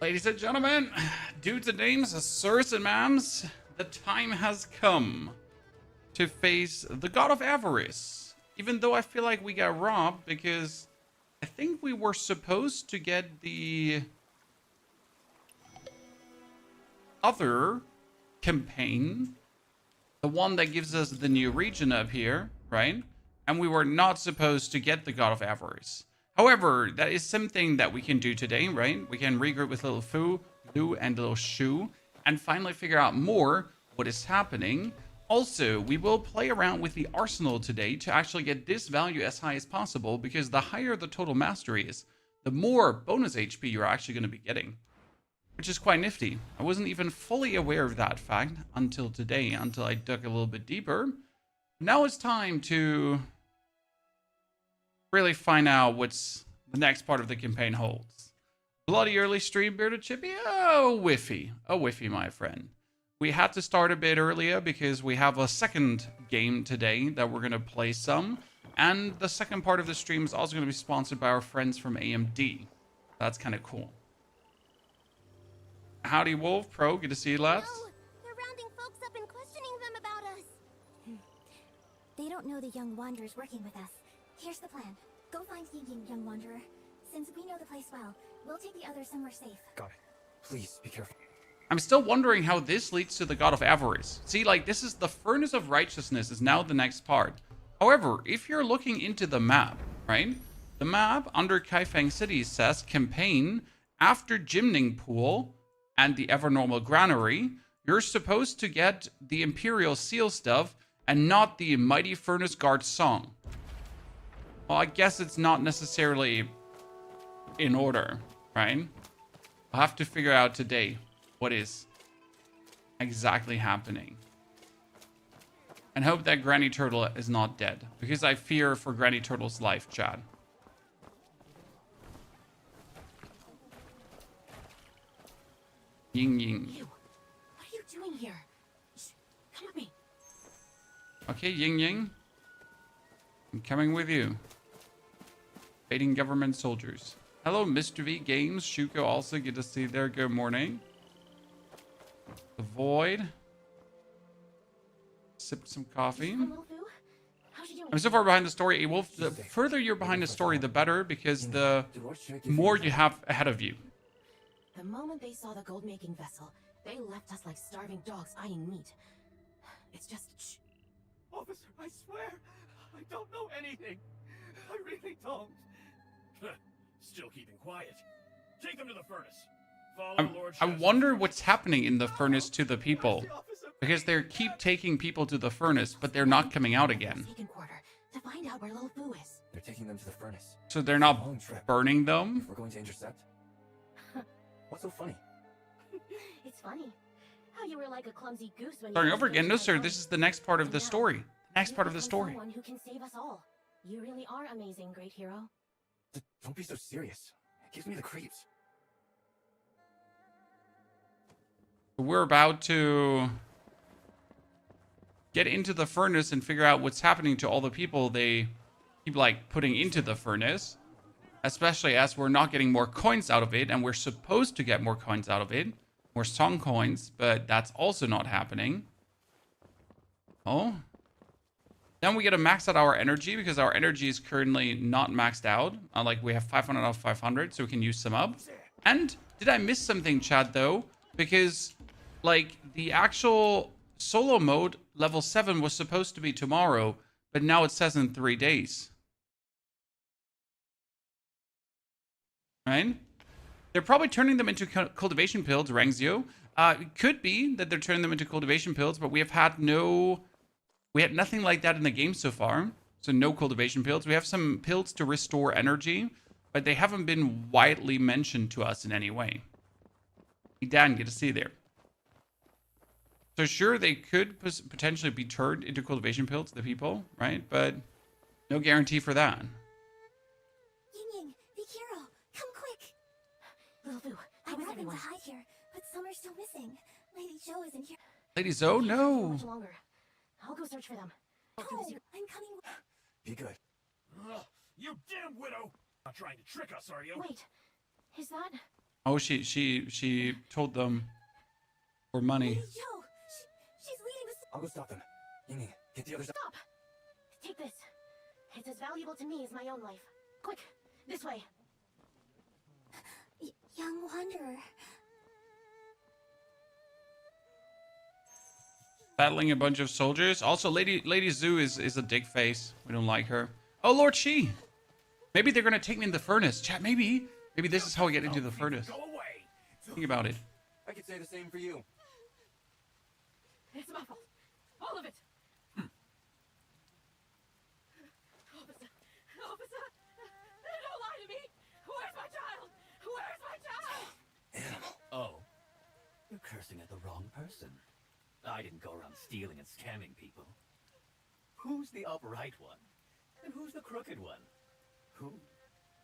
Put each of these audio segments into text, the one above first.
Ladies and gentlemen, dudes and dames, sirs and ma'ams, the time has come to face the god of avarice. Even though I feel like we got robbed because I think we were supposed to get the other campaign, the one that gives us the new region up here, right? And we were not supposed to get the god of avarice. However, that is something that we can do today, right? We can regroup with little Fu, Lu, and little Shu, and finally figure out more what is happening. Also, we will play around with the arsenal today to actually get this value as high as possible, because the higher the total mastery is, the more bonus HP you're actually going to be getting, which is quite nifty. I wasn't even fully aware of that fact until today, until I dug a little bit deeper. Now it's time to really find out what's the next part of the campaign holds. Bloody early stream, Bearded Chippy? Oh, whiffy, my friend. We had to start a bit earlier because we have a second game today that we're going to play some. And the second part of the stream is also going to be sponsored by our friends from AMD. That's kind of cool. Howdy, Wolf Pro. Good to see you, lads. No, they're rounding folks up and questioning them about us. They don't know the young wanderer's working with us. Here's the plan. Go find Ying, young wanderer. Since we know the place well, we'll take the others somewhere safe. Got it. Please, be careful. I'm still wondering how this leads to the god of avarice. See, like, this is the furnace of righteousness is now the next part. However, if you're looking into the map, right? The map under Kaifeng City says campaign after Jimning Pool and the Evernormal Granary. You're supposed to get the Imperial Seal stuff and not the Mighty Furnace Guard song. Well, I guess it's not necessarily in order, right? I'll have to figure out today what is exactly happening. And hope that Granny Turtle is not dead, because I fear for Granny Turtle's life, Chad. Ying. You, what are you doing here? Shh, come with me. Okay, Ying. I'm coming with you. Fading government soldiers. Hello, Mr. V Games. Shuko also, good to see you there. Good morning. The Void. Sip some coffee. I'm so far behind the story, Wolf. The further you're behind the story, the better, because the more you have ahead of you. The moment they saw the gold-making vessel, they left us like starving dogs eyeing meat. It's just... Shh. Officer, I swear, I don't know anything. I really don't. Still keeping quiet. Take them to the furnace. Follow Lord I wonder what's happening in the furnace to the people, because they keep taking people to the furnace, but they're not coming out again. Second quarter to find out where little Fu is. They're taking them to the furnace. So they're not burning them? We're going to intercept? What's so funny? It's funny how you were like a clumsy goose when Starting you over again? No, sir. This is the next part of the story. Next part of the story. Someone who can save us all. You really are amazing, great hero. Don't be so serious. It gives me the creeps. We're about to get into the furnace and figure out what's happening to all the people they keep, like, putting into the furnace. Especially as we're not getting more coins out of it, and we're supposed to get more coins out of it. More song coins, but that's also not happening. Oh. Then we get to max out our energy, because our energy is currently not maxed out. Like, we have 500 out of 500, so we can use some up. And did I miss something, Chad, though? Because, like, the actual solo mode, level 7, was supposed to be tomorrow, but now it says in 3 days. Right? They're probably turning them into cultivation pills, Rangzio. It could be that they're turning them into cultivation pills, but we had nothing like that in the game so far. So no cultivation pills. We have some pills to restore energy, but they haven't been widely mentioned to us in any way. Hey, Dan, good to see you there. So sure, they could potentially be turned into cultivation pills, the people, right? But no guarantee for that. Ying, the hero, come quick. Little Fu, I how is want them everyone? to hide here, but some are still missing. Lady Zhou isn't here. Lady Zoe, no. Much longer. I'll go search for them. No, I'm coming. Be good. Ugh, you damn widow! Not trying to trick us, are you? Wait, is that... Oh, she told them for money. Yo, she's leading us. I'll go stop them. Ying, get the others. Stop! Take this. It's as valuable to me as my own life. Quick, this way. Young Wanderer. Battling a bunch of soldiers. Also, Lady Zhu is a dick face. We don't like her. Oh, Lord Shi. Maybe they're gonna take me in the furnace. Chat, maybe this is how we get into the furnace. Go away. Think about it. I could say the same for you. It's my fault. All of it. Officer, don't lie to me. Where's my child? Where's my child? Animal. Oh, you're cursing at the wrong person. I didn't go around stealing and scamming people. Who's the upright one? And who's the crooked one? Who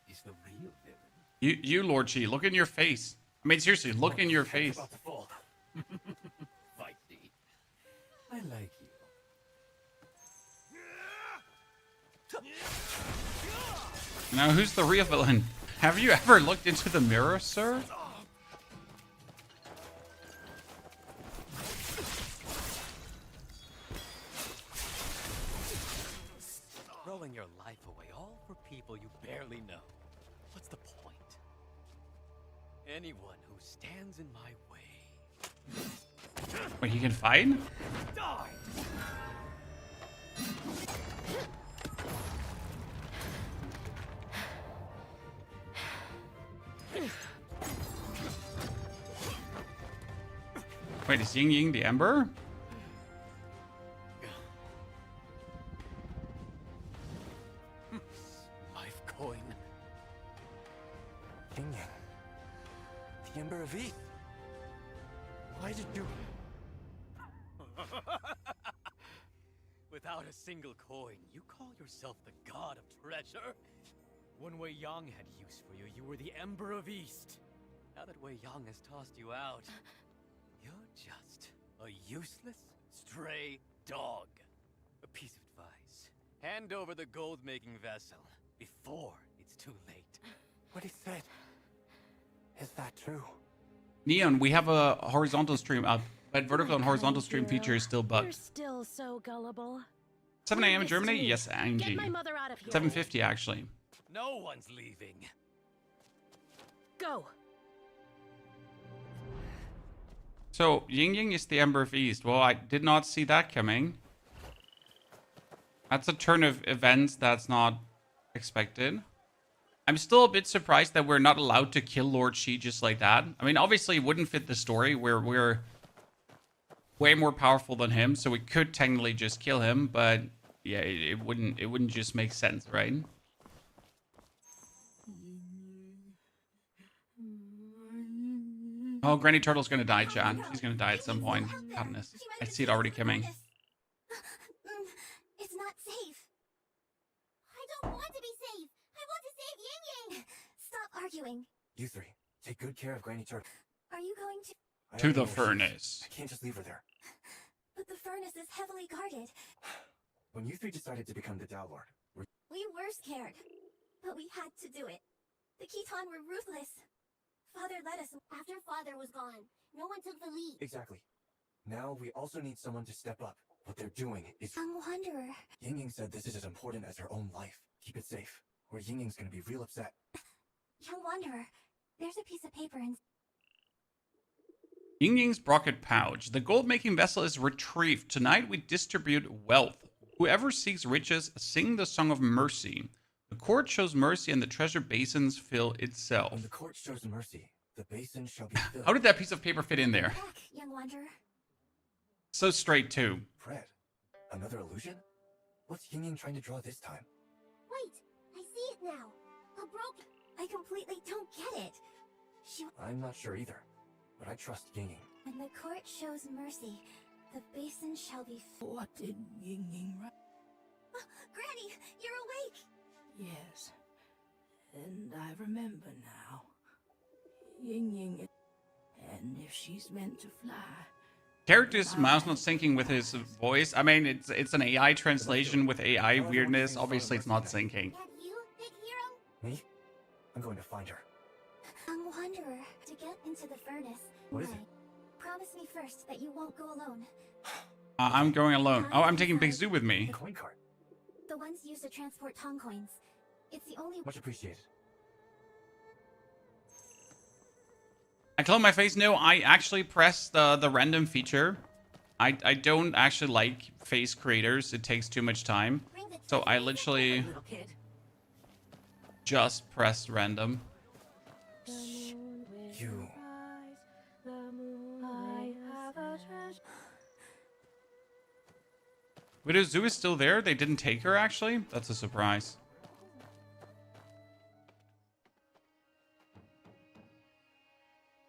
is the real villain? You Lord Shi, look in your face. I mean, seriously, look in your face. About to fall. Fight me. I like you. Now, who's the real villain? Have you ever looked into the mirror, sir? Throwing your life away all for people you barely know. What's the point? Anyone who stands in my way. Wait, he can fight? Die! Wait, is Ying Ying the Ember? Life coin. Ying Yang. The Ember of Eve. Why did you... Without a single coin, you call yourself the god of treasure? When Wei Yang had use for you, you were the Ember of East. Now that Wei Yang has tossed you out, you're just a useless, stray dog. A piece of advice. Hand over the gold-making vessel before it's too late. What he said. Is that true? Neon, we have a horizontal stream up, but vertical and horizontal stream feature is still You're bugged. still so gullible. 7 a.m. in Leave this Germany? to me. Yes, Get Angie. my mother out of here. 7:50 actually. No one's leaving. Go. So, Ying Ying is the Ember of East. Well, I did not see that coming. That's a turn of events that's not expected. I'm still a bit surprised that we're not allowed to kill Lord Shi just like that. I mean, obviously it wouldn't fit the story where we're way more powerful than him, so we could technically just kill him, but yeah, it wouldn't just make sense, right? Oh, Granny Turtle's gonna die, John. She's gonna die at some point. Goodness. I see it already coming. It's not safe. I don't want to be safe. I want to save Ying Ying. Stop arguing. You three, take good care of Granny Turtle. Are you going to? I To already the know where she is. furnace. I can't just leave her there. But the furnace is heavily guarded. When you three decided to become the Tao Lord, We were scared, but we had to do it. The Khitan were ruthless. Father led us. After Father was gone, no one took the lead. exactly. Now we also need someone to step up. What they're doing is... Young Wanderer. Ying Ying said this is as important as her own life. Keep it safe, or Ying Ying's gonna be real upset. Young Wanderer. There's a piece of paper in. Ying Ying's brocket pouch. The gold-making vessel is retrieved. Tonight we distribute wealth. Whoever seeks riches, sing the song of mercy. The court shows mercy and the treasure basins fill itself. When the court shows mercy, the basin shall be filled. How did that piece of paper fit in there? Back, Young Wanderer. So straight, too. Fred, another illusion? What's Ying Ying trying to draw this time? Wait, I see it now. A broken. I completely don't get it. She. I'm not sure either, but I trust Ying Ying. When the court shows mercy, the basin shall be. What did Ying Ying write? Granny, you're awake. Yes, and I remember now. Ying Ying, and if she's meant to fly, Character's mouse not syncing with his voice. I mean, it's an AI translation with AI weirdness. Obviously, it's not syncing. That you, big hero? Me? I'm going to find her. Young Wanderer. Wanderer, to get into the furnace. What is it? Promise me first that you won't go alone. I'm going alone. Oh, I'm taking Big Zoo with me. The coin cart. The ones used to transport Tong coins. It's the only. Much appreciated. I clone my face. No, I actually pressed the random feature. I don't actually like face creators. It takes too much time. So I literally Little kid. just pressed random. You. Widow Zoo is still there? They didn't take her, actually? That's a surprise.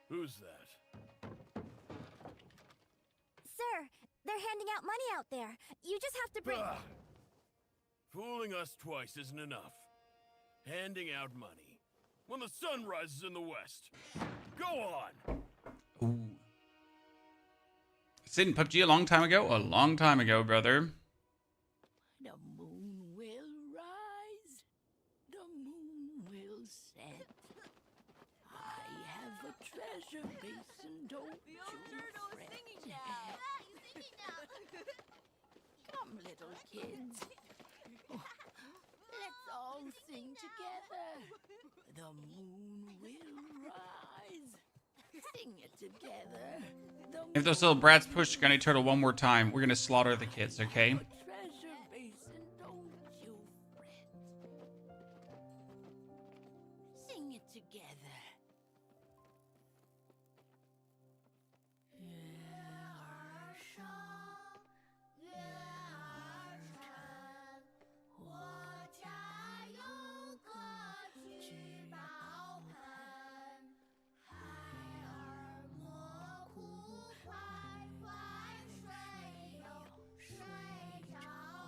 Who's that? Sir, they're handing out money out there. You just have to bring. Ah. Fooling us twice isn't enough. Handing out money. When the sun rises in the west. Go on! Ooh. It's in PUBG a long time ago? A long time ago, brother. The moon will rise, the moon will set. I have a treasure basin, don't you fret. Come, little kids. Let's all sing together. The moon will rise. Sing it together. If those little brats push Gunny Turtle one more time, we're gonna slaughter the kids, okay? Treasure basin, don't you fret. Sing it together.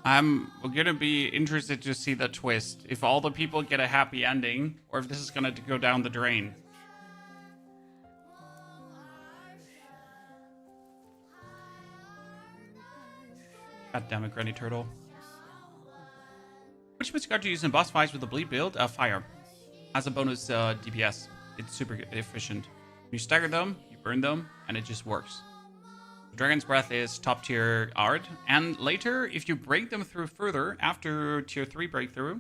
I'm gonna be interested to see the twist. If all the people get a happy ending, or if this is gonna go down the drain. God damn it, Granny Turtle. Which music card do you use in boss fights with the bleed build? Fire. As a bonus DPS. It's super efficient. You stagger them, you burn them, and it just works. Dragon's Breath is top tier art, and later, if you break them through further, after tier 3 breakthrough,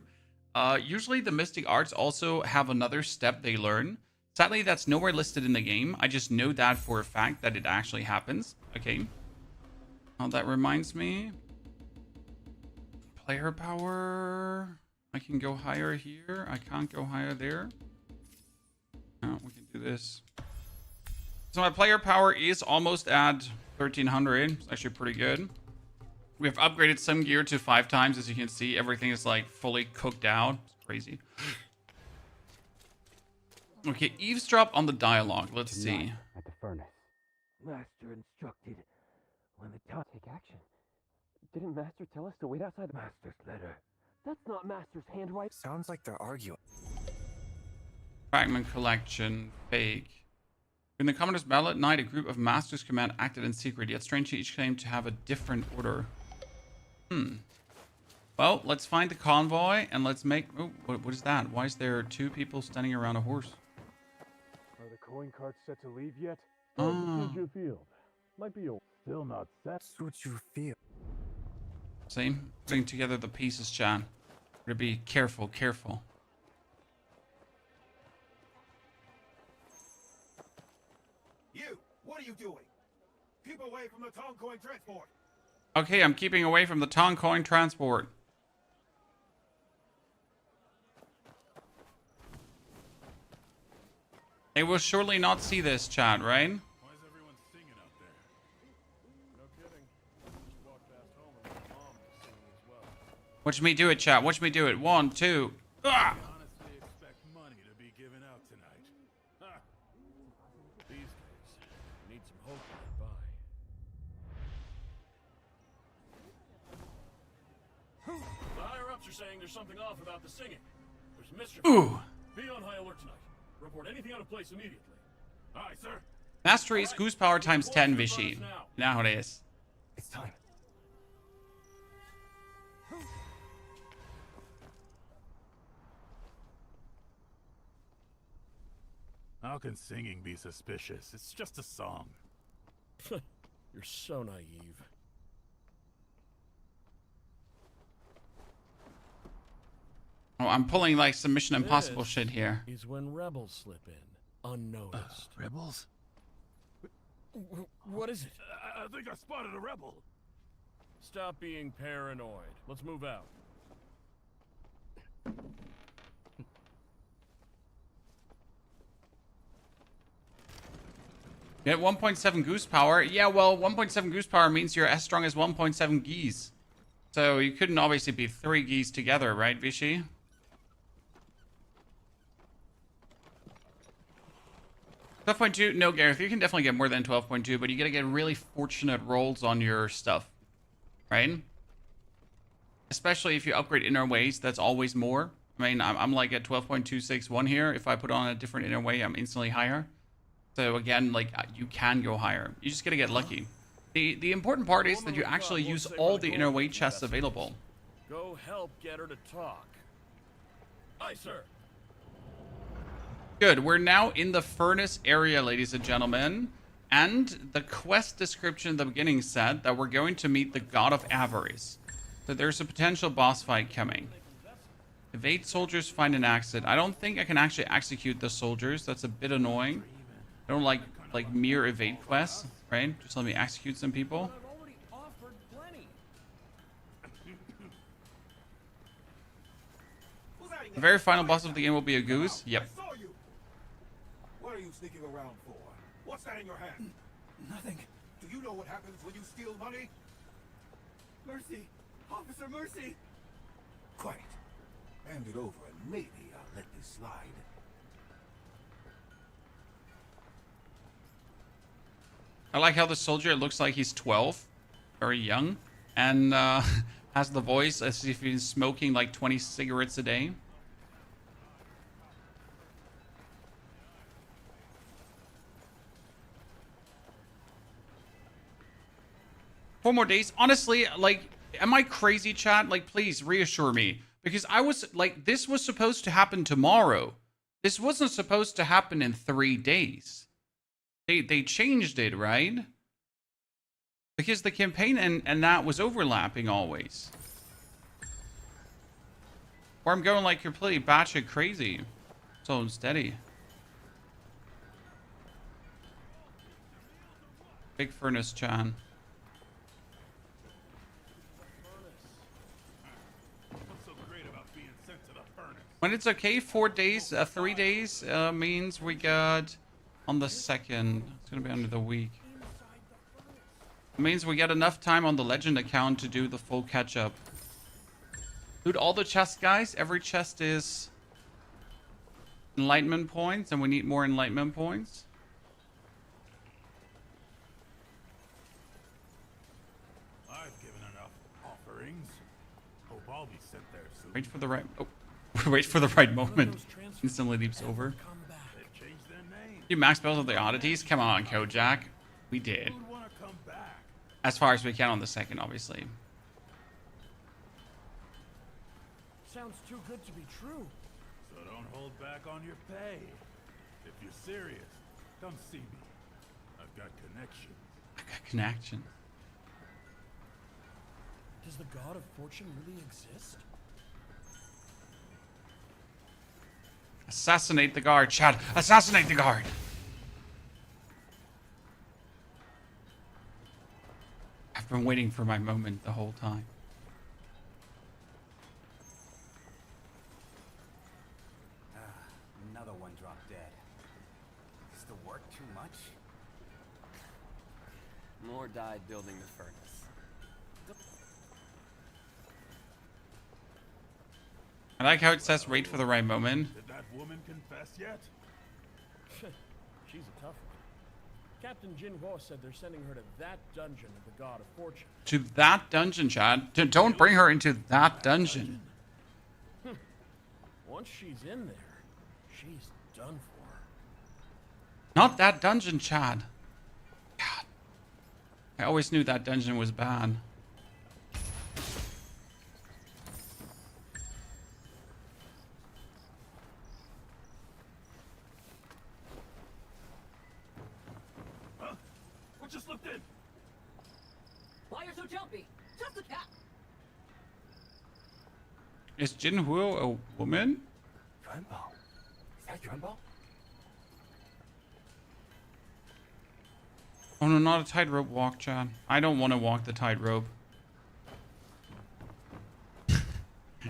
usually the Mystic Arts also have another step they learn. Sadly, that's nowhere listed in the game. I just know that for a fact that it actually happens. Okay. Oh, that reminds me. Player power. I can go higher here. I can't go higher there. Oh, we can do this. So my player power is almost at 1300. It's actually pretty good. We have upgraded some gear to 5 times. As you can see, everything is like fully cooked out. It's crazy. Okay, eavesdrop on the dialogue. Let's see. At the furnace. Master instructed when the time take action. Didn't Master tell us to wait outside the Master's letter? That's not Master's handwriting. Sounds like they're arguing. Fragment collection. Fake. In the Commoner's Battle at night, a group of Master's Command acted in secret, yet strangely each claimed to have a different order. Well, let's find the convoy and let's make... Oh, what is that? Why is there 2 people standing around a horse? Are the coin carts set to leave yet? Oh. Suit you field. Might be old. Still not set. Suit you feel. See? Putting together the pieces, Chan. Gotta be careful, careful. You! What are you doing? Keep away from the Tong coin transport! Okay, I'm keeping away from the Tong coin transport. They will surely not see this, chat, right? Why is everyone singing out there? No kidding. Just walked past home and my mom was singing as well. Watch me do it, chat. Watch me do it. 1, 2. Ah! I honestly expect money to be given out tonight. Ha! These days, need some hope to get by. The higher-ups are saying there's something off about the singing. There's mischief. Ooh. Be on high alert tonight. Report anything out of place immediately. Aye, sir. Mastery is goose power times 10, Vichy. Nowadays. It's time. I'll fucking singing be suspicious? It's just a song. You're so naive. Oh, I'm pulling like some Mission Impossible shit here. Is when rebels slip in, unnoticed. Rebels? What is it? I think I spotted a rebel. Stop being paranoid. Let's move out. Get 1.7 goose power. Yeah, well, 1.7 goose power means you're as strong as 1.7 geese. So you couldn't obviously be 3 geese together, right, Vichy? $12.2? No, Gareth, you can definitely get more than 12.2, but you gotta get really fortunate rolls on your stuff, right? Especially if you upgrade inner ways, that's always more. I mean, I'm like at 12.261 here. If I put on a different inner way, I'm instantly higher. So again, like, you can go higher. You just gotta get lucky. The important part is that you actually use all the inner way chests available. Go help get her to talk. Aye, sir. Good, we're now in the furnace area, ladies and gentlemen. And the quest description at the beginning said that we're going to meet the God of Avarice. So there's a potential boss fight coming. Evade soldiers, find an exit. I don't think I can actually execute the soldiers. That's a bit annoying. I don't like mere evade quests, right? Just let me execute some people. I've already offered plenty. The very final boss of the game will be a goose. Yep. I saw you. What are you sneaking around for? What's that in your hand? Nothing. Do you know what happens when you steal money? Mercy. Officer Mercy. Quiet. Hand it over and maybe I'll let this slide. I like how the soldier looks like he's 12, very young, and has the voice as if he's smoking like 20 cigarettes a day. Four more days. Honestly, like, am I crazy, chat? Like, please reassure me. Because I was, like, this was supposed to happen tomorrow. This wasn't supposed to happen in 3 days. They changed it, right? Because the campaign and that was overlapping always. Or I'm going, like, completely batshit crazy. So steady. Big Furnace Chan. When it's okay, 4 days, 3 days means we got on the 2nd. It's gonna be under the week. It means we get enough time on the legend account to do the full catch up. Loot all the chests, guys. Every chest is enlightenment points, and we need more enlightenment points. I've given enough offerings. Hope I'll be sent there soon. Wait for the right. Oh. Wait for the right moment. Instantly leaps over. They've changed their name. You max build of the oddities? Come on, Kojak. We did. Who'd want to come back? As far as we can on the 2nd, obviously. Sounds too good to be true. So don't hold back on your pay. If you're serious, come see me. I've got connections. I got connection. Does the God of Fortune really exist? Assassinate the guard, Chad. Assassinate the guard. I've been waiting for my moment the whole time. Another one dropped dead. Is the work too much? More died building the furnace. I like how it says wait for the right moment. Did that woman confess yet? She's a tough one. Captain Jinhua said they're sending her to that dungeon of the God of Fortune. To that dungeon, Chad. Don't bring her into that dungeon. Once she's in there, she's done for. Not that dungeon, Chad. God. I always knew that dungeon was bad. so jumpy. Just a cat. Is Jinwoo a woman? Yunbo. Is that Yunbo? Oh no, not a tightrope walk, Chad. I don't want to walk the tightrope.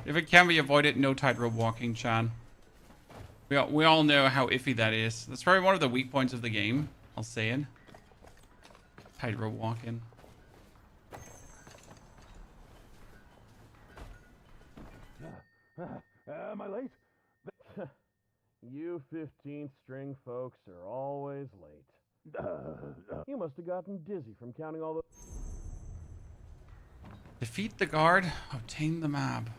If it can be avoided, no tightrope walking, Chad. We all know how iffy that is. That's probably one of the weak points of the game. I'll say it. Tightrope walking. Am I late? You 15th string folks are always late. You must have gotten dizzy from counting all the... Defeat the guard. Obtain the map.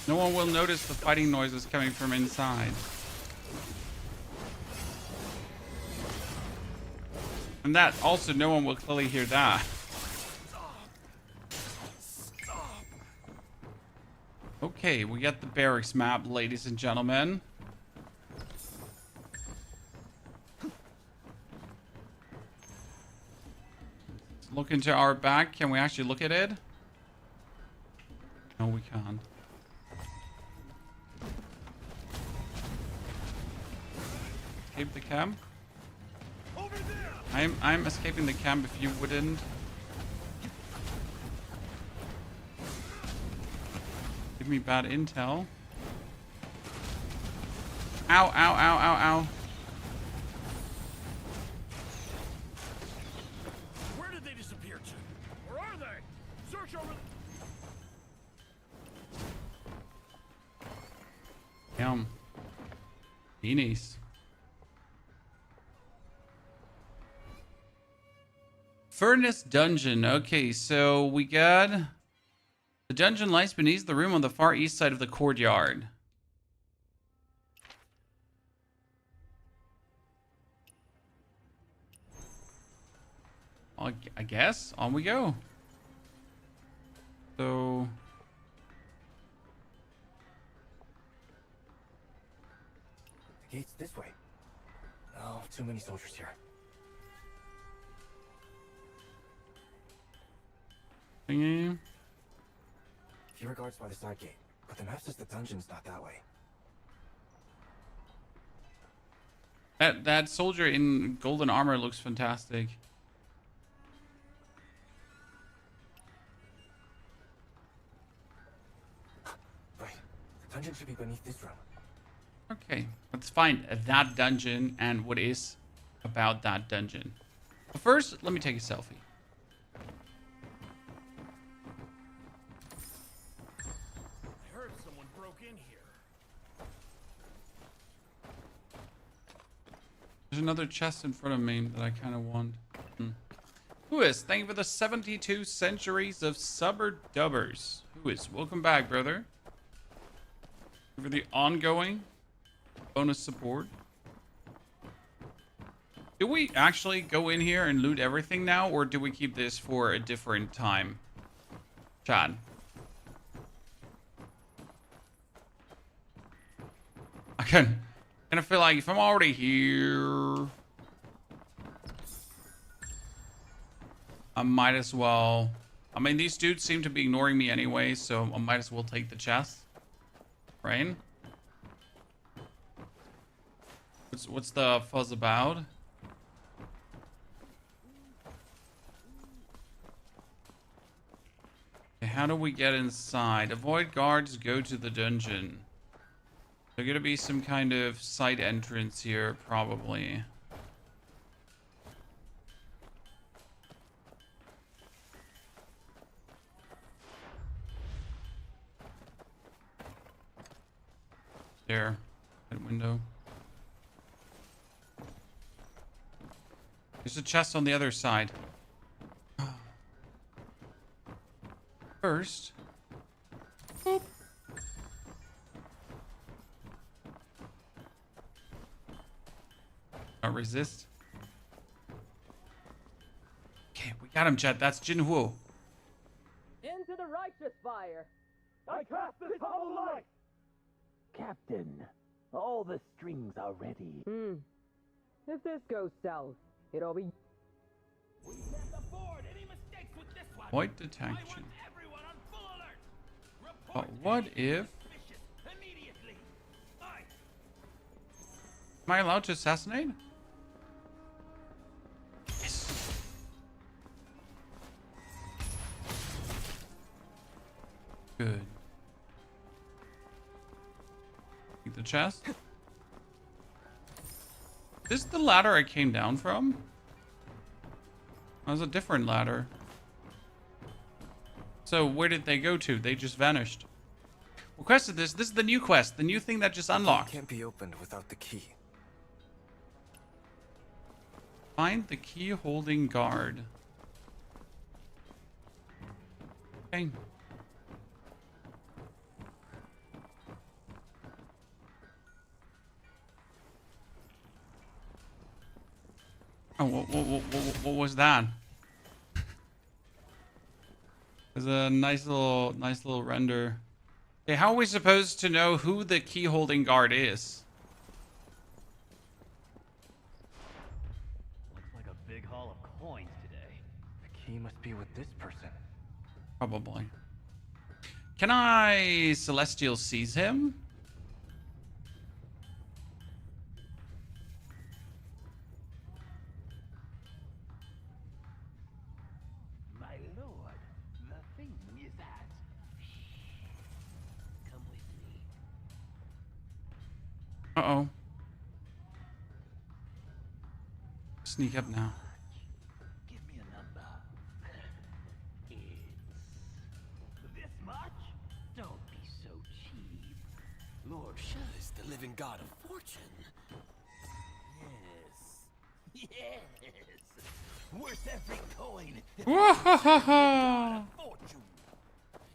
No one will notice the fighting noises coming from inside. And that also, no one will clearly hear that. Okay, we got the barracks map, ladies and gentlemen. Let's look into our back. Can we actually look at it? No, we can't. Escape the camp. I'm escaping the camp if you wouldn't. Give me bad intel. Ow, ow, ow, ow, ow. Where did they disappear to? Where are they? Search over Yum. Beanies. Furnace Dungeon. Okay, so we got... The dungeon lies beneath the room on the far east side of the courtyard. I guess. On we go. So... The gate's this way. Oh, too many soldiers here. Thingy. Fewer guards by the side gate, but the map says the dungeon's not that way. That soldier in golden armor looks fantastic. Right. The dungeon should be beneath this room. Okay, let's find that dungeon and what is about that dungeon. But first, let me take a selfie. I heard someone broke in here. There's another chest in front of me that I kind of want. Who is? Thank you for the 72 centuries of Subber Dubbers. Who is? Welcome back, brother. Thank you for the ongoing bonus support. Do we actually go in here and loot everything now, or do we keep this for a different time? Chad. I kind of feel like if I'm already here, I might as well. I mean, these dudes seem to be ignoring me anyway, so I might as well take the chest. Right? What's the fuzz about? Okay, how do we get inside? Avoid guards, go to the dungeon. There's gonna be some kind of side entrance here, probably. There. That window. There's a chest on the other side. First. Boop. Resist. Okay, we got him, Chet. That's Jinwoo. Into the righteous fire. I cast this hollow light! Captain, All the strings are ready. If this goes south, it'll be... We can't afford any mistakes with this one. Point I detection. want everyone on full alert. Report But what if... suspicious immediately. Aye. Am I allowed to assassinate? Yes. Good. Take the chest. This is the ladder I came down from? That was a different ladder. So where did they go to? They just vanished. What quest is this? This is the new quest. The new thing that just unlocked. Can't be opened without the key. Find the key holding guard. Okay. Oh, what was that? There's a nice little render. Okay, how are we supposed to know who the key holding guard is? Looks like a big haul of coins today. The key must be with this person. Probably. Can I celestial seize him? My lord, the thing is that... Come with me. Uh-oh. Sneak up now. Give me a number. It's... this much? Don't be so cheap. Lord Shi is the living god of fortune. Yes. Worth every coin. Wahahaha. Fortune.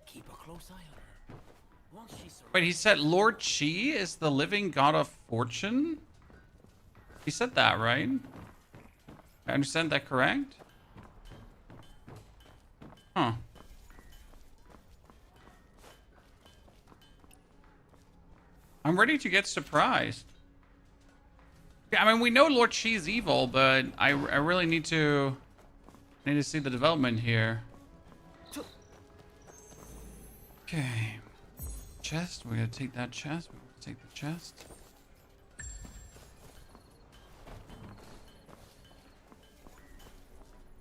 Keep a close eye on her. Once she's Wait, he said Lord Shi is the living god of fortune? He said that, right? I understand that correct? Huh. I'm ready to get surprised. Yeah, I mean, we know Lord Shi is evil, but I really need to see the development here. Okay. Chest. We're gonna take that chest. We're gonna take the chest.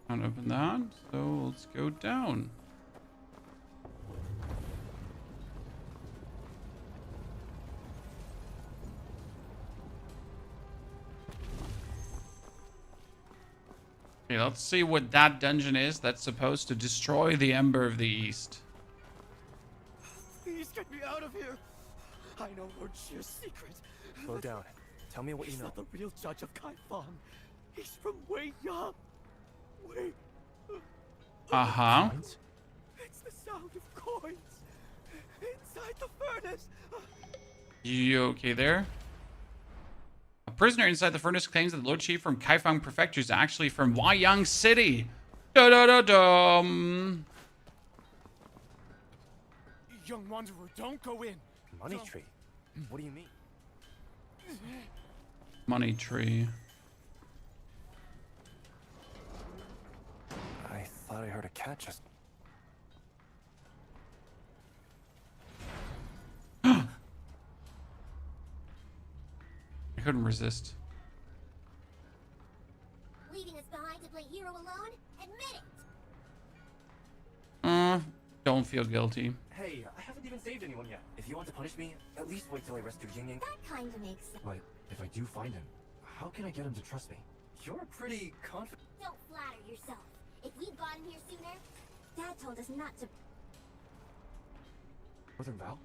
Can't open that, so let's go down. Okay, let's see what that dungeon is that's supposed to destroy the Ember of the East. Please get me out of here. I know Lord Shi's secret. Slow down. Tell me what you He's know. not the real judge of Kaifeng. He's from Wei Yang. Wei. Uh-huh. It's the sound of coins inside the furnace. You okay there? A prisoner inside the furnace claims that Lord Shi from Kaifeng Prefecture is actually from Wayang City. Da-da-da-dum. Young Wanderer, don't go in. Money tree? What do you mean? Money tree. I thought I heard a cat just... I couldn't resist. Leaving us behind to play hero alone? Admit it! Don't feel guilty. Hey, I haven't even saved anyone yet. If you want to punish me, at least wait till I rescue Ying Ying. That kinda makes sense. But if I do find him, how can I get him to trust me? You're pretty confident. Don't flatter yourself. If we'd gotten here sooner, Dad told us not to. Northern Val?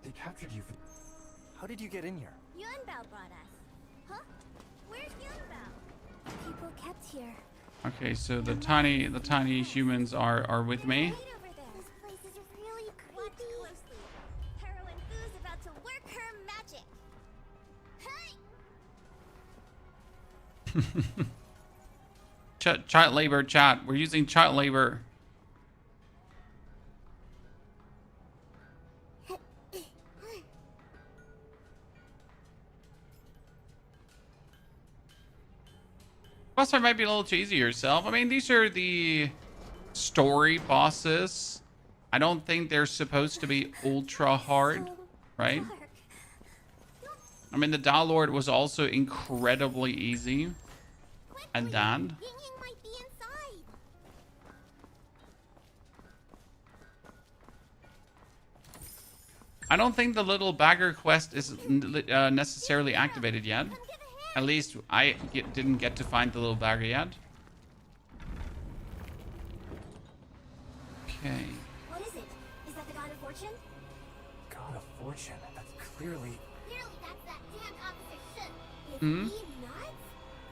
They captured you for... How did you get in here? Yunbao brought us. Huh? Where's Yunbao? People kept here. Okay, so the tiny humans are with me. Wait over there. This place is really creepy. Watch closely. Heroine Fu's about to work her magic. Hey! Child labor, chat. We're using child labor. Boss fight might be a little too easy yourself. I mean, these are the story bosses. I don't think they're supposed to be ultra hard, right? I mean, the Dao Lord was also incredibly easy. And then I don't think the little bagger quest is necessarily activated yet. At least I didn't get to find the little bagger yet. Okay. What is it? Is that the God of Fortune? God of Fortune? That's clearly... Clearly that's that damn opposite shit. Is Hmm? he nuts?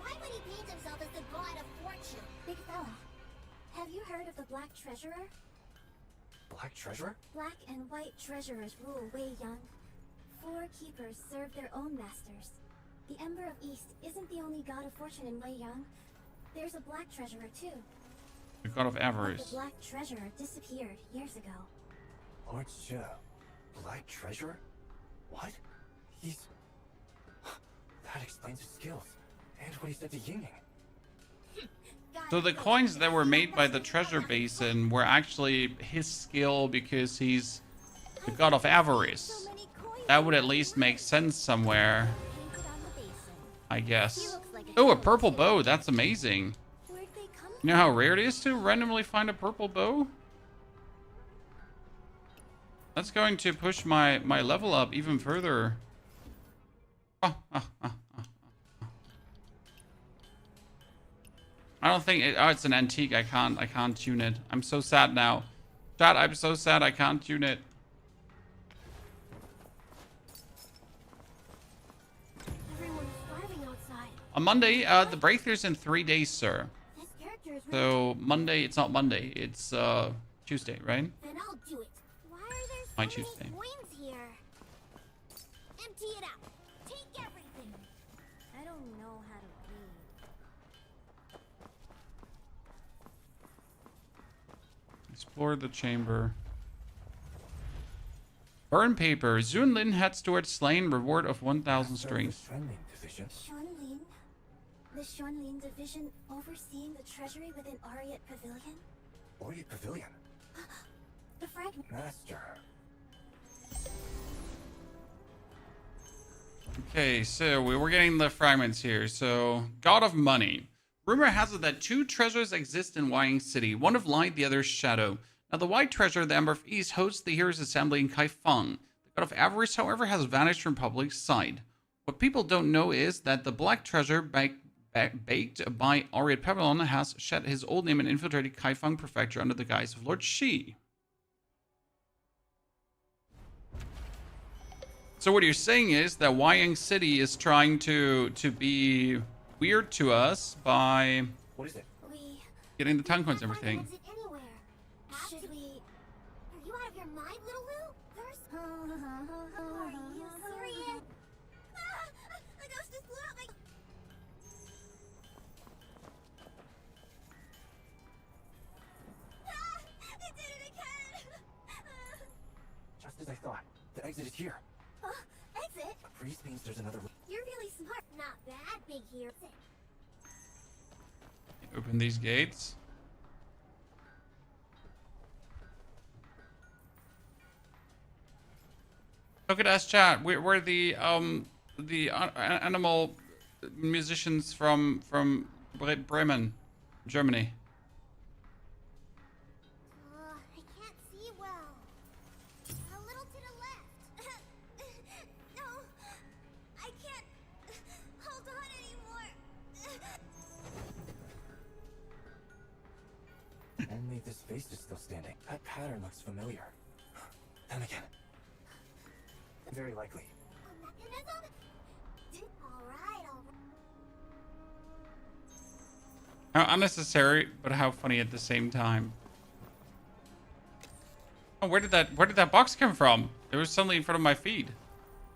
Why would he paint himself as the God of Fortune? Big fella, have you heard of the Black Treasurer? Black Treasurer? Black and white treasurers rule Wei Yang. 4 keepers serve their own masters. The Ember of East isn't the only God of Fortune in Wei Yang. There's a Black Treasurer too. The God of But Avarice. the Black Treasurer disappeared years ago. Lord Shi. Black Treasurer? What? He's... That explains his skills. And what he said to Ying Ying. So the coins that were made by the treasure basin were actually his skill because he's the God of Avarice. That would at least make sense somewhere, I guess. Oh, a purple bow. That's amazing. You know how rare it is to randomly find a purple bow? That's going to push my level up even further. I don't think it's an antique. I can't tune it. I'm so sad now. Chat, I'm so sad I can't tune it. On Monday, the breakthrough's in 3 days, sir. So Monday, it's not Monday, it's Tuesday, right? Then I'll do it. Why are there so My many Tuesday. coins here? Empty it out. Take everything. I don't know how to read. Explore the chamber. Burn paper. Zun Lin heads towards slain. Reward of 1,000 strings. Xuanlin? The Xuanlin division overseeing the treasury within Ariat Pavilion? Oriat Pavilion? The fragment. Master. Okay, so we were getting the fragments here. So, God of Money. Rumor has it that 2 treasures exist in Wying City. One of light, the other shadow. Now, the white treasure, the Ember of East, hosts the Heroes' Assembly in Kaifeng. The God of Avarice, however, has vanished from public sight. What people don't know is that the black treasure, baked by Ariat Pavilion, has shed his old name and infiltrated Kaifeng Prefecture under the guise of Lord Shi. So what you're saying is that Wying City is trying to be weird to us by What is it? getting the town coins and everything. Anywhere. Should we... Are you out of your mind, little Lou? First... Are you serious? The ghost just blew out my... It did it again! Just as I thought. The exit is here. Exit? A priest means there's another... You're really smart. Not bad, big hero. Open these gates. Look at us, chat. We're the animal musicians from Bremen, Germany. I can't see well. A little to the left. No, I can't hold on anymore. Only this face is still standing. That pattern looks familiar. Then again. Very likely. A mechanism? Alright. How unnecessary, but how funny at the same time. Oh, where did that box come from? It was suddenly in front of my feed.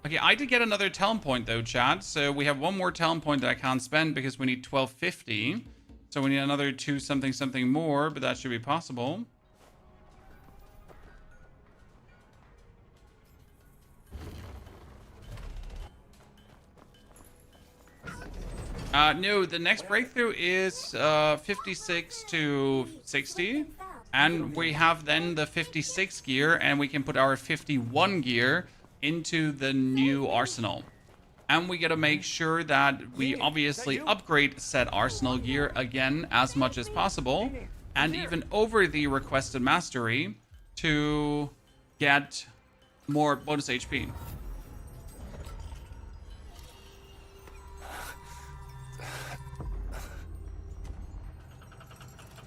Okay, I did get another talent point though, chat. So we have one more talent point that I can't spend because we need 1250. So we need another 2 something more, but that should be possible. No, the next breakthrough is 56 to 60. And we have then the 56 gear, and we can put our 51 gear into the new arsenal. And we gotta make sure that we obviously upgrade said arsenal gear again as much as possible, and even over the requested mastery to get more bonus HP.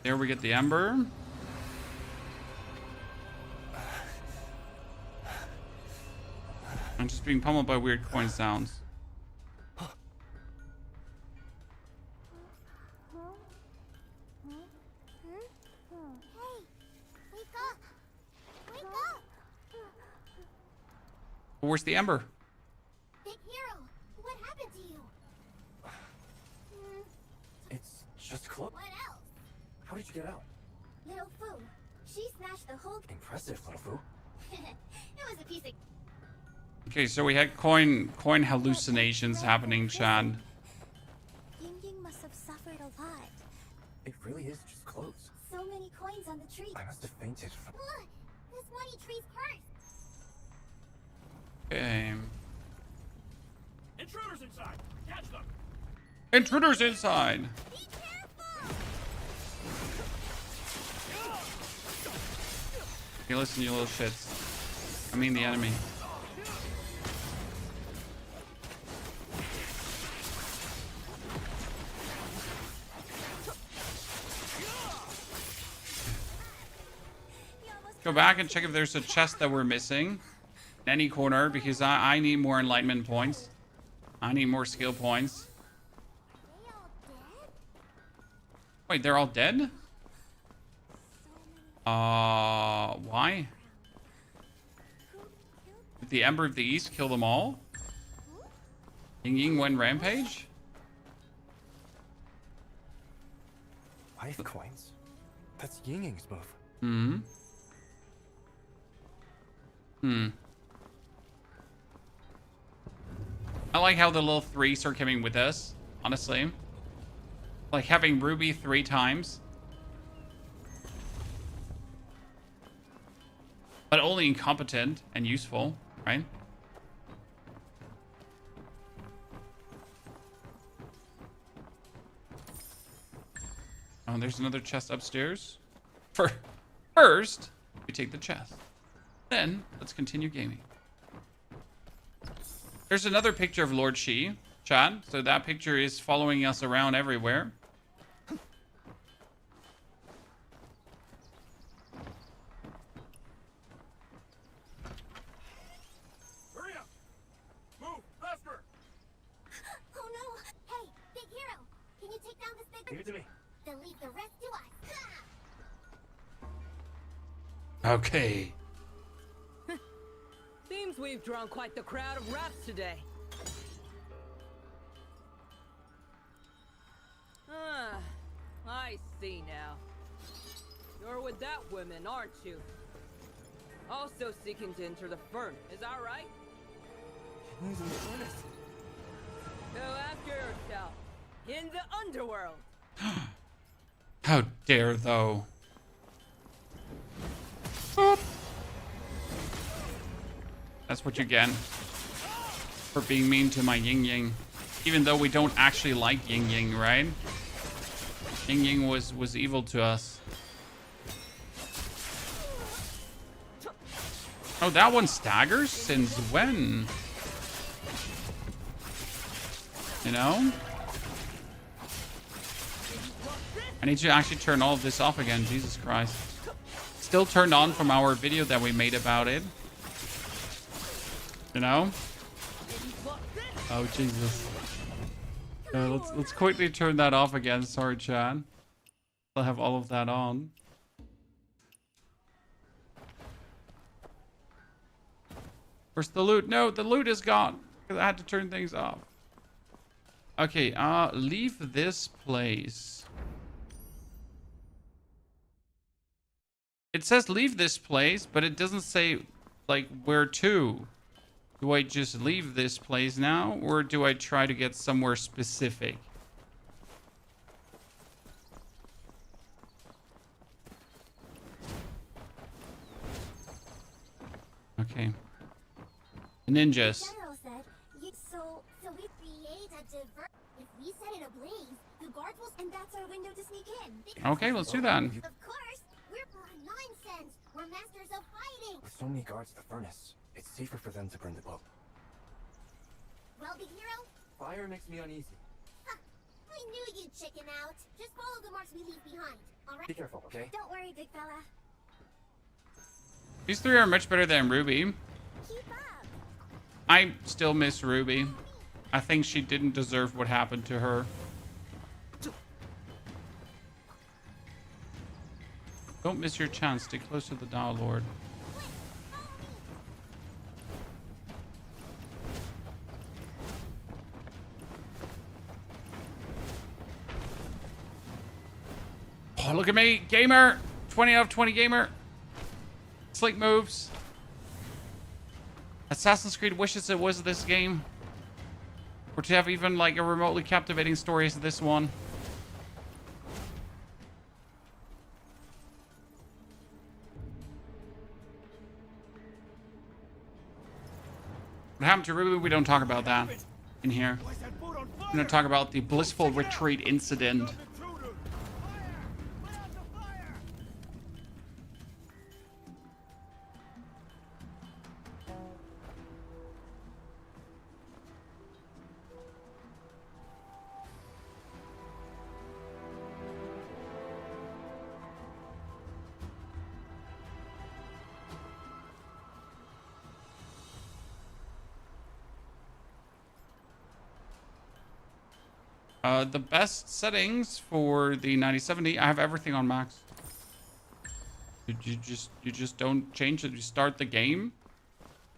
There we get the ember. I'm just being pummeled by weird coin sounds. Where's the ember? Big Hero, what happened to you? It's just close. What else? How did you get out? Little Fu. She smashed the whole... Impressive, little Fu. It was a piece of... Okay, so we had coin hallucinations happening, Chad. Ying must have suffered a lot. It really is just clothes. So many coins on the tree. I must have fainted from... Look! This money tree's cursed! Okay. Intruders inside! Catch them! Intruders inside! Be careful! Hey, listen, you little shits. I mean the enemy. Go back and check if there's a chest that we're missing. In any corner, because I need more enlightenment points. I need more skill points. Wait, they're all dead? Why? Did the Ember of the East kill them all? Ying went rampage? 5 coins? That's Ying's move. Hmm. I like how the little 3s are coming with us, honestly. Like having Ruby 3 times. But only incompetent and useful, right? Oh, there's another chest upstairs. First, we take the chest. Then, let's continue gaming. There's another picture of Lord Shi, Chad. So that picture is following us around everywhere. Hurry up! Move! Faster! Oh no! Hey, Big Hero! Can you take down this big... Give it to me. Then leave the rest to us! Okay. Seems we've drawn quite the crowd of rats today. Ah, I see now. You're with that woman, aren't you? Also seeking to enter the furnace, is that right? Who's in the furnace? Go after yourself. In the underworld. How dare, though. Boop. That's what you get for being mean to my Ying. Even though we don't actually like Ying, right? Ying was evil to us. Oh, that one staggers? Since when? You know? I need to actually turn all of this off again. Jesus Christ. Still turned on from our video that we made about it. You know? Oh, Jesus. Let's quickly turn that off again. Sorry, Chad. I'll have all of that on. Where's the loot? No, the loot is gone. Because I had to turn things off. Okay, leave this place. It says leave this place, but it doesn't say, like, where to. Do I just leave this place now, or do I try to get somewhere specific? Ninjas. General said, so we create a divert. If we set it ablaze, the guards will, and that's our window to sneak in. Okay, let's do that. Of course, we're nonsense. We're masters of hiding. With so many guards at the furnace, it's safer for them to burn the boat. Well, big hero, Fire makes me uneasy. I knew you'd chicken out. Just follow the marks we leave behind. All right. Be careful, okay? Don't worry, big fella. These three are much better than Ruby. Keep up. I still miss Ruby. I think she didn't deserve what happened to her. Don't miss your chance. Stay close to the Dao Lord. Oh, look at me, gamer. 20 out of 20 gamer. Slick moves. Assassin's Creed wishes it was this game. Or to have even like a remotely captivating story as this one. What happened to Ruby? We don't talk about that in here. We're going to talk about the blissful retreat incident. The best settings for the 9070, I have everything on max. You just don't change it. You start the game,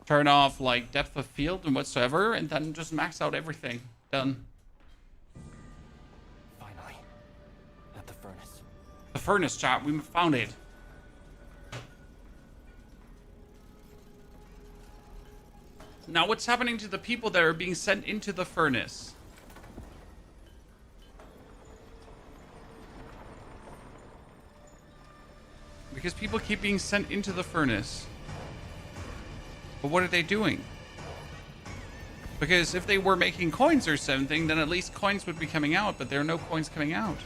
turn off like depth of field and whatsoever, and then just max out everything. Done. Finally. At the furnace. The furnace, chat. We found it. Now what's happening to the people that are being sent into the furnace? Because people keep being sent into the furnace. But what are they doing? Because if they were making coins or something, then at least coins would be coming out, but there are no coins coming out.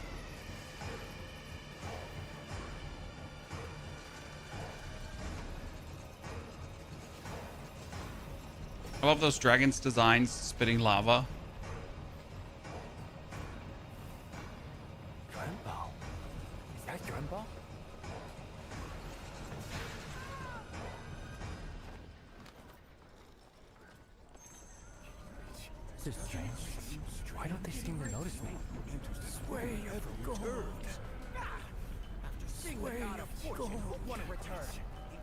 I love those dragons' designs spitting lava. Grandpa? Is that Grandpa? This is strange. Why don't they seem to notice me? Sway of gold. Sway of gold.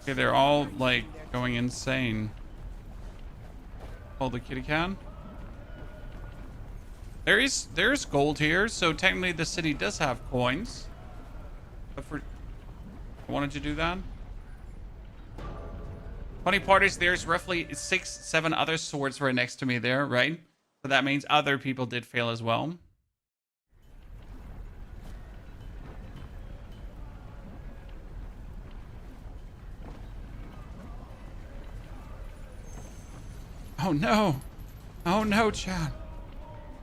Okay, they're all like going insane. Hold the kitty cat. There's gold here, so technically the city does have coins. But for I wanted to do that. Funny part is there's roughly 6-7 other swords right next to me there, right? So that means other people did fail as well. Oh no! Oh no, Chad!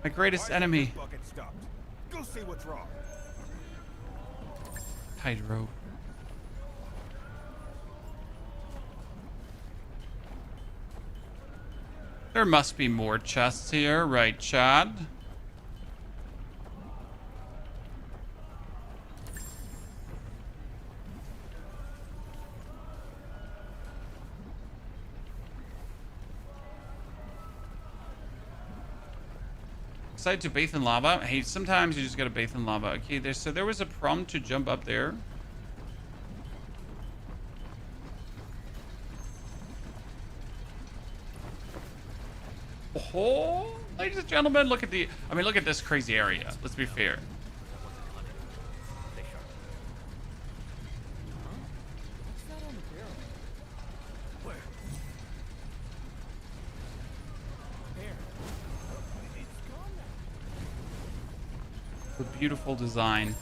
My greatest enemy. Go see what's wrong. Tightrope. There must be more chests here, right, Chad? Excited to bathe in lava? Hey, sometimes you just gotta bathe in lava. Okay, so there was a prompt to jump up there. Oh, ladies and gentlemen, look at look at this crazy area. Let's be fair. The beautiful design.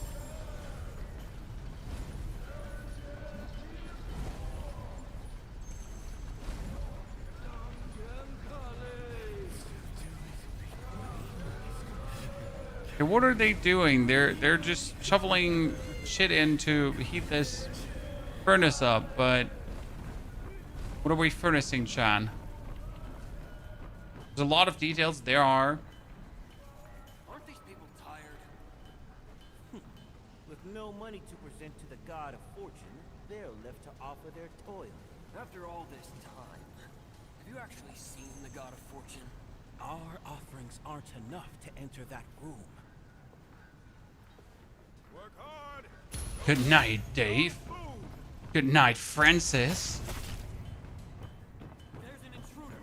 Okay, what are they doing? They're just shoveling shit in to heat this furnace up, but what are we furnacing, Chan? There's a lot of details. There are. Aren't these people tired? With no money to present to the god of fortune, they're left to offer their toil. After all this time, have you actually seen the god of fortune? Our offerings aren't enough to enter that room. Work hard. Good night, Dave. Good night, Francis. There's an intruder.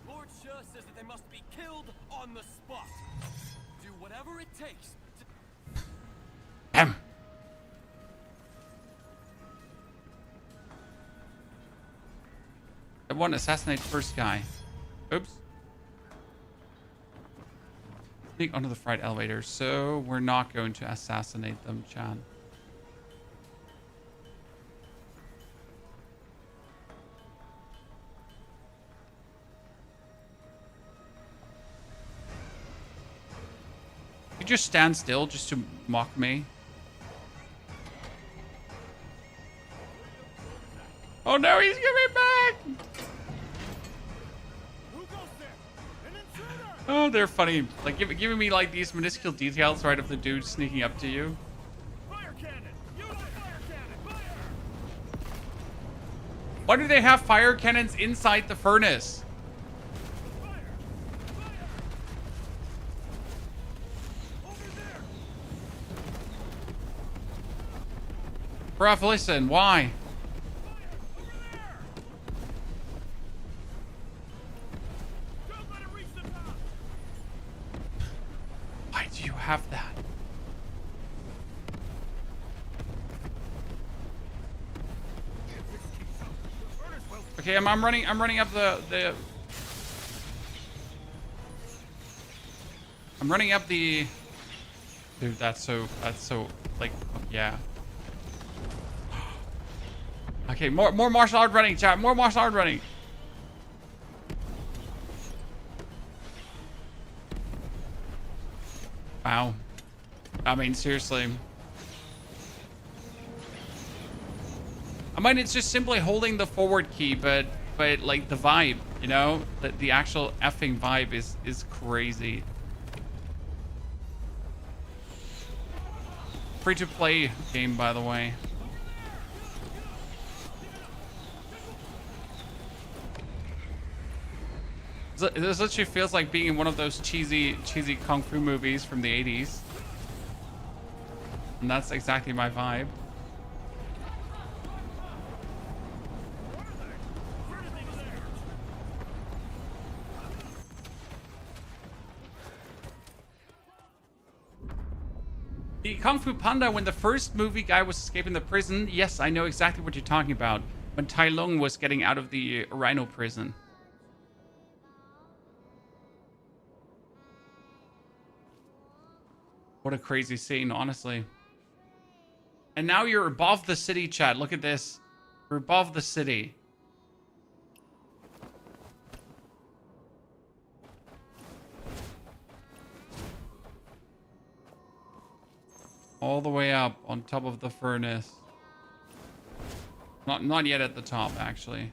Lord Shi says that they must be killed on the spot. Do whatever it takes to... I want to assassinate first guy. Oops. Sneak onto the freight elevator, so we're not going to assassinate them, Chan. You just stand still just to mock me. Oh no, he's coming back! Oh, they're funny. Like giving me like these minuscule details right of the dude sneaking up to you. Fire cannon! Use the fire cannon! Fire! Why do they have fire cannons inside the furnace? Bruv, listen, why? Why do you have that? Okay, I'm running up the I'm running up the dude, that's so like yeah. Okay, more martial art running, chat. More martial art running. Wow. I mean, seriously. I mean, it's just simply holding the forward key, but like the vibe, you know, the actual effing vibe is crazy. Free to play game, by the way. This literally feels like being in one of those cheesy kung fu movies from the 80s. And that's exactly my vibe. The Kung Fu Panda, when the first movie guy was escaping the prison, yes, I know exactly what you're talking about. When Tai Lung was getting out of the rhino prison. What a crazy scene, honestly. And now you're above the city, chat. Look at this. We're above the city. All the way up on top of the furnace. Not yet at the top, actually.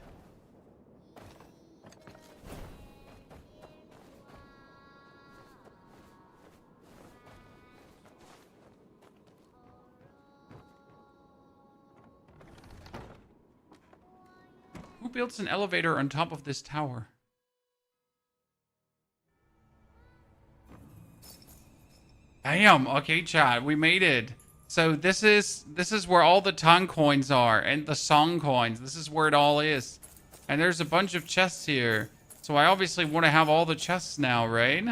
Who builds an elevator on top of this tower? Damn, okay, chat, we made it. So this is where all the Tang coins are and the Song coins. This is where it all is. And there's a bunch of chests here. So I obviously want to have all the chests now, right?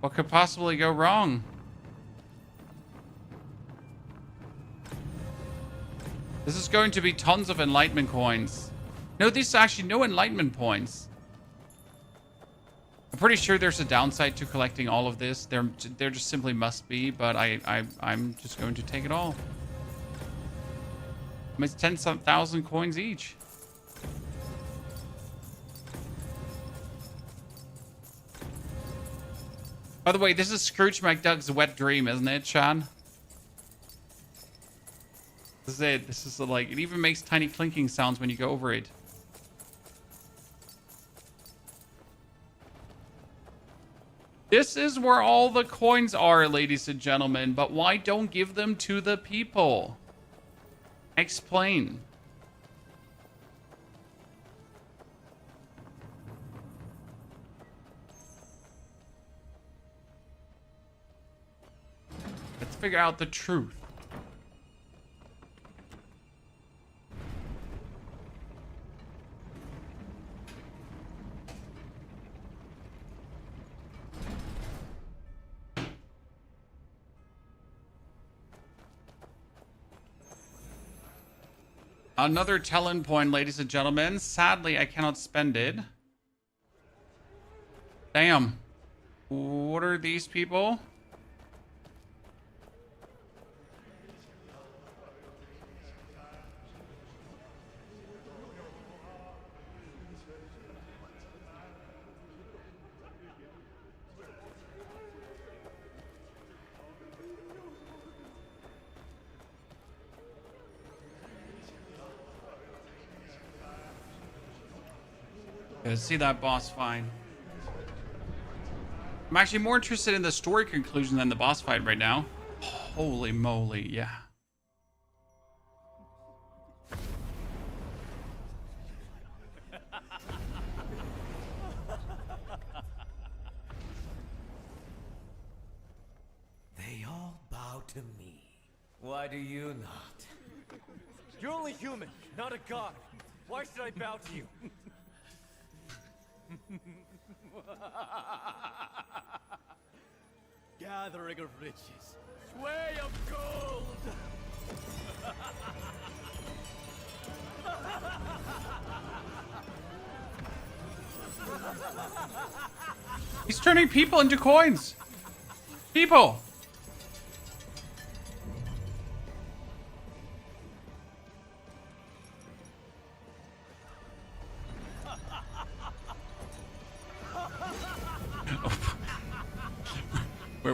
What could possibly go wrong? This is going to be tons of enlightenment coins. No, these are actually no enlightenment points. I'm pretty sure there's a downside to collecting all of this. There just simply must be, but I'm just going to take it all. I mean, it's 10,000 coins each. By the way, this is Scrooge McDuck's wet dream, isn't it, Sean? This is it. This is like, it even makes tiny clinking sounds when you go over it. This is where all the coins are, ladies and gentlemen, but why don't give them to the people? Explain. Let's figure out the truth. Another talent point, ladies and gentlemen. Sadly, I cannot spend it. Damn. What are these people? See that boss fight. I'm actually more interested in the story conclusion than the boss fight right now. Holy moly, yeah. They all bow to me. Why do you not? You're only human, not a god. Why should I bow to you? Gathering of riches, sway of gold. He's turning people into coins. People.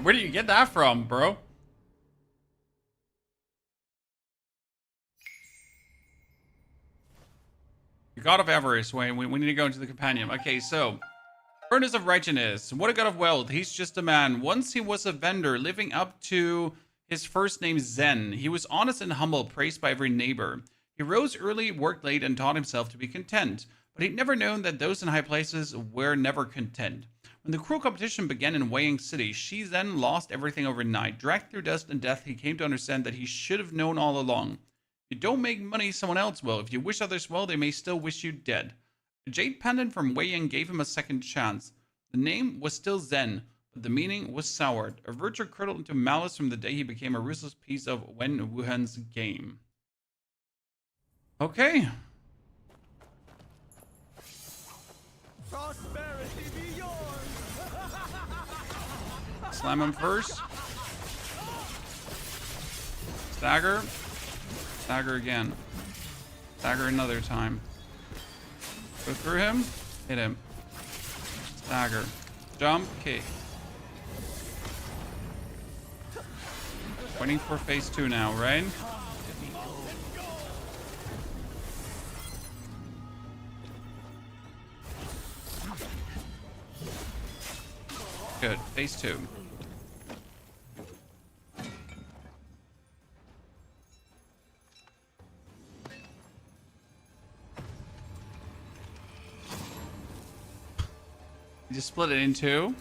Where do you get that from, bro? The God of Avarice. Wait, we need to go into the companion. Okay, so Furnace of Righteousness. What a god of wealth. He's just a man. Once he was a vendor, living up to his first name Zen. He was honest and humble, praised by every neighbor. He rose early, worked late, and taught himself to be content. But he'd never known that those in high places were never content. When the cruel competition began in Wei Yang City, Shi then lost everything overnight. Dragged through dust and death, he came to understand that he should have known all along. If you don't make money, someone else will. If you wish others well, they may still wish you dead. A jade pendant from Wei Yang gave him a second chance. The name was still Zen, but the meaning was soured. A virtue curdled into malice from the day he became a ruthless piece of Wen Wuhan's game. Okay. Prosperity be yours. Slam him first. Stagger. Stagger again. Stagger another time. Go through him. Hit him. Stagger. Jump. Kick. Waiting for phase 2 now, right? Good. Phase 2. You just split it in two.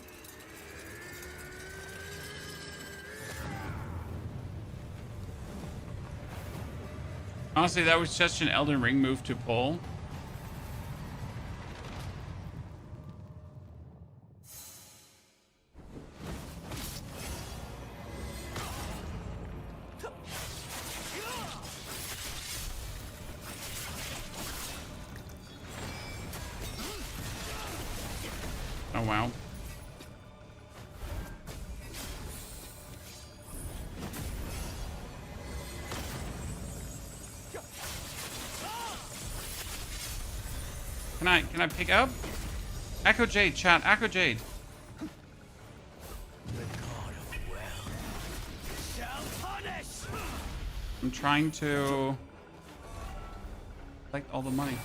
Honestly, that was such an Elden Ring move to pull. Oh, wow. Can I pick up? Echo Jade, chat. Echo Jade. I'm trying to collect all the money.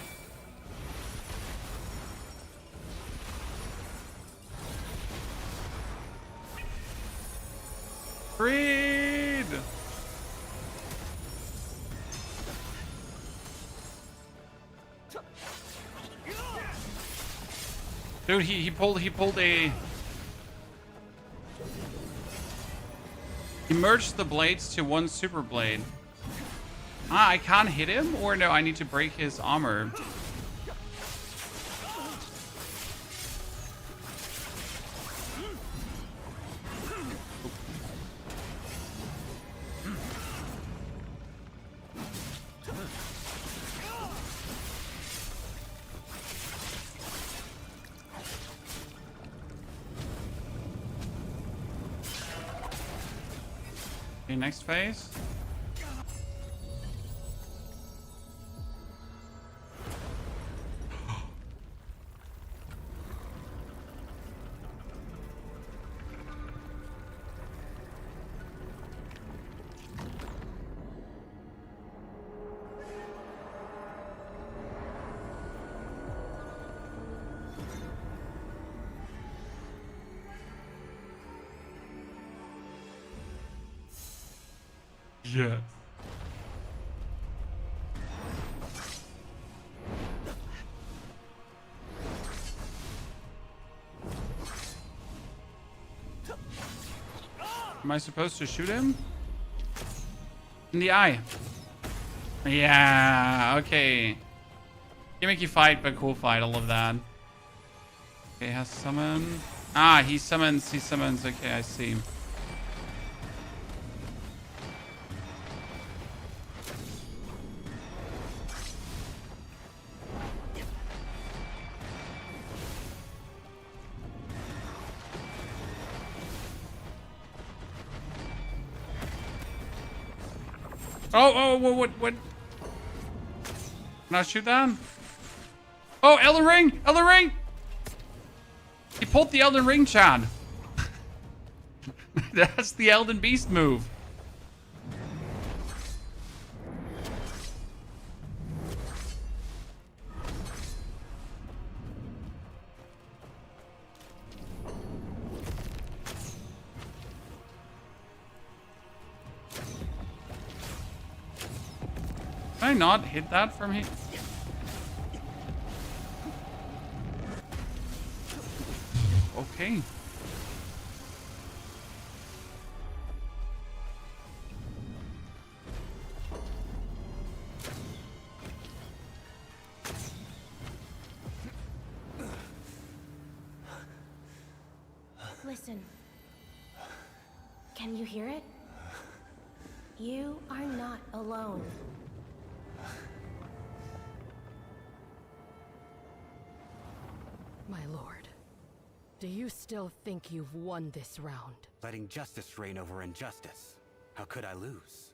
Freed! Dude, he pulled a... He merged the blades to one super blade. Ah, I can't hit him? Or no, I need to break his armor. Okay, next phase. Yeah. Am I supposed to shoot him? In the eye. Yeah, okay. Gimmicky fight, but cool fight. I love that. Okay, has summon. Ah, he summons. Okay, I see. Oh, what? Can I shoot that? Oh, Elden Ring! Elden Ring! He pulled the Elden Ring, Chad. That's the Elden Beast move. Can I not hit that from here? Okay. Listen. Can you hear it? You are not alone. My lord, do you still think you've won this round? Letting justice reign over injustice. How could I lose?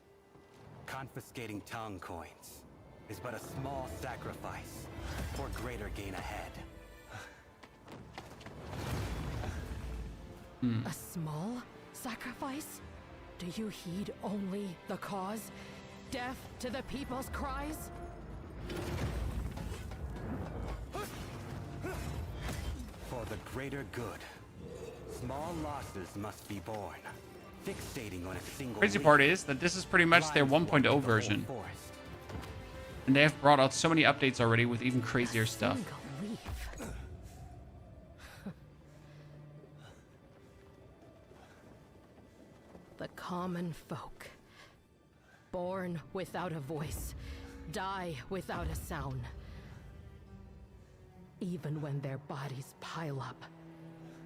Confiscating Tong coins is but a small sacrifice for greater gain ahead. A small sacrifice? Do you heed only the cause? Deaf to the people's cries? For the greater good, small losses must be borne. Fixating on a single Crazy part is that this is pretty much their 1.0 version. And they have brought out so many updates already with even crazier stuff. The common folk. Born without a voice, die without a sound. Even when their bodies pile up.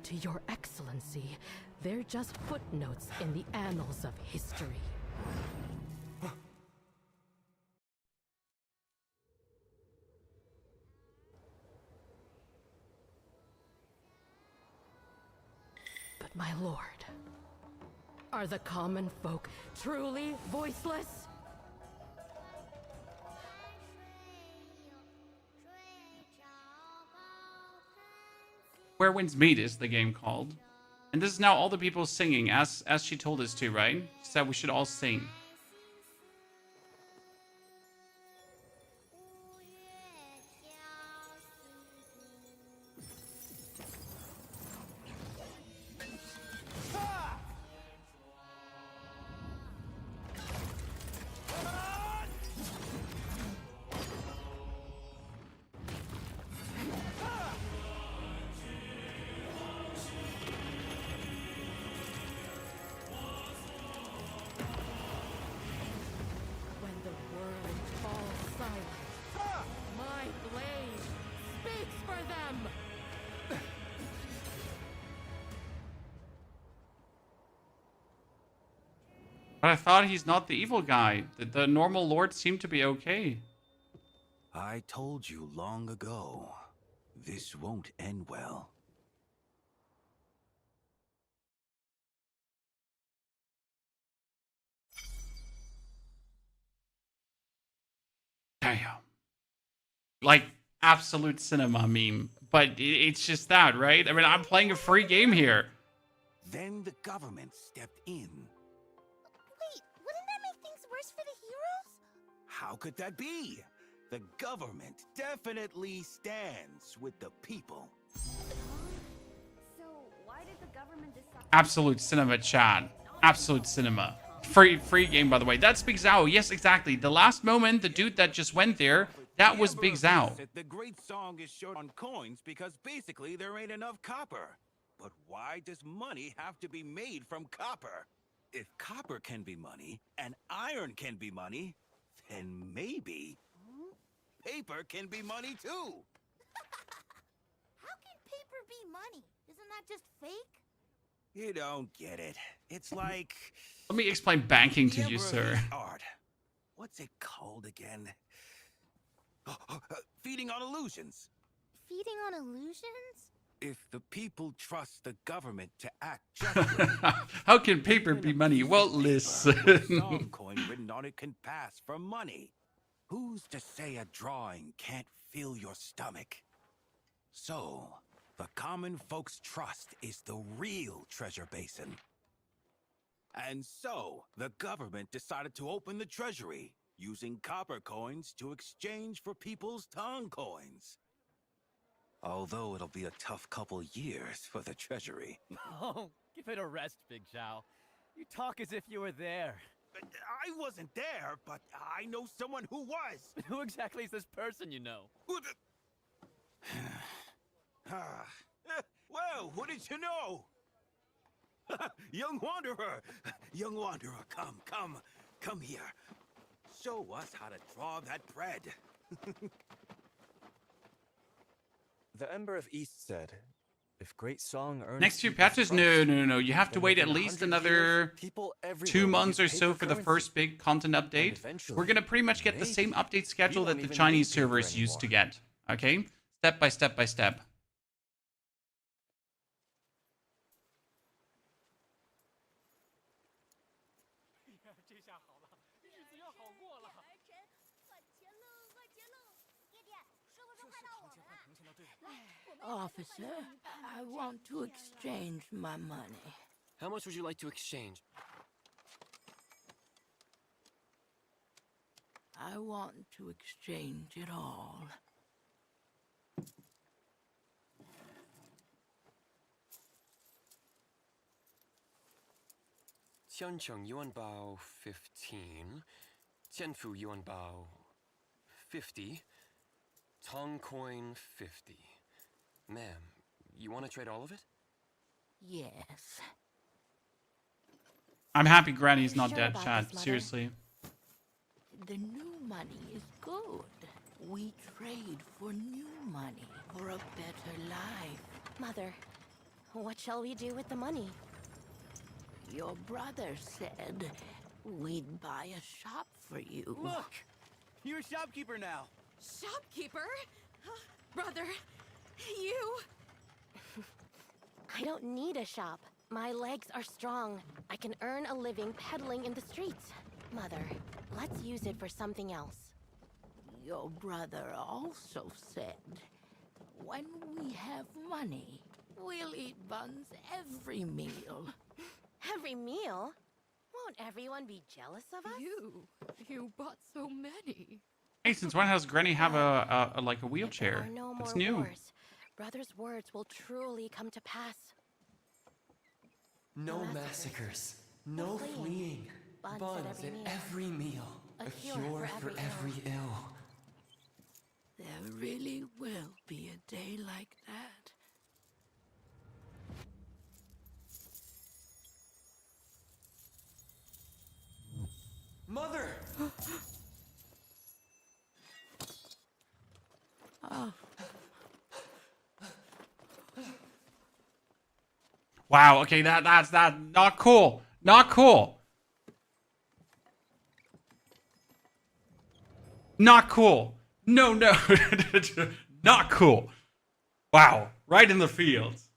To your excellency, they're just footnotes in the annals of history. But my lord, are the common folk truly voiceless? Where Winds Meet is the game called. And this is now all the people singing, as she told us to, right? She said we should all sing. But I thought he's not the evil guy. The normal lords seem to be okay. I told you long ago, this won't end well. Damn. Like, absolute cinema meme. But it's just that, right? I mean, I'm playing a free game here. Then the government stepped in. Wait, wouldn't that make things worse for the heroes? How could that be? The government definitely stands with the people. So why did the government decide? Absolute cinema, chat. Absolute cinema. Free game, by the way. That's Big Zhao. Yes, exactly. The last moment, the dude that just went there, that was Big Zhao. The great song is short on coins because basically there ain't enough copper. But why does money have to be made from copper? If copper can be money and iron can be money, then maybe paper can be money too. How can paper be money? Isn't that just fake? You don't get it. It's like... Let me explain banking to you, sir. Art. What's it called again? Feeding on illusions. Feeding on illusions? If the people trust the government to act justly... How can paper be money? Well, listen. Some coin written on it can pass for money. Who's to say a drawing can't fill your stomach? So, the common folks' trust is the real treasure basin. And so, the government decided to open the treasury, using copper coins to exchange for people's tongue coins. Although it'll be a tough couple years for the treasury. Oh, give it a rest, Big Zhao. You talk as if you were there. I wasn't there, but I know someone who was. Who exactly is this person you know? Well, what did you know? Young Wanderer! Young Wanderer, come here. Show us how to draw that bread. The Ember of East said, if great song earns Next few people's patches? trust, No. You have to then wait at within least 100 another years, people everywhere 2 will months or use so paper for the currency. first big content update. eventually, We're gonna pretty much get the same maybe, update schedule we that won't the even Chinese need paper servers used to anymore. get. Okay? Step by step by step. Officer, I want to exchange my money. How much would you like to exchange? I want to exchange it all. Tiancheng Yuan Bao 15, Tianfu Yuan Bao 50, Tong Coin 50. Ma'am, you want to trade all of it? Yes. I'm happy Granny's not Sure dead, about Chad. this, Mother? Seriously. The new money is good. We trade for new money for a better life. Mother, what shall we do with the money? Your brother said we'd buy a shop for you. Look! You're a shopkeeper now. Shopkeeper? Brother, you... I don't need a shop. My legs are strong. I can earn a living peddling in the streets. Mother, let's use it for something else. Your brother also said, when we have money, we'll eat buns every meal. Every meal? Won't everyone be jealous of us? You bought so many. Hey, since when has Granny have a like a There wheelchair? are no It's more new. wars. Brother's words will truly come to pass. No Massacres. massacres. No fleeing. fleeing. Buns Buns at at every every meal. A A cure cure for for every every ill. There really will be a day like that. Mother! Oh, Wow, okay, that's not cool. Not cool. Not cool. No, no. Not cool. Wow. Right in the fields.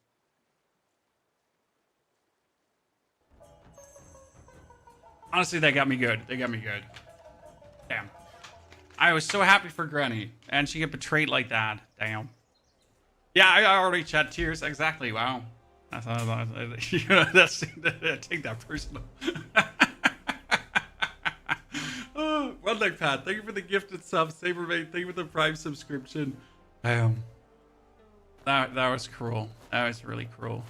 Honestly, they got me good. They got me good. Damn. I was so happy for Granny. And she get betrayed like that. Damn. Yeah, I already chat tears. Exactly. Wow. That's take that personal. Oh, well done, Pat. Thank you for the gifted sub. Sabermate, thank you for the Prime subscription. That was cruel. That was really cruel.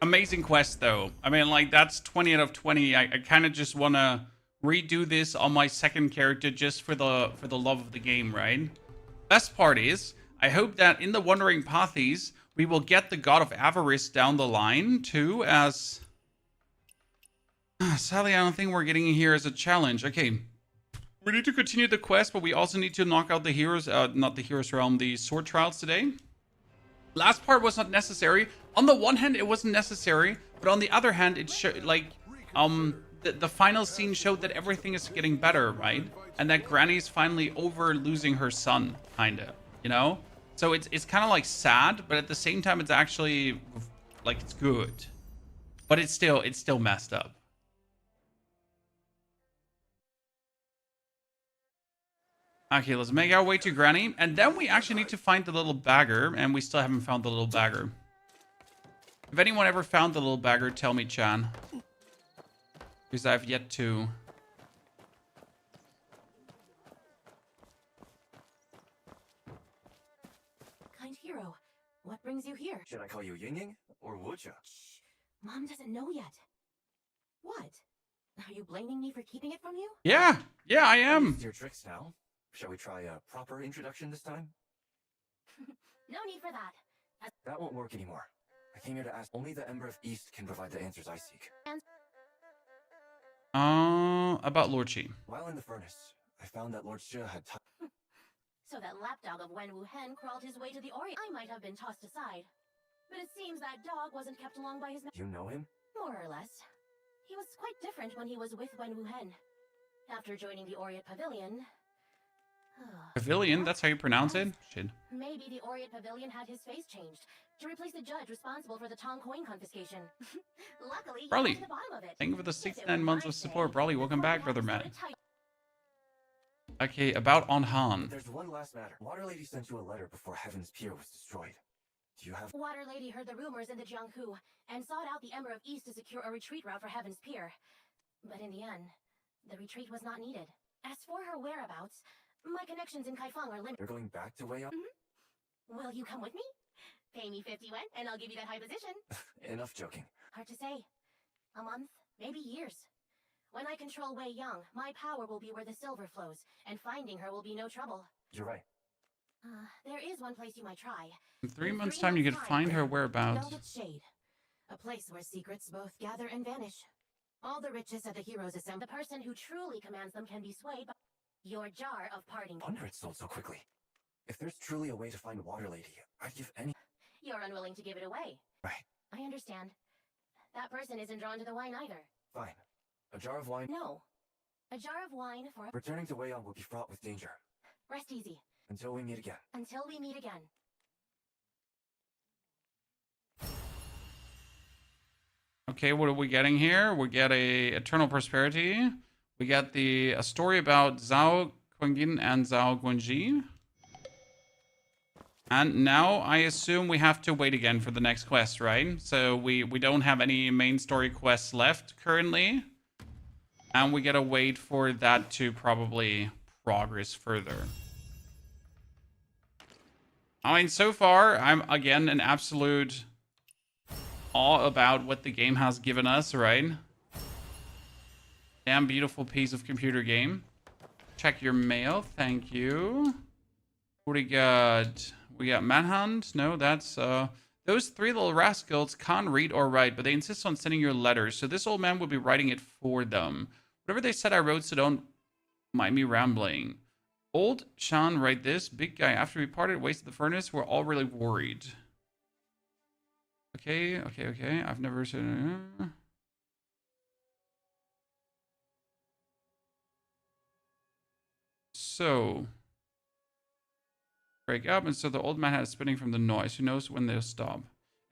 Amazing quest though. I mean, like, that's 20 out of 20. I kind of just want to redo this on my second character just for the love of the game, right? Best part is, I hope that in the Wandering Pathies, we will get the God of Avarice down the line too, as... Sadly, I don't think we're getting here as a challenge. Okay. We need to continue the quest, but we also need to knock out the heroes, not the heroes realm, the sword trials today. Last part was not necessary. On the one hand, it wasn't necessary, but on the other hand, it showed, like, the final scene showed that everything is getting better, right? And that Granny's finally over losing her son, kinda, you know? So it's kind of like sad, but at the same time, it's actually like it's good, but it's still messed up. Okay, let's make our way to Granny, and then we actually need to find the little bagger, and we still haven't found the little bagger. If anyone ever found the little bagger, tell me, Chan, because I've yet to. Kind hero, what brings you here? Should I call you Ying or Wucha? Shh. Mom doesn't know yet. What? Are you blaming me for keeping it from you? Yeah, I am. Used your tricks now. Shall we try a proper introduction this time? No need for that. That won't work anymore. I came here to ask. Only the Ember of East can provide the answers I seek. About Lord Shi. While in the furnace, I found that Lord Shi had So that lapdog of Wen Wuhen crawled his way to the Orient. I might have been tossed aside, but it seems that dog wasn't kept along by his... You know him? More or less. He was quite different when he was with Wen Wuhen. After joining the Orient Pavilion... Pavilion? That's how you pronounce it? Shit. Maybe the Orient Pavilion had his face changed to replace the judge responsible for the Tong coin confiscation. Luckily, Brawly, he got to the bottom of it. thank you for the 69 months of support. Brawly, welcome back, brother man. Okay, about On Han. There's one last matter. Water Lady sent you a letter before Heaven's Pier was destroyed. Do you have... Water Lady heard the rumors in the Jianghu and sought out the Ember of East to secure a retreat route for Heaven's Pier. But in the end, the retreat was not needed. As for her whereabouts, my connections in Kaifeng are limited. You're going back to Wei? Will you come with me? Pay me 50 Wen, and I'll give you that high position. Enough joking. Hard to say. A month, maybe years. When I control Wei Yang, my power will be where the silver flows, and finding her will be no trouble. You're right. There is one place you might try. In 3 months' time, you could find her whereabouts. Velvet Shade. A place where secrets both gather and vanish. All the richest of the heroes assemble. The person who truly commands them can be swayed by your jar of parting. Wonder it sold so quickly. If there's truly a way to find Water Lady, I'd give any... You're unwilling to give it away. Right. I understand. That person isn't drawn to the wine either. Fine. A jar of wine? No. A jar of wine for... Returning to Weiyang will be fraught with danger. Rest easy. Until we meet again. Until we meet again. Okay, what are we getting here? We get a Eternal Prosperity. We get a story about Zhao Guanjin and Zhao Guanji. And now I assume we have to wait again for the next quest, right? So we don't have any main story quests left currently. And we gotta wait for that to probably progress further. I mean, so far, I'm, again, an absolute awe about what the game has given us, right? Damn beautiful piece of computer game. Check your mail, thank you. What do we got? We got Manhunt. No, that's, those three little rascals can't read or write, but they insist on sending you letters. So this old man will be writing it for them. Whatever they said I wrote, so don't mind me rambling. Old Shan write this. Big guy, after we parted ways to the furnace, we're all really worried. Okay. I've never said... So break up, and so the old man had spinning from the noise. Who knows when they'll stop?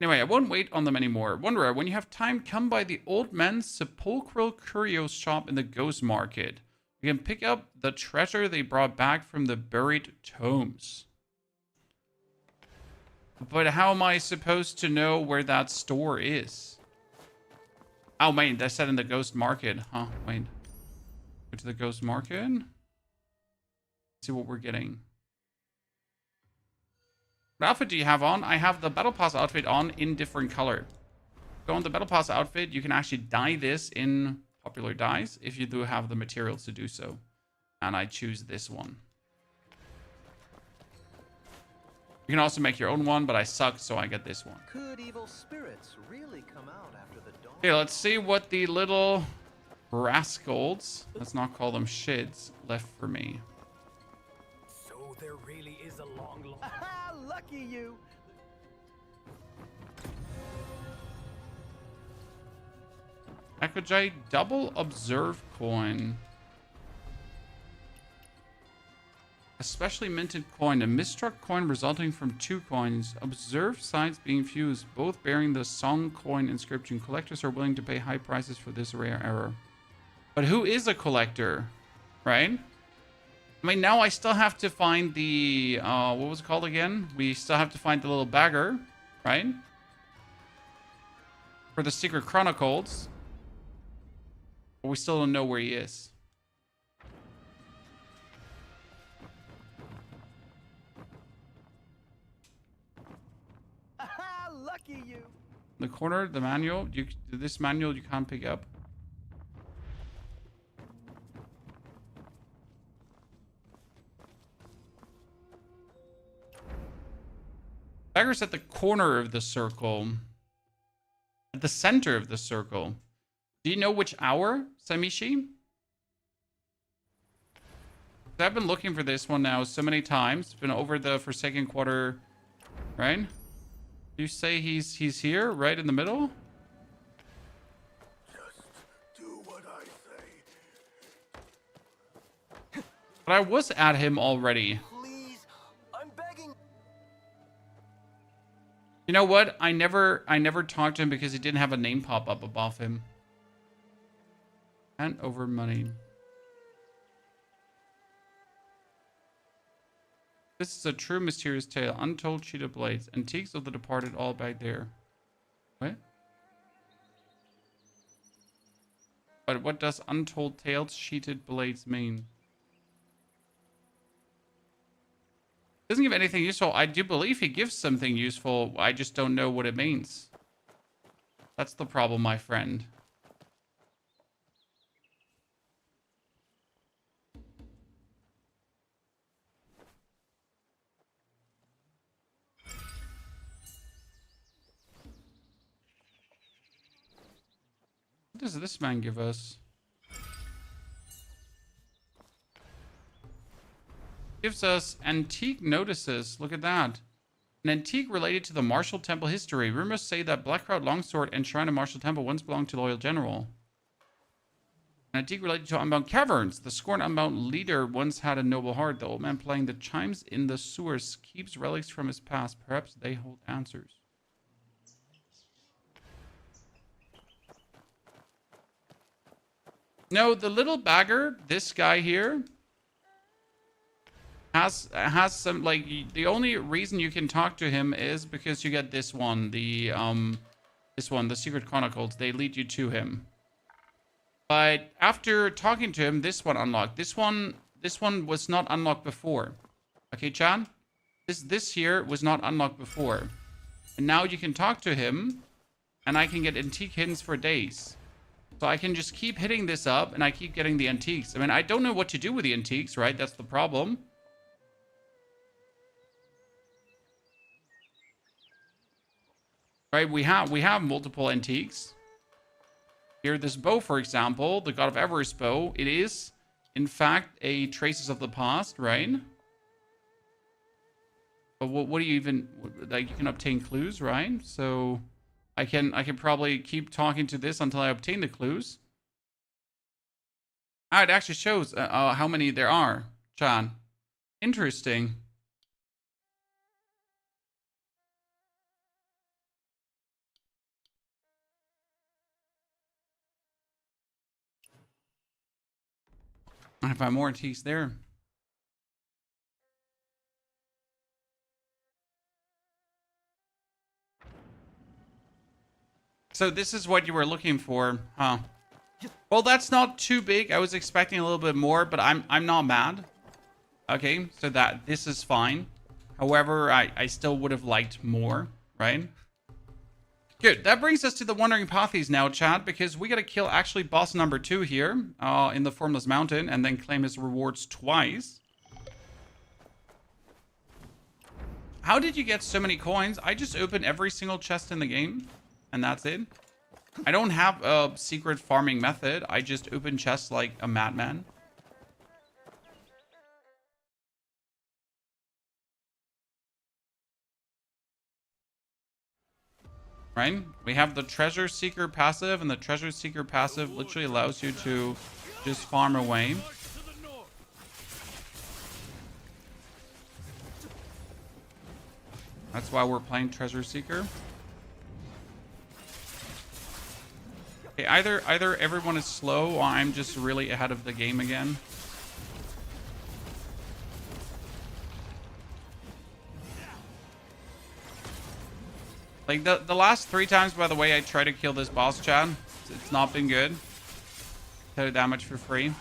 Anyway, I won't wait on them anymore. Wanderer, when you have time, come by the old man's sepulchral curios shop in the ghost market. You can pick up the treasure they brought back from the buried tomes. But how am I supposed to know where that store is? Oh, wait, that's said in the ghost market. Huh, wait. Go to the ghost market. See what we're getting. What outfit do you have on? I have the Battle Pass outfit on in different color. Go on the Battle Pass outfit. You can actually dye this in popular dyes if you do have the materials to do so. And I choose this one. You can also make your own one, but I suck, so I get this one. Could evil spirits really come out after the dawn? Okay, let's see what the little rascals, let's not call them shits, left for me. So there really is a long Lucky you! Ekojai double observe coin. A specially minted coin, a misstruck coin resulting from 2 coins. Observe sides being fused, both bearing the Song coin inscription. Collectors are willing to pay high prices for this rare error. But who is a collector? Right? I mean, now I still have to find the, what was it called again? We still have to find the little bagger, right? For the Secret Chronicles. But we still don't know where he is. Lucky you! The corner, the manual, this manual you can't pick up. Bagger's at the corner of the circle. At the center of the circle. Do you know which hour, Samishi? I've been looking for this one now so many times. It's been over the Forsaken Quarter, right? You say he's here, right in the middle? Just do what I say. But I was at him already. Please, I'm begging. You know what? I never talked to him because he didn't have a name pop up above him. And over money. This is a true mysterious tale. Untold cheetah blades. Antiques of the departed all back there. What? But what does untold tales, sheeted blades mean? Doesn't give anything useful. I do believe he gives something useful. I just don't know what it means. That's the problem, my friend. What does this man give us? Gives us antique notices. Look at that. An antique related to the Martial Temple history. Rumors say that Blackcrowd Longsword and Shrine of Martial Temple once belonged to Loyal General. An antique related to Unbound Caverns. The scorned Unbound leader once had a noble heart. The old man playing the chimes in the sewers keeps relics from his past. Perhaps they hold answers. No, the little bagger, this guy here, has some, like, the only reason you can talk to him is because you get this one, the Secret Chronicles. They lead you to him. But after talking to him, this one unlocked. This one was not unlocked before. Okay, Chan? This here was not unlocked before. And now you can talk to him, and I can get antique hints for days. So I can just keep hitting this up, and I keep getting the antiques. I mean, I don't know what to do with the antiques, right? That's the problem. Right, we have multiple antiques. Here, this bow, for example, the God of Avarice bow, it is, in fact, a Traces of the Past, right? But what do you even, like, you can obtain clues, right? So I can probably keep talking to this until I obtain the clues. Ah, it actually shows how many there are. Chan. Interesting. I find more antiques there. So this is what you were looking for, huh? Well, that's not too big. I was expecting a little bit more, but I'm not mad. Okay, so this is fine. However, I still would have liked more, right? Good. That brings us to the Wandering Pathies now, chat, because we gotta kill actually boss number 2 here in the Formless Mountain and then claim his rewards twice. How did you get so many coins? I just opened every single chest in the game, and that's it. I don't have a secret farming method. I just open chests like a madman. Right? We have the Treasure Seeker passive, and the Treasure Seeker passive literally allows you to just farm away. That's why we're playing Treasure Seeker. Okay, either everyone is slow or I'm just really ahead of the game again. Like the last 3 times, by the way, I tried to kill this boss, chat. It's not been good. Total damage for free.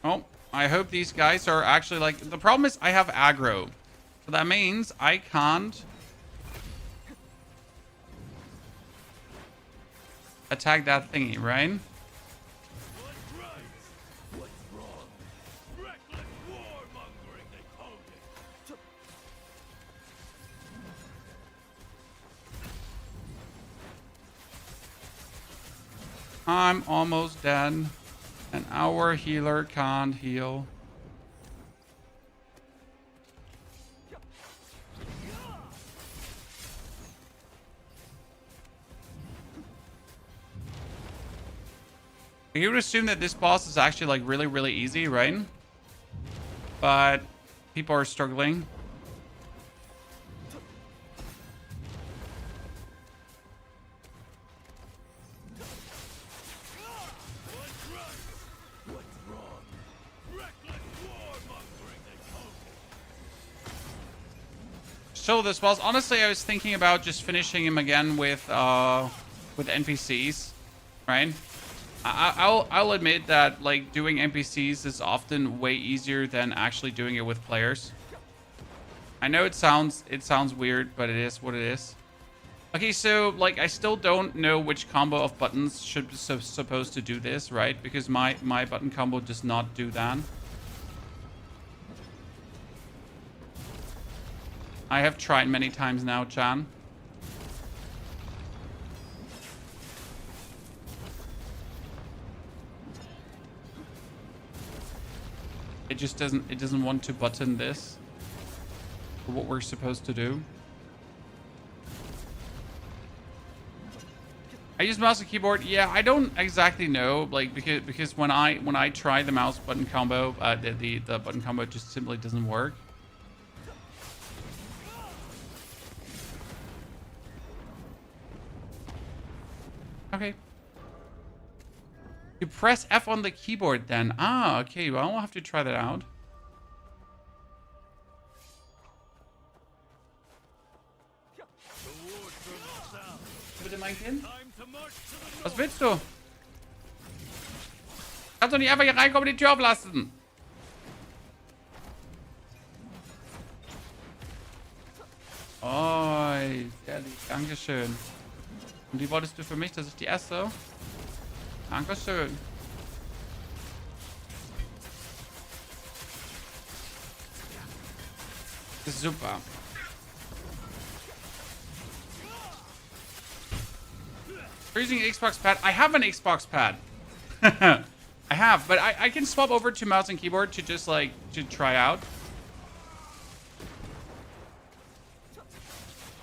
Oh, I hope these guys are actually like... The problem is I have aggro. So that means I can't attack that thingy, right? I'm almost dead, and our healer can't heal. You would assume that this boss is actually like really, really easy, right? But people are struggling. So this boss, honestly, I was thinking about just finishing him again with NPCs, right? I'll admit that like doing NPCs is often way easier than actually doing it with players. I know it sounds weird, but it is what it is. Okay, so like I still don't know which combo of buttons should be supposed to do this, right? Because my button combo does not do that. I have tried many times now, Chan. It just doesn't want to button this for what we're supposed to do. I use mouse and keyboard. Yeah, I don't exactly know, like because when I try the mouse button combo, the button combo just simply doesn't work. Okay. You press F on the keyboard then. Ah, okay. Well, I'll have to try that out. Bitte, mein Kind? Was willst du? Kannst du nicht einfach hier reinkommen und die Tür auflassen? Oh, sehr lieb. Dankeschön. Und die wolltest du für mich, dass ich die esse? Dankeschön. Super. Using Xbox pad. I have an Xbox pad. I have, but I can swap over to mouse and keyboard to just like to try out.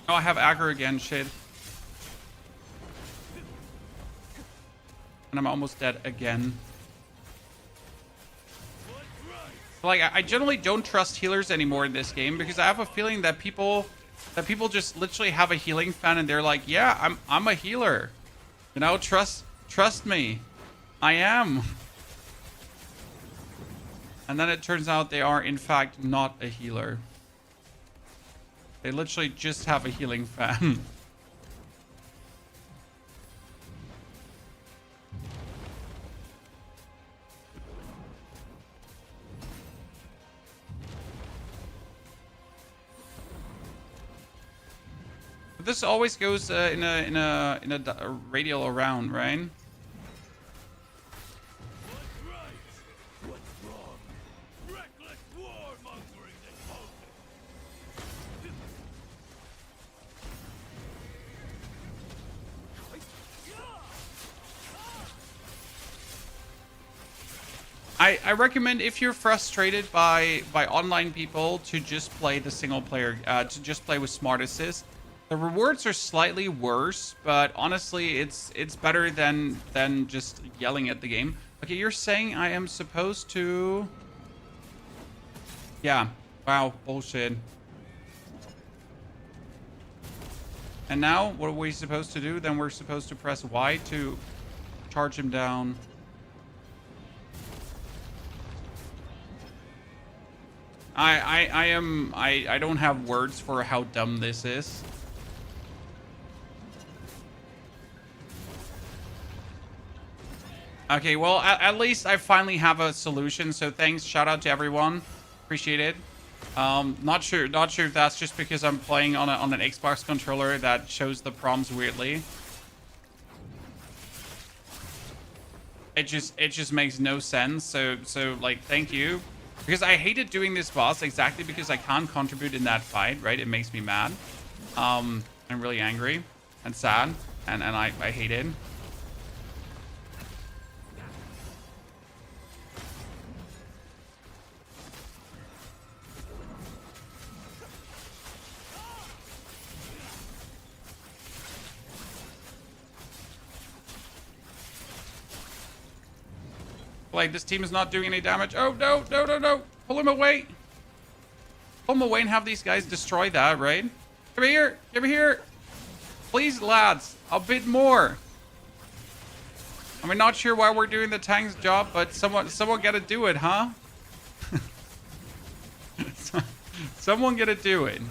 Oh, I have aggro again. Shit. And I'm almost dead again. Like, I generally don't trust healers anymore in this game because I have a feeling that people just literally have a healing fan and they're like, yeah, I'm a healer. You know, trust me. I am. And then it turns out they are in fact not a healer. They literally just have a healing fan. This always goes in a radial around, right? I recommend if you're frustrated by online people to just play the single player, to just play with Smart Assist. The rewards are slightly worse, but honestly, it's better than just yelling at the game. Okay, you're saying I am supposed to... Yeah. Wow. Bullshit. And now, what are we supposed to do? Then we're supposed to press Y to charge him down. I don't have words for how dumb this is. Okay, well, at least I finally have a solution. So thanks, shout out to everyone, appreciate it. Not sure if that's just because I'm playing on an Xbox controller that shows the prompts weirdly. It just makes no sense. So like, thank you, because I hated doing this boss exactly because I can't contribute in that fight, right? It makes me mad. I'm really angry and sad, and I hate it. Like, this team is not doing any damage. Oh, no, no, no, no. Pull him away. Pull him away and have these guys destroy that, right? Come here. Come here. Please, lads. A bit more. I mean, not sure why we're doing the tank's job, but someone gotta do it, huh? Someone gotta do it.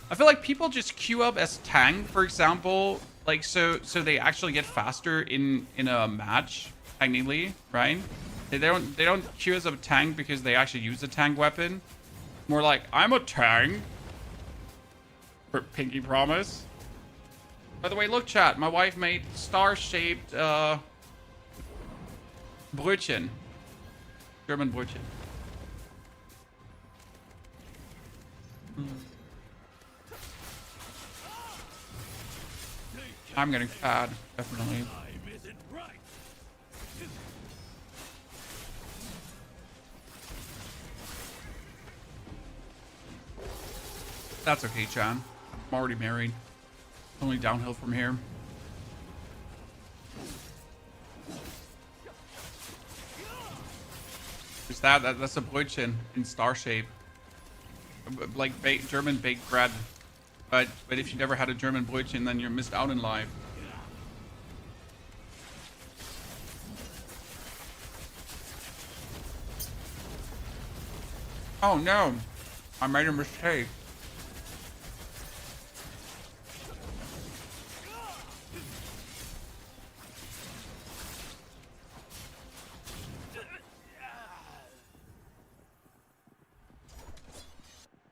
I feel like people just queue up as tank, for example, like so they actually get faster in a match. Technically, right? They don't queue as a tank because they actually use a tank weapon. More like, I'm a tank. For pinky promise. By the way, look, chat. My wife made star-shaped Brötchen. German Brötchen. I'm getting fat, definitely. That's okay, Chan. I'm already married. Only downhill from here. Is that's a Brötchen in star shape. Like German baked bread. But if you never had a German Brötchen, then you're missed out in life. Oh no. I made a mistake.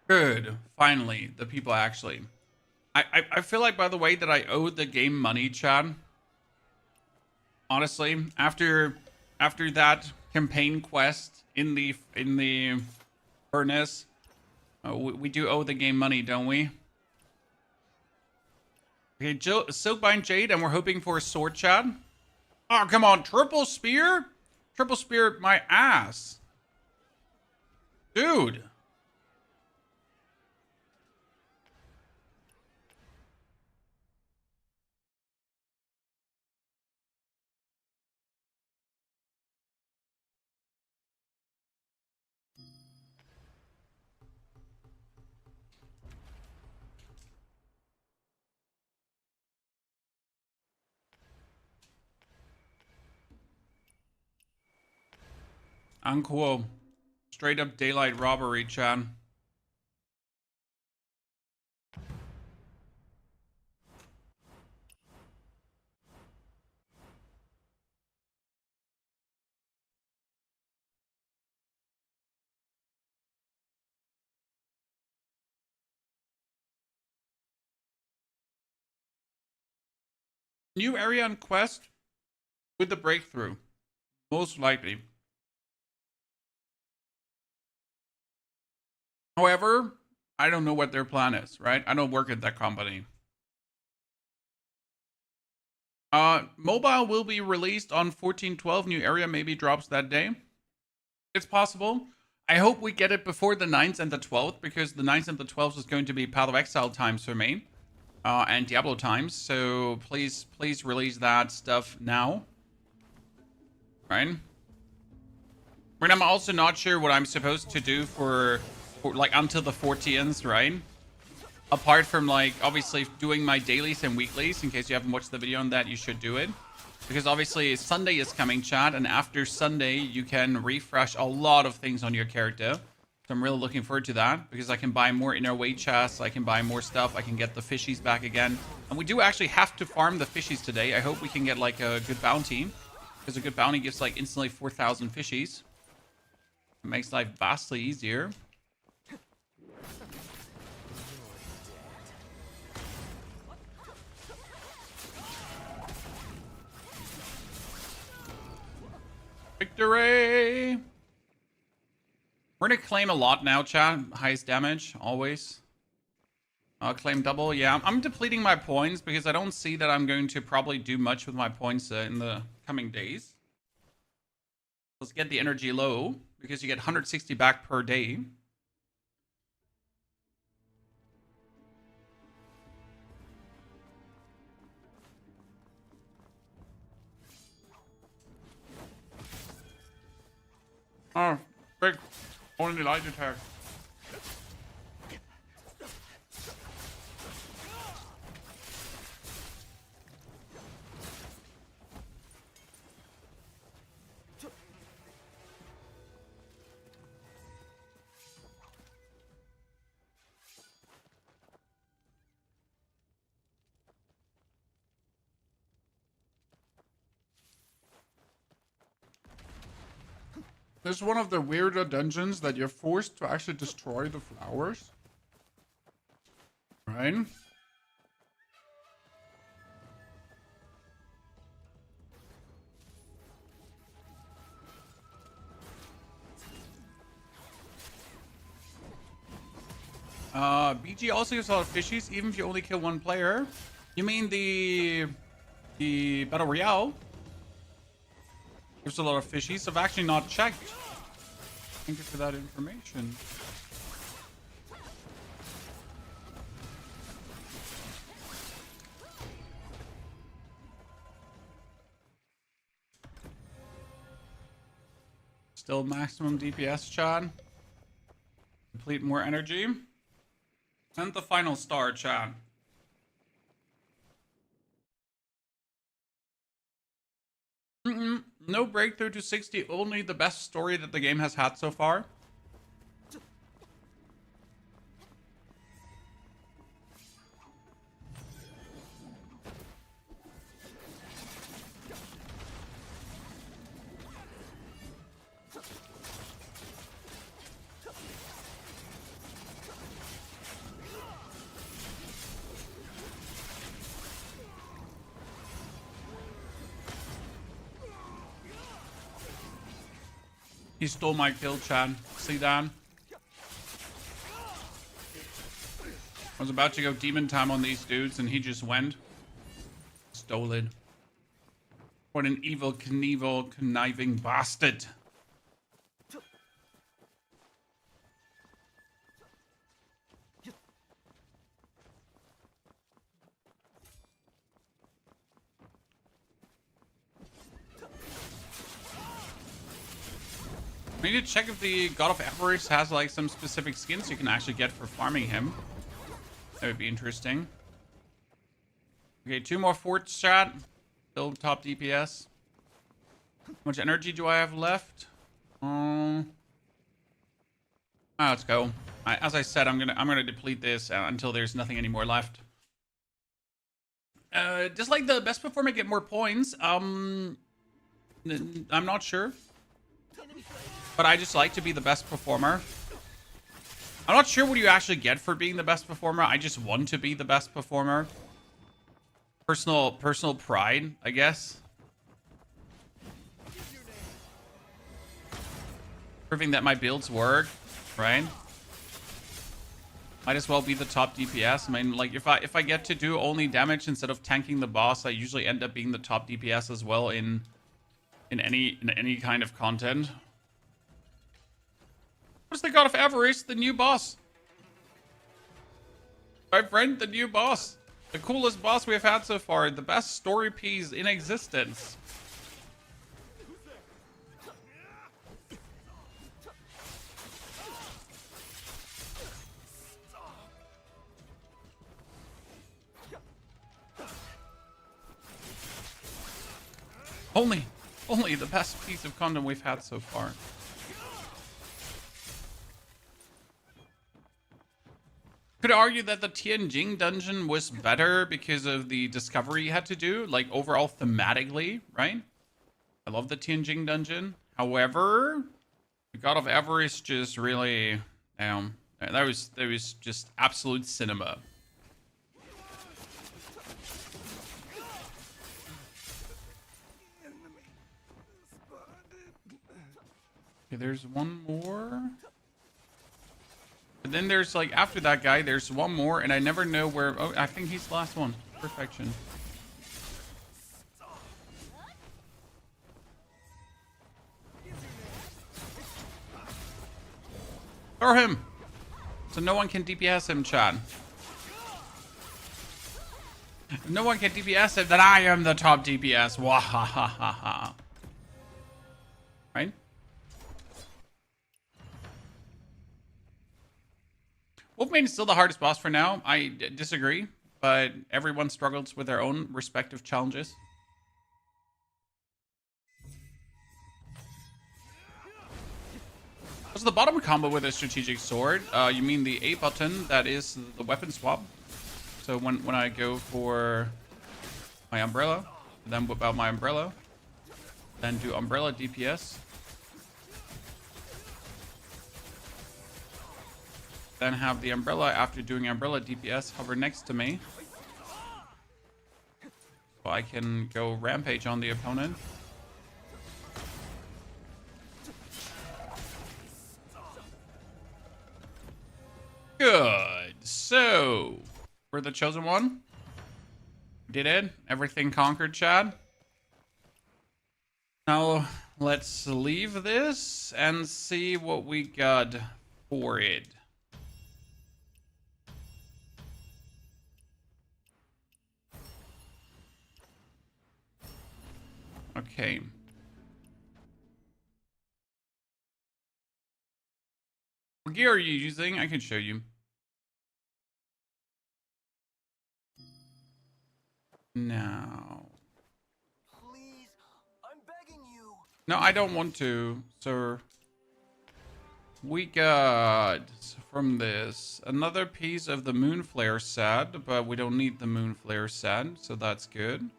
Good. Finally, the people actually. I feel like, by the way, that I owe the game money, Chad. Honestly, after that campaign quest in the furnace, we do owe the game money, don't we? Okay, Silkbind Jade, and we're hoping for a sword, Chad. Oh, come on, triple spear? Triple spear my ass. Dude. Uncool. Straight up daylight robbery, Chan. New area on quest with the breakthrough. Most likely. However, I don't know what their plan is, right? I don't work at that company. Mobile will be released on 14/12. New area maybe drops that day. It's possible. I hope we get it before the 9th and the 12th, because the 9th and the 12th is going to be Path of Exile times for me. And Diablo times. So please release that stuff now. Right? But I'm also not sure what I'm supposed to do for like until the 14th, right? Apart from like obviously doing my dailies and weeklies. In case you haven't watched the video on that, you should do it. Because obviously Sunday is coming, chat, and after Sunday you can refresh a lot of things on your character. So I'm really looking forward to that, because I can buy more inner weight chests, I can buy more stuff, I can get the fishies back again. And we do actually have to farm the fishies today. I hope we can get like a good bounty, because a good bounty gives like instantly 4,000 fishies. It makes life vastly easier. Victory! We're gonna claim a lot now, chat. Highest damage, always. Claim double, yeah. I'm depleting my points because I don't see that I'm going to probably do much with my points in the coming days. Let's get the energy low, because you get 160 back per day. Oh, big. Only light attack. This is one of the weirder dungeons that you're forced to actually destroy the flowers. Right? BG also gives a lot of fishies, even if you only kill one player. You mean the Battle Royale? Gives a lot of fishies. I've actually not checked. Thank you for that information. Still maximum DPS, Chad. Complete more energy. And the final star, Chad. No breakthrough to 60, only the best story that the game has had so far. He stole my kill, Chad. See that? I was about to go demon time on these dudes and he just went. Stole it. What an evil, conniving bastard. I need to check if the God of Avarice has like some specific skins you can actually get for farming him. That would be interesting. Okay, 2 more forts, chat. Still top DPS. How much energy do I have left? Let's go. As I said, I'm gonna deplete this until there's nothing anymore left. Does like the best performer get more points? I'm not sure, but I just like to be the best performer. I'm not sure what you actually get for being the best performer. I just want to be the best performer. Personal pride, I guess. Proving that my builds work, right? Might as well be the top DPS. I mean, like if I get to do only damage instead of tanking the boss, I usually end up being the top DPS as well in any kind of content. What's the God of Avarice? The new boss. My friend, the new boss. The coolest boss we've had so far. The best story piece in existence. Only the best piece of content we've had so far. Could argue that the Tianjing dungeon was better because of the discovery you had to do, like overall thematically, right? I love the Tianjing dungeon. However, the God of Avarice just really, that was just absolute cinema. Okay, there's one more. And then there's like, after that guy, there's one more, and I never know where. Oh, I think he's the last one. Perfection. Throw him! So no one can DPS him, Chad. If no one can DPS him, then I am the top DPS. Wahahaha. Right? Wolfmane is still the hardest boss for now. I disagree, but everyone struggles with their own respective challenges. What's the bottom combo with a strategic sword? You mean the A button that is the weapon swap? So when I go for my umbrella, then whip out my umbrella, then do umbrella DPS. Then have the umbrella, after doing umbrella DPS, hover next to me. So I can go rampage on the opponent. Good. So, we're the chosen one. Did it. Everything conquered, Chad. Now, let's leave this and see what we got for it. Okay. What gear are you using? I can show you. Now. Please, I'm begging you. No, I don't want to, sir. We got from this another piece of the Moonflare set, but we don't need the Moonflare set, so that's good.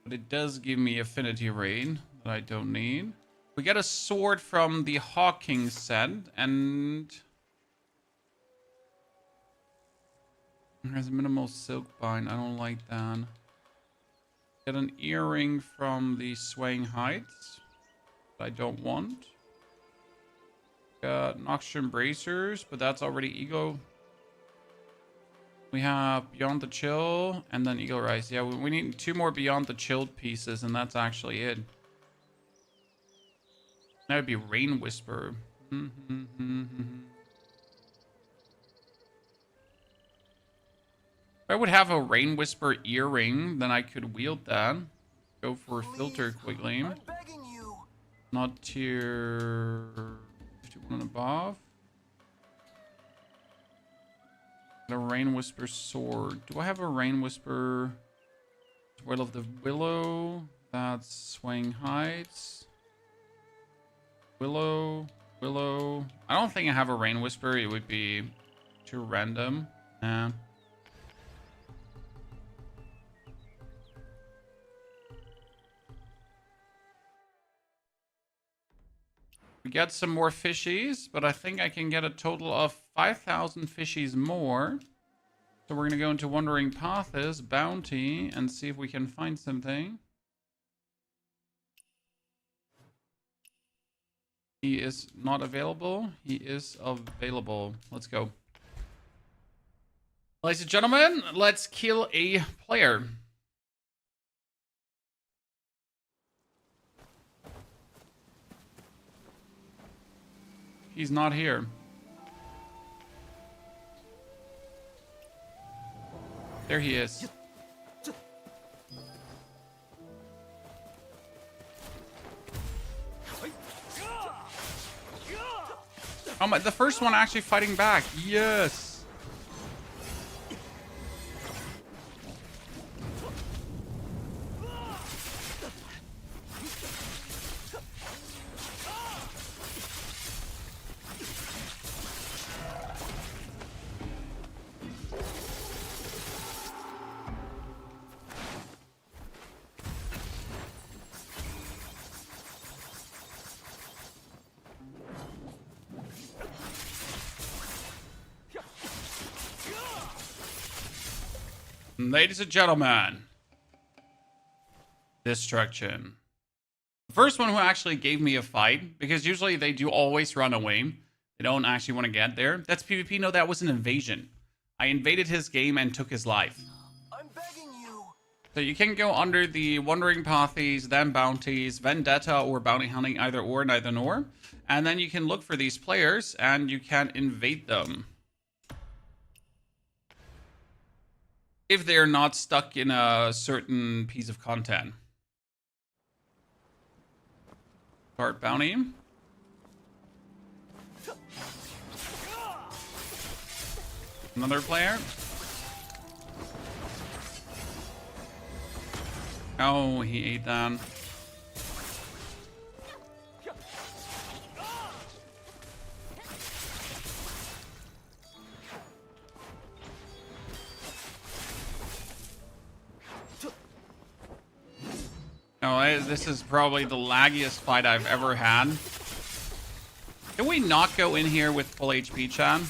But it does give me affinity raid that I don't need. We get a sword from the Hawking set, and there's minimal silk bind. I don't like that. Get an earring from the Swaying Heights that I don't want. Got Noxian Bracers, but that's already Ego. We have Beyond the Chill and then Eagle Rise. Yeah, we need 2 more Beyond the Chilled pieces, and that's actually it. That would be Rain Whisper. If I would have a Rain Whisper earring, then I could wield that. Go for Filter quickly. Not tier 51 and above. A Rain Whisper sword. Do I have a Rain Whisper? Will of the Willow. That's Swaying Heights. Willow. I don't think I have a Rain Whisper. It would be too random. Nah. We get some more fishies, but I think I can get a total of 5,000 fishies more. So we're going to go into Wandering Paths, Bounty, and see if we can find something. He is not available. He is available. Let's go. Ladies and gentlemen, let's kill a player. He's not here. There he is. Oh my, the first one actually fighting back. Yes. Ladies and gentlemen, Destruction. The first one who actually gave me a fight, because usually they do always run away. They don't actually want to get there. That's PvP. No, that was an invasion. I invaded his game and took his life. I'm begging you. So you can go under the Wandering Pathies, then Bounties, Vendetta, or Bounty Hunting, either or, neither nor. And then you can look for these players and you can invade them. If they're not stuck in a certain piece of content. Start bounty. Another player. Oh, he ate that. Oh, this is probably the laggiest fight I've ever had. Can we not go in here with full HP, Chan?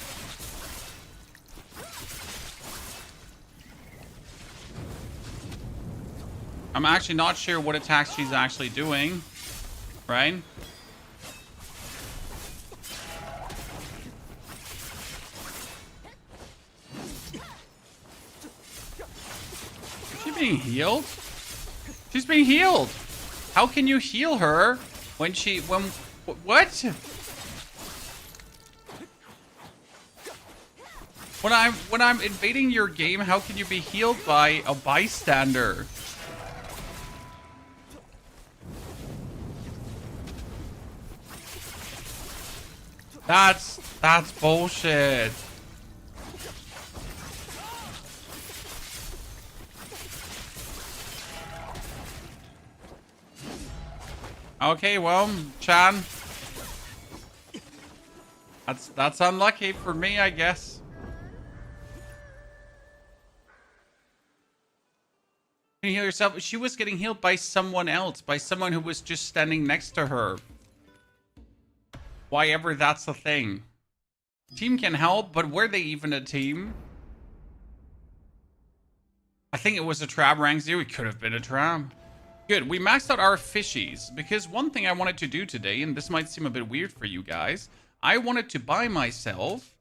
I'm actually not sure what attacks she's actually doing, right? Is she being healed? She's being healed. How can you heal her when what? When I'm invading your game, how can you be healed by a bystander? That's bullshit. Okay, well, Chan. That's unlucky for me, I guess. Can you heal yourself? She was getting healed by someone else, by someone who was just standing next to her. Why ever that's a thing. Team can help, but were they even a team? I think it was a trap rank 0. It could have been a trap. Good, we maxed out our fishies, because one thing I wanted to do today, and this might seem a bit weird for you guys, I wanted to buy myself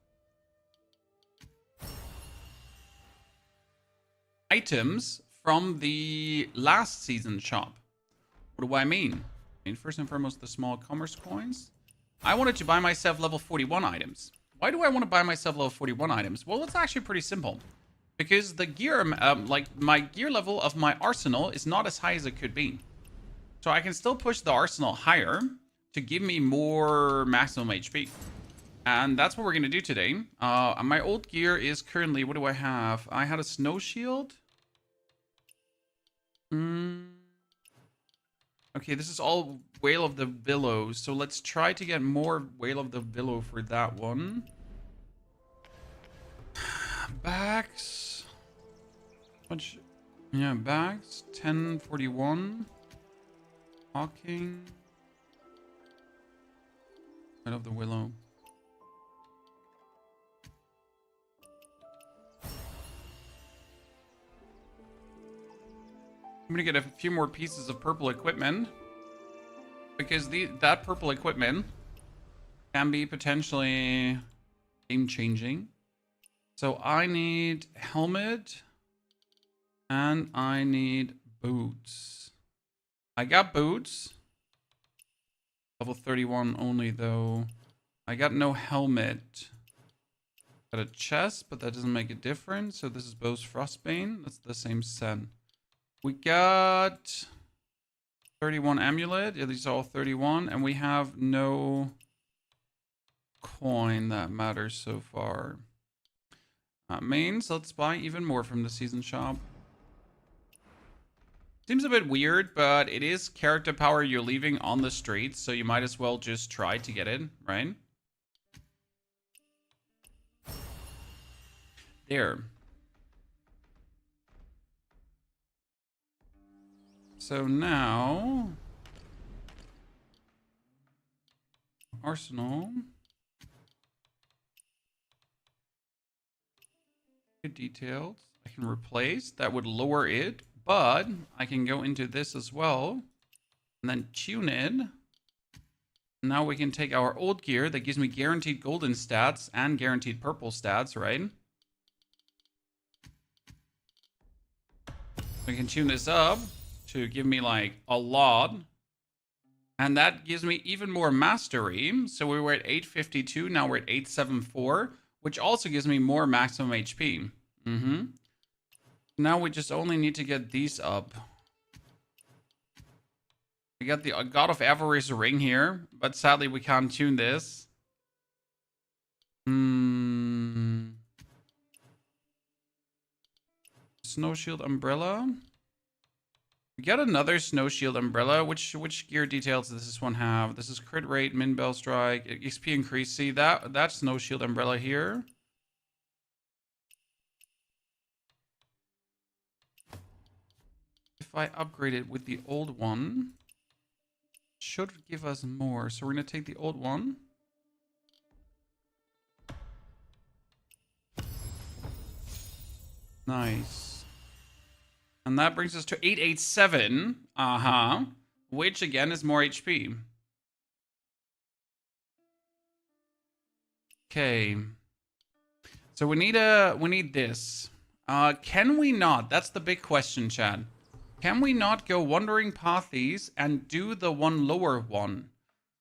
items from the last season shop. What do I mean? I mean, first and foremost, the small commerce coins. I wanted to buy myself level 41 items. Why do I want to buy myself level 41 items? Well, it's actually pretty simple. Because the gear, like my gear level of my arsenal is not as high as it could be. So I can still push the arsenal higher to give me more maximum HP. And that's what we're going to do today. My old gear is currently, what do I have? I had a snow shield. Okay, this is all Whale of the Billows. So let's try to get more Whale of the Billow for that one. Backs. Which, yeah, backs. 1041. Hawking. Whale of the Willow. I'm gonna get a few more pieces of purple equipment because that purple equipment can be potentially game-changing. So I need helmet and I need boots. I got boots. Level 31 only though. I got no helmet. Got a chest, but that doesn't make a difference. So this is Bow's Frostbane. That's the same set. We got 31 amulet. Yeah, these are all 31. And we have no coin that matters so far. Mains, let's buy even more from the season shop. Seems a bit weird, but it is character power you're leaving on the streets, so you might as well just try to get it, right? There. So now, arsenal. Good details. I can replace. That would lower it, but I can go into this as well and then tune it. Now we can take our old gear that gives me guaranteed golden stats and guaranteed purple stats, right? We can tune this up to give me like a lot. And that gives me even more mastery. So we were at 852, now we're at 874, which also gives me more maximum HP. Now we just only need to get these up. We got the God of Avarice ring here, but sadly we can't tune this. Snow Shield Umbrella. We got another Snow Shield Umbrella. Which gear details does this one have? This is crit rate, min bell strike, XP increase. See that Snow Shield Umbrella here. If I upgrade it with the old one, it should give us more. So we're gonna take the old one. Nice. And that brings us to 887. Which again is more HP. Okay. So we need this. Can we not? That's the big question, Chad. Can we not go Wandering Pathies and do the one lower one?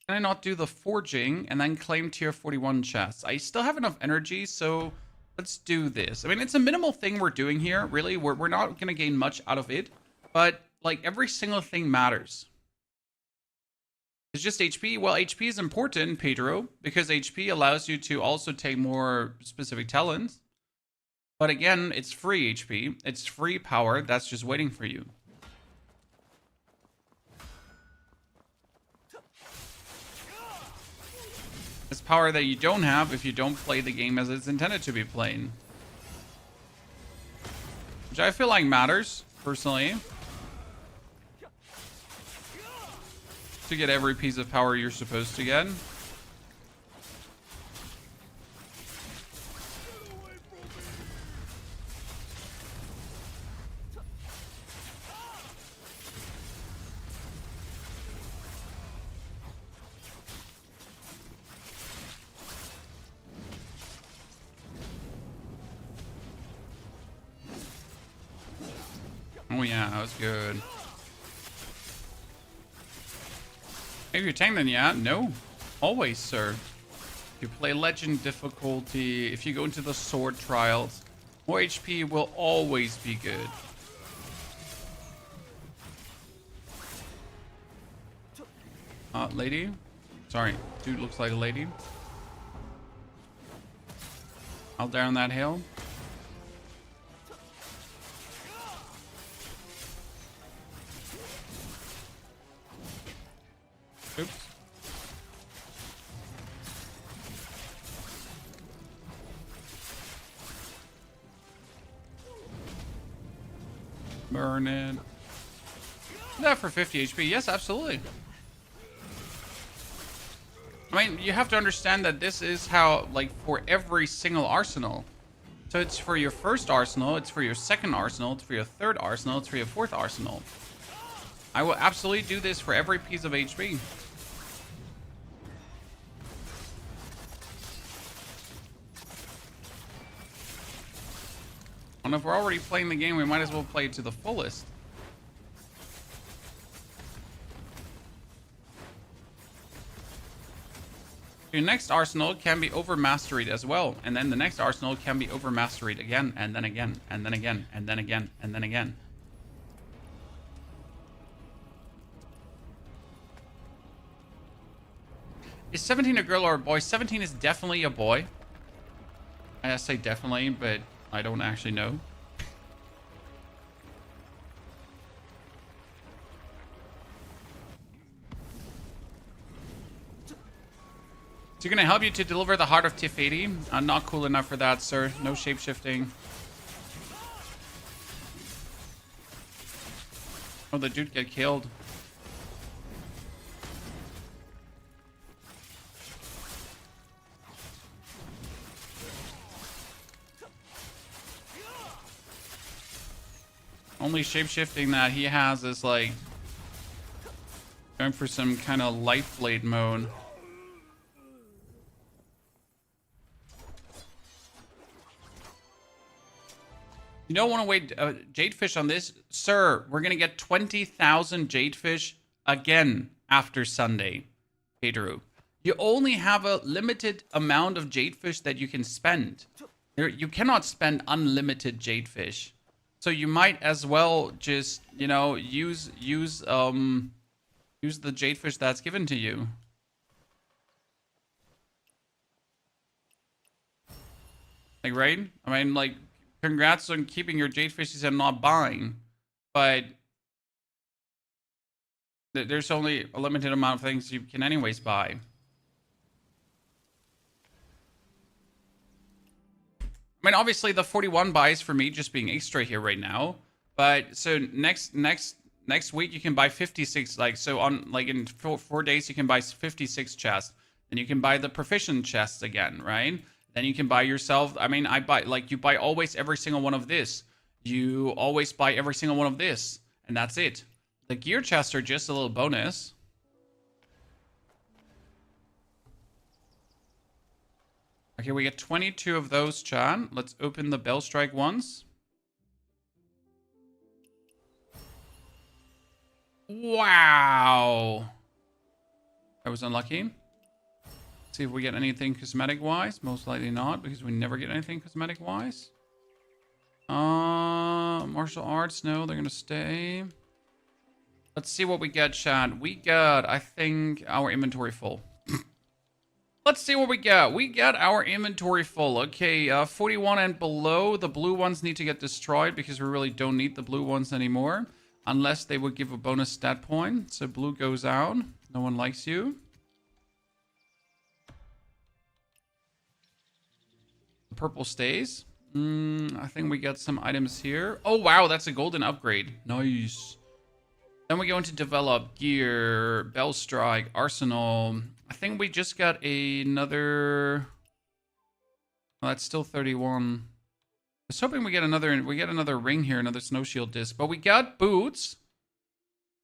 Can I not do the forging and then claim tier 41 chests? I still have enough energy, so let's do this. I mean, it's a minimal thing we're doing here, really. We're not going to gain much out of it, but like every single thing matters. It's just HP. Well, HP is important, Pedro, because HP allows you to also take more specific talents. But again, it's free HP. It's free power. That's just waiting for you. It's power that you don't have if you don't play the game as it's intended to be played. Which I feel like matters, personally. To get every piece of power you're supposed to get. Oh yeah, that was good. If you're tank, then yeah, no. Always, sir. If you play legend difficulty, if you go into the sword trials, more HP will always be good. Lady? Sorry, dude looks like a lady. I'll down that hill. Burn it. Do that for 50 HP. Yes, absolutely. I mean, you have to understand that this is how, like, for every single arsenal. So it's for your first arsenal, it's for your second arsenal, it's for your third arsenal, it's for your fourth arsenal. I will absolutely do this for every piece of HP. And if we're already playing the game, we might as well play it to the fullest. Your next arsenal can be overmasteried as well, and then the next arsenal can be overmasteried again, and then again, and then again, and then again, and then again. Is 17 a girl or a boy? 17 is definitely a boy. I say definitely, but I don't actually know. Is he gonna help you to deliver the heart of Tifedi? I'm not cool enough for that, sir. No shapeshifting. Oh, the dude get killed. Only shapeshifting that he has is like going for some kind of life blade mode. You don't want to wait jadefish on this, sir. We're gonna get 20,000 jadefish again after Sunday, Pedro. You only have a limited amount of jadefish that you can spend. You cannot spend unlimited jadefish. So you might as well just, you know, use the jadefish that's given to you. Like, right? I mean, like, congrats on keeping your jadefishes and not buying, but there's only a limited amount of things you can anyways buy. I mean, obviously the 41 buys for me just being extra here right now. But so next week you can buy 56. Like, so on, like, in 4 days you can buy 56 chests. Then you can buy the proficient chests again, right? Then you can buy yourself. I mean, I buy, like, you buy always every single one of this. You always buy every single one of this, and that's it. The gear chests are just a little bonus. Okay, we get 22 of those, Chan. Let's open the Bell Strike ones. Wow. I was unlucky. Let's see if we get anything cosmetic-wise. Most likely not, because we never get anything cosmetic-wise. Martial arts, no, they're going to stay. Let's see what we get, Chan. We got, I think, our inventory full. Let's see what we got. We got our inventory full. Okay, 41 and below. The blue ones need to get destroyed because we really don't need the blue ones anymore. Unless they would give a bonus stat point. So blue goes out. No one likes you. The purple stays. I think we got some items here. Oh, wow. That's a golden upgrade. Nice. Then we go into develop, gear, bell strike, arsenal. I think we just got another. Well, that's still 31. I was hoping we get another ring here, another snow shield disc. But we got boots.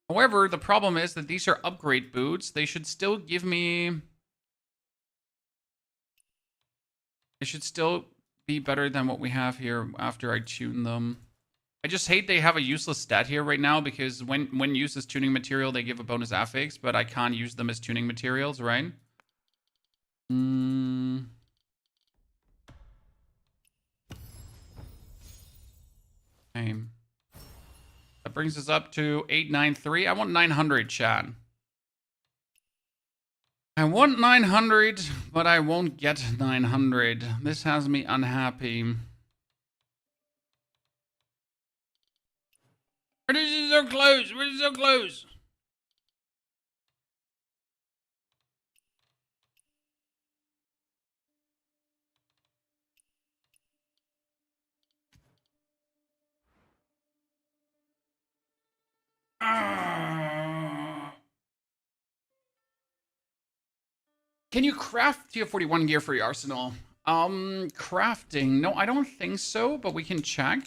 However, the problem is that these are upgrade boots. They should still give me. They should still be better than what we have here after I tune them. I just hate they have a useless stat here right now because when used as tuning material, they give a bonus affix, but I can't use them as tuning materials, right? Okay. That brings us up to 893. I want 900, Chan. I want 900, but I won't get 900. This has me unhappy. We're so close. We're so close. Can you craft tier 41 gear for your arsenal? Crafting. No, I don't think so, but we can check.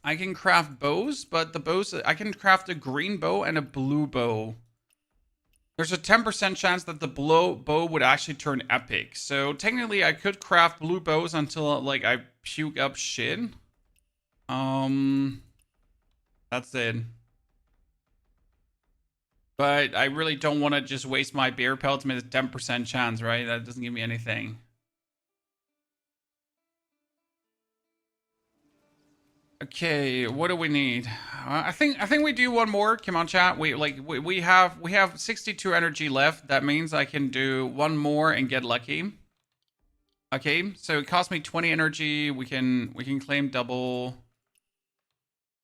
I can craft bows, but the bows, I can craft a green bow and a blue bow. There's a 10% chance that the bow would actually turn epic. So technically I could craft blue bows until like I puke up shit. That's it. But I really don't want to just waste my bear pelt to make a 10% chance, right? That doesn't give me anything. Okay, what do we need? I think we do one more. Come on, chat. We have 62 energy left. That means I can do one more and get lucky. Okay, so it cost me 20 energy. We can claim double.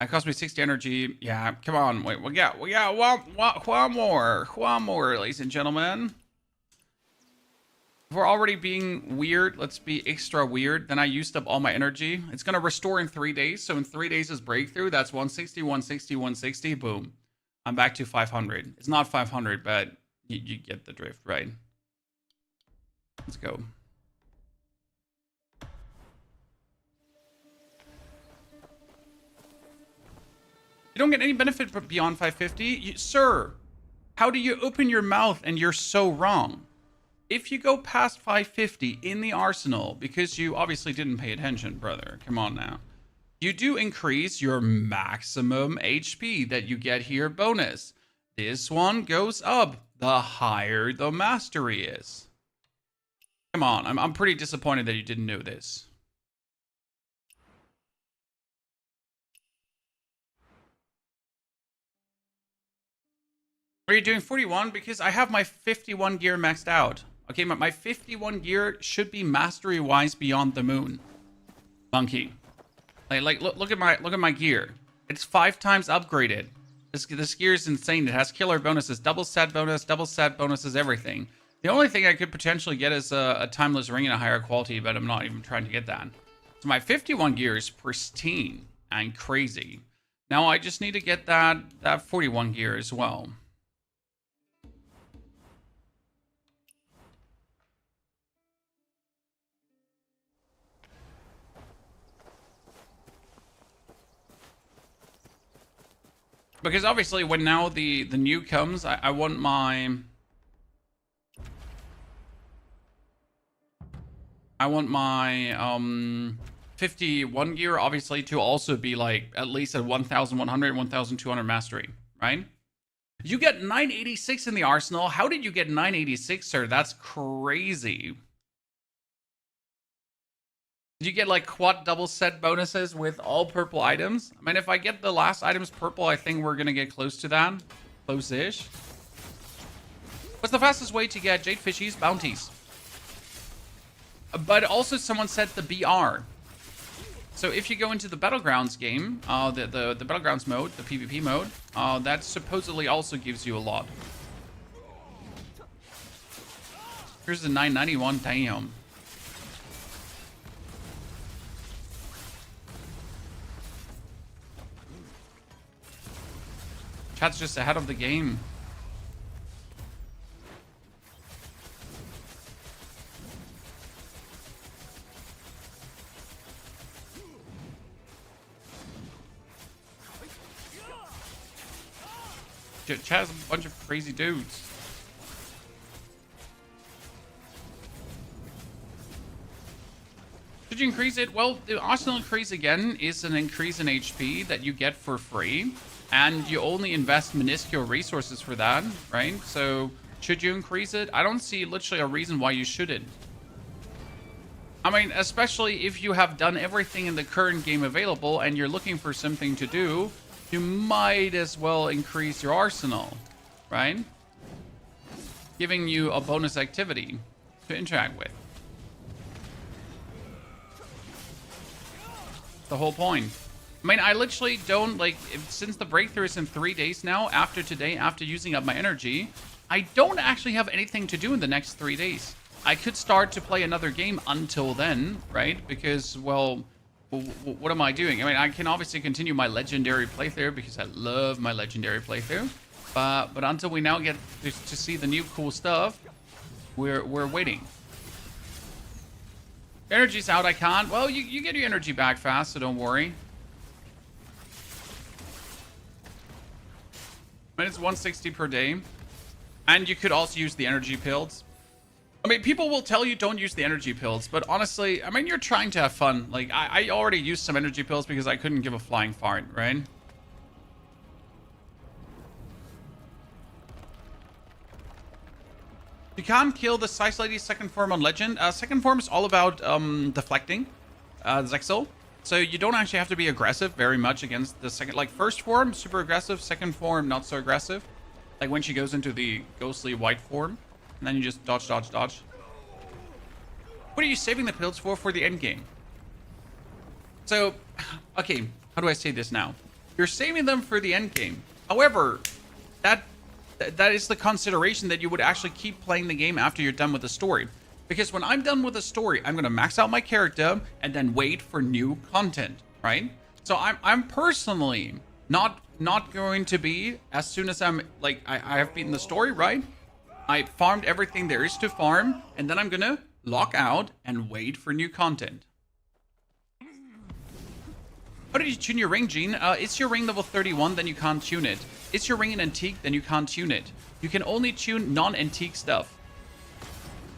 It cost me 60 energy. Yeah, come on. Wait, we got one more, ladies and gentlemen. If we're already being weird, let's be extra weird. Then I used up all my energy. It's going to restore in 3 days. So in 3 days is breakthrough. That's 160, 160, 160. Boom. I'm back to 500. It's not 500, but you get the drift, right? Let's go. You don't get any benefit beyond 550. Sir, how do you open your mouth and you're so wrong? If you go past 550 in the arsenal, because you obviously didn't pay attention, brother, come on now, you do increase your maximum HP that you get here bonus. This one goes up the higher the mastery is. Come on, I'm pretty disappointed that you didn't know this. Are you doing 41? Because I have my 51 gear maxed out. Okay, my 51 gear should be mastery-wise beyond the moon. Monkey. Look at my gear. It's 5 times upgraded. This gear is insane. It has killer bonuses, double set bonuses, everything. The only thing I could potentially get is a timeless ring in a higher quality, but I'm not even trying to get that. So my 51 gear is pristine and crazy. Now I just need to get that 41 gear as well. Because obviously when now the new comes, I want my 51 gear obviously to also be like at least at 1100, 1200 mastery, right? You get 986 in the arsenal. How did you get 986, sir? That's crazy. Did you get like quad double set bonuses with all purple items? I mean, if I get the last items purple, I think we're gonna get close to that. Close-ish. What's the fastest way to get Jade Fishies? Bounties. But also someone said the BR. So if you go into the Battlegrounds game, the Battlegrounds mode, the PvP mode, that supposedly also gives you a lot. Here's the 991, damn. Chat's just ahead of the game. Chat's a bunch of crazy dudes. Should you increase it? Well, the arsenal increase again is an increase in HP that you get for free. And you only invest minuscule resources for that, right? So, should you increase it? I don't see literally a reason why you shouldn't. I mean, especially if you have done everything in the current game available and you're looking for something to do, you might as well increase your arsenal, right? Giving you a bonus activity to interact with. The whole point. I mean, I literally don't, like, since the breakthrough is in 3 days now, after today, after using up my energy, I don't actually have anything to do in the next 3 days. I could start to play another game until then, right? Because, well, what am I doing? I mean, I can obviously continue my legendary playthrough because I love my legendary playthrough. But until we now get to see the new cool stuff, we're waiting. Energy's out, I can't. Well, you get your energy back fast, so don't worry. But it's 160 per day. And you could also use the energy pills. I mean, people will tell you don't use the energy pills, but honestly, I mean, you're trying to have fun. Like, I already used some energy pills because I couldn't give a flying fart, right? You can't kill the Size Lady second form on Legend. Second form is all about deflecting Zexal. So you don't actually have to be aggressive very much against the second. Like, first form, super aggressive. Second form, not so aggressive. Like when she goes into the ghostly white form. And then you just dodge, dodge, dodge. What are you saving the pills for the end game? So, okay, how do I say this now? You're saving them for the end game. However, that is the consideration that you would actually keep playing the game after you're done with the story. Because when I'm done with the story, I'm going to max out my character and then wait for new content, right? So I'm personally not going to be, as soon as I'm, like, I have beaten the story, right? I farmed everything there is to farm, and then I'm going to lock out and wait for new content. How did you tune your ring, Gene? It's your ring level 31, then you can't tune it. It's your ring in Antique, then you can't tune it. You can only tune non-Antique stuff.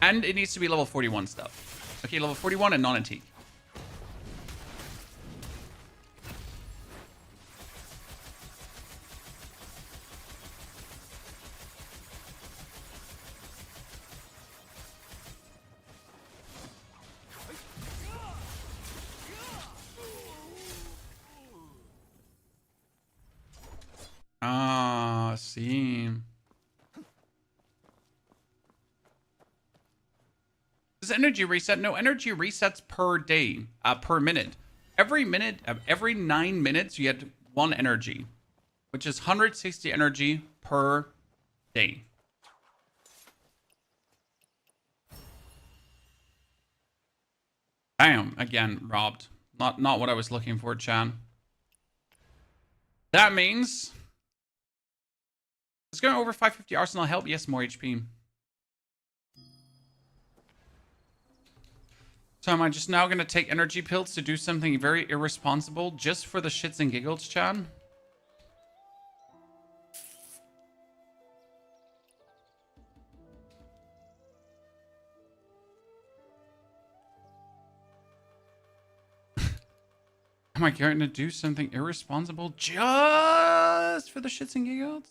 And it needs to be level 41 stuff. Okay, level 41 and non-Antique. Ah, see. Does energy reset? No, energy resets per day, per minute. Every 9 minutes, you get 1 energy, which is 160 energy per day. Bam, again, robbed. Not what I was looking for, Chan. That means... Is going over 550 arsenal help? Yes, more HP. So am I just now going to take energy pills to do something very irresponsible just for the shits and giggles, Chan? Am I going to do something irresponsible just for the shits and giggles?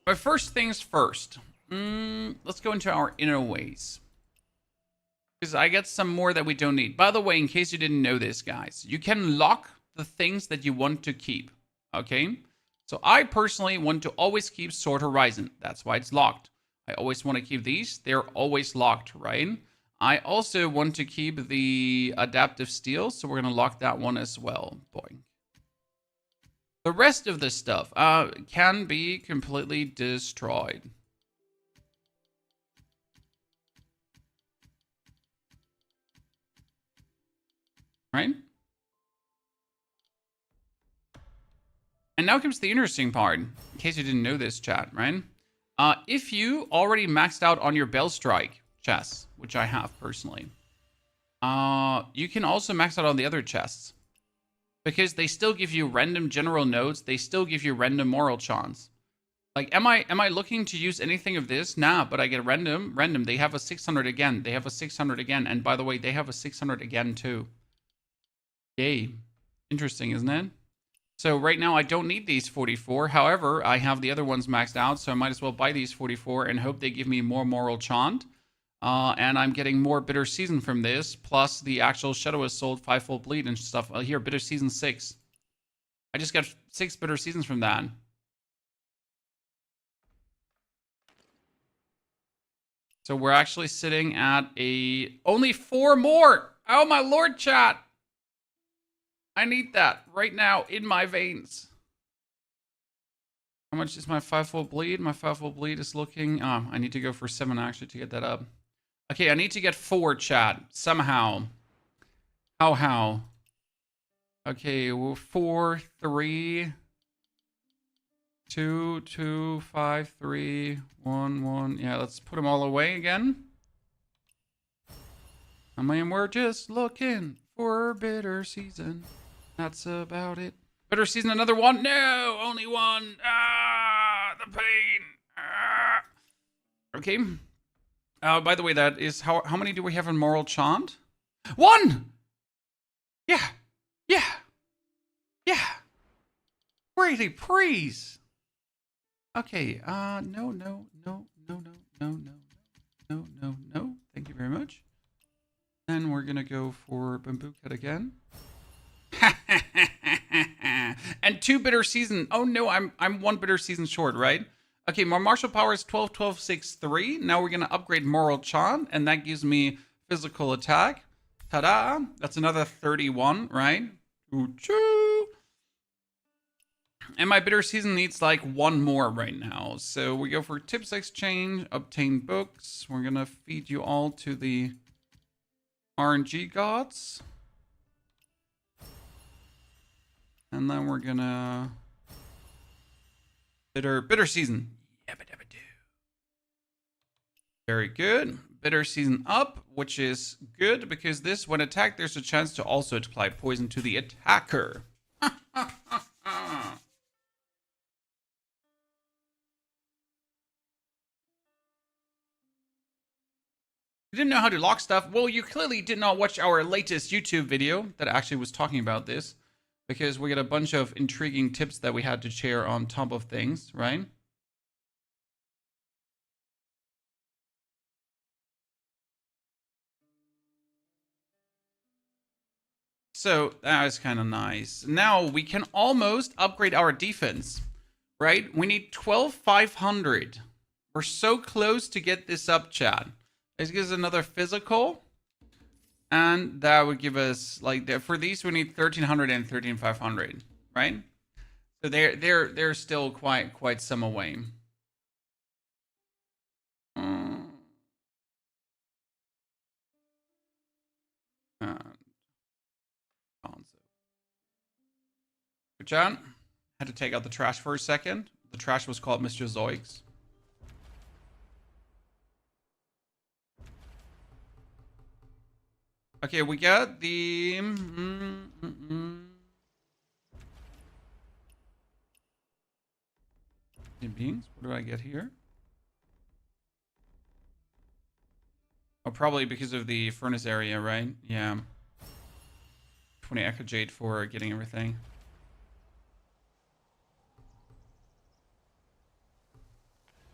But first things first. Let's go into our inner ways. Because I get some more that we don't need. By the way, in case you didn't know this, guys, you can lock the things that you want to keep. Okay? So I personally want to always keep Sword Horizon. That's why it's locked. I always want to keep these. They're always locked, right? I also want to keep the Adaptive Steel, so we're going to lock that one as well. Boing. The rest of this stuff can be completely destroyed. Right? And now comes the interesting part, in case you didn't know this, chat, right? If you already maxed out on your Bell Strike chests, which I have personally, you can also max out on the other chests. Because they still give you random general nodes, they still give you random moral chance. Like, am I looking to use anything of this? Nah, but I get random. They have a 600 again. They have a 600 again. And by the way, they have a 600 again too. Yay. Interesting, isn't it? So right now I don't need these 44. However, I have the other ones maxed out, so I might as well buy these 44 and hope they give me more moral chant. And I'm getting more Bitter Season from this, plus the actual Shadow Assault 5-fold bleed and stuff. Here, Bitter Season 6. I just got 6 Bitter Seasons from that. So we're actually sitting at only 4 more. Oh my lord, chat. I need that right now in my veins. How How much is my 5-volt bleed? My 5-volt bleed is looking... Oh, I need to go for 7 actually to get that up. Okay, I need to get 4, chat. Somehow. How? Okay, well, 4, 3... 2, 2, 5, 3, 1, 1. Yeah, let's put them all away again. I mean, we're just looking for bitter season. That's about it. Bitter season, another one? No, only one. Ah, the pain. Ah. Okay. By the way, that is how many do we have in Moral Chant? 1! Yeah. Really, please. Okay, no. Thank you very much. Then we're gonna go for Bamboo Cut again. And 2 bitter season. Oh no, I'm 1 bitter season short, right? Okay, my martial power is 12, 12, 6, 3. Now we're gonna upgrade Moral Chant, and that gives me physical attack. Ta-da! That's another 31, right? Choo-choo! And my bitter season needs like 1 more right now. So we go for tips exchange, obtain books. We're gonna feed you all to the RNG gods. And then we're gonna bitter season. Very good. Bitter season up, which is good because this, when attacked, there's a chance to also apply poison to the attacker. You didn't know how to lock stuff? Well, you clearly did not watch our latest YouTube video that actually was talking about this, because we got a bunch of intriguing tips that we had to share on top of things, right? So that is kind of nice. Now we can almost upgrade our defense, right? We need 12,500. We're so close to get this up, chat. This gives us another physical. And that would give us, like, for these we need 1,300 and 13,500, right? So they're still quite some away. Good job. Had to take out the trash for a second. The trash was called Mr. Zoiks. Okay, we got the... beings. What do I get here? Oh, probably because of the furnace area, right? Yeah. 20 Echo Jade for getting everything.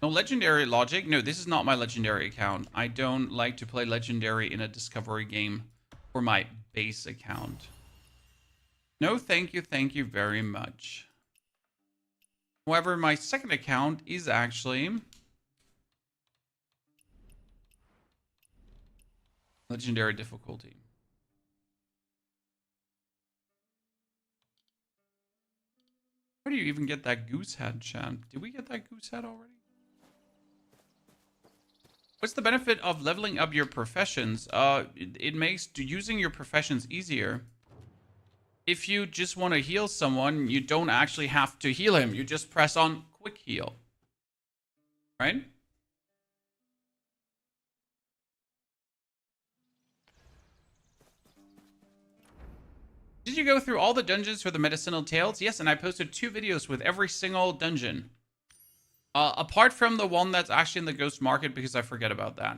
No legendary logic? No, this is not my legendary account. I don't like to play legendary in a discovery game for my base account. No, thank you very much. However, my second account is actually legendary difficulty. Where do you even get that goose head, chat? Did we get that goose head already? What's the benefit of leveling up your professions? It makes using your professions easier. If you just want to heal someone, you don't actually have to heal him. You just press on quick heal. Right? Did you go through all the dungeons for the medicinal tales? Yes, and I posted 2 videos with every single dungeon. Apart from the one that's actually in the ghost market, because I forget about that.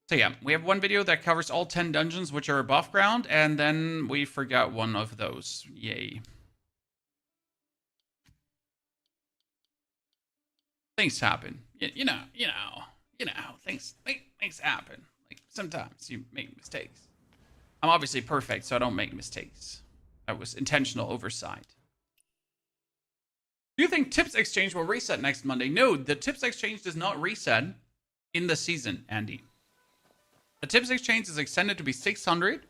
So yeah, we have one video that covers all 10 dungeons which are above ground, and then we forgot one of those. Yay. Things happen. You know, things happen. Like, sometimes you make mistakes. I'm obviously perfect, so I don't make mistakes. That was intentional oversight. Do you think Tips Exchange will reset next Monday? No, the Tips Exchange does not reset in the season, Andy. The Tips Exchange is extended to be 600.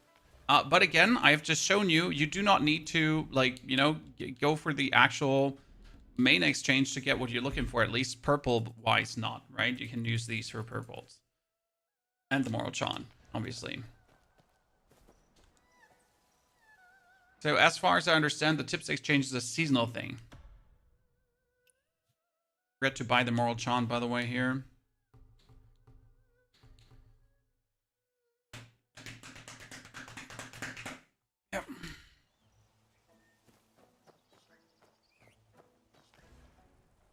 But again, I have just shown you, you do not need to, like, you know, go for the actual main exchange to get what you're looking for, at least purple-wise not, right? You can use these for purples. And the Moral Charm, obviously. So as far as I understand, the tips exchange is a seasonal thing. Forget to buy the Moral Charm, by the way, here. Yep.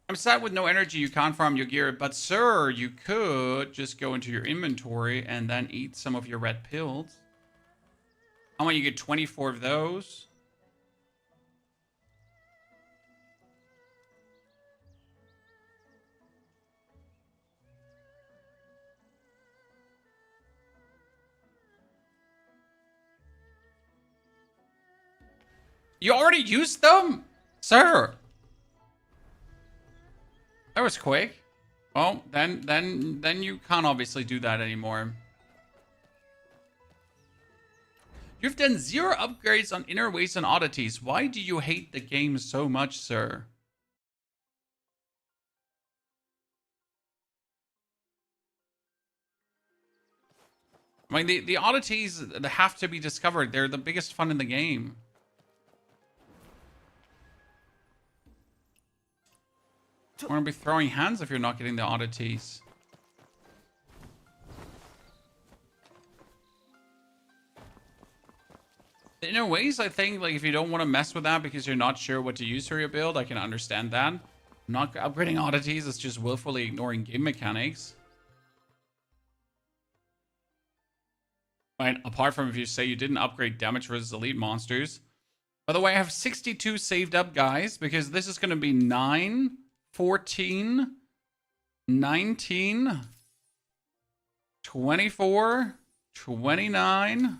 I'm sad with no energy. You can't farm your gear, but sir, you could just go into your inventory and then eat some of your red pills. How about you get 24 of those? You already used them? Sir. That was quick. Well, then you can't obviously do that anymore. You've done 0 upgrades on Inner Ways and Oddities. Why do you hate the game so much, sir? I mean, the oddities that have to be discovered. They're the biggest fun in the game. I want to be throwing hands if you're not getting the oddities. In a ways, I think, like, if you don't want to mess with that because you're not sure what to use for your build, I can understand that. Not upgrading oddities, it's just willfully ignoring game mechanics. Right, apart from if you say you didn't upgrade damage versus elite monsters. By the way, I have 62 saved up, guys, because this is going to be 9, 14, 19, 24, 29,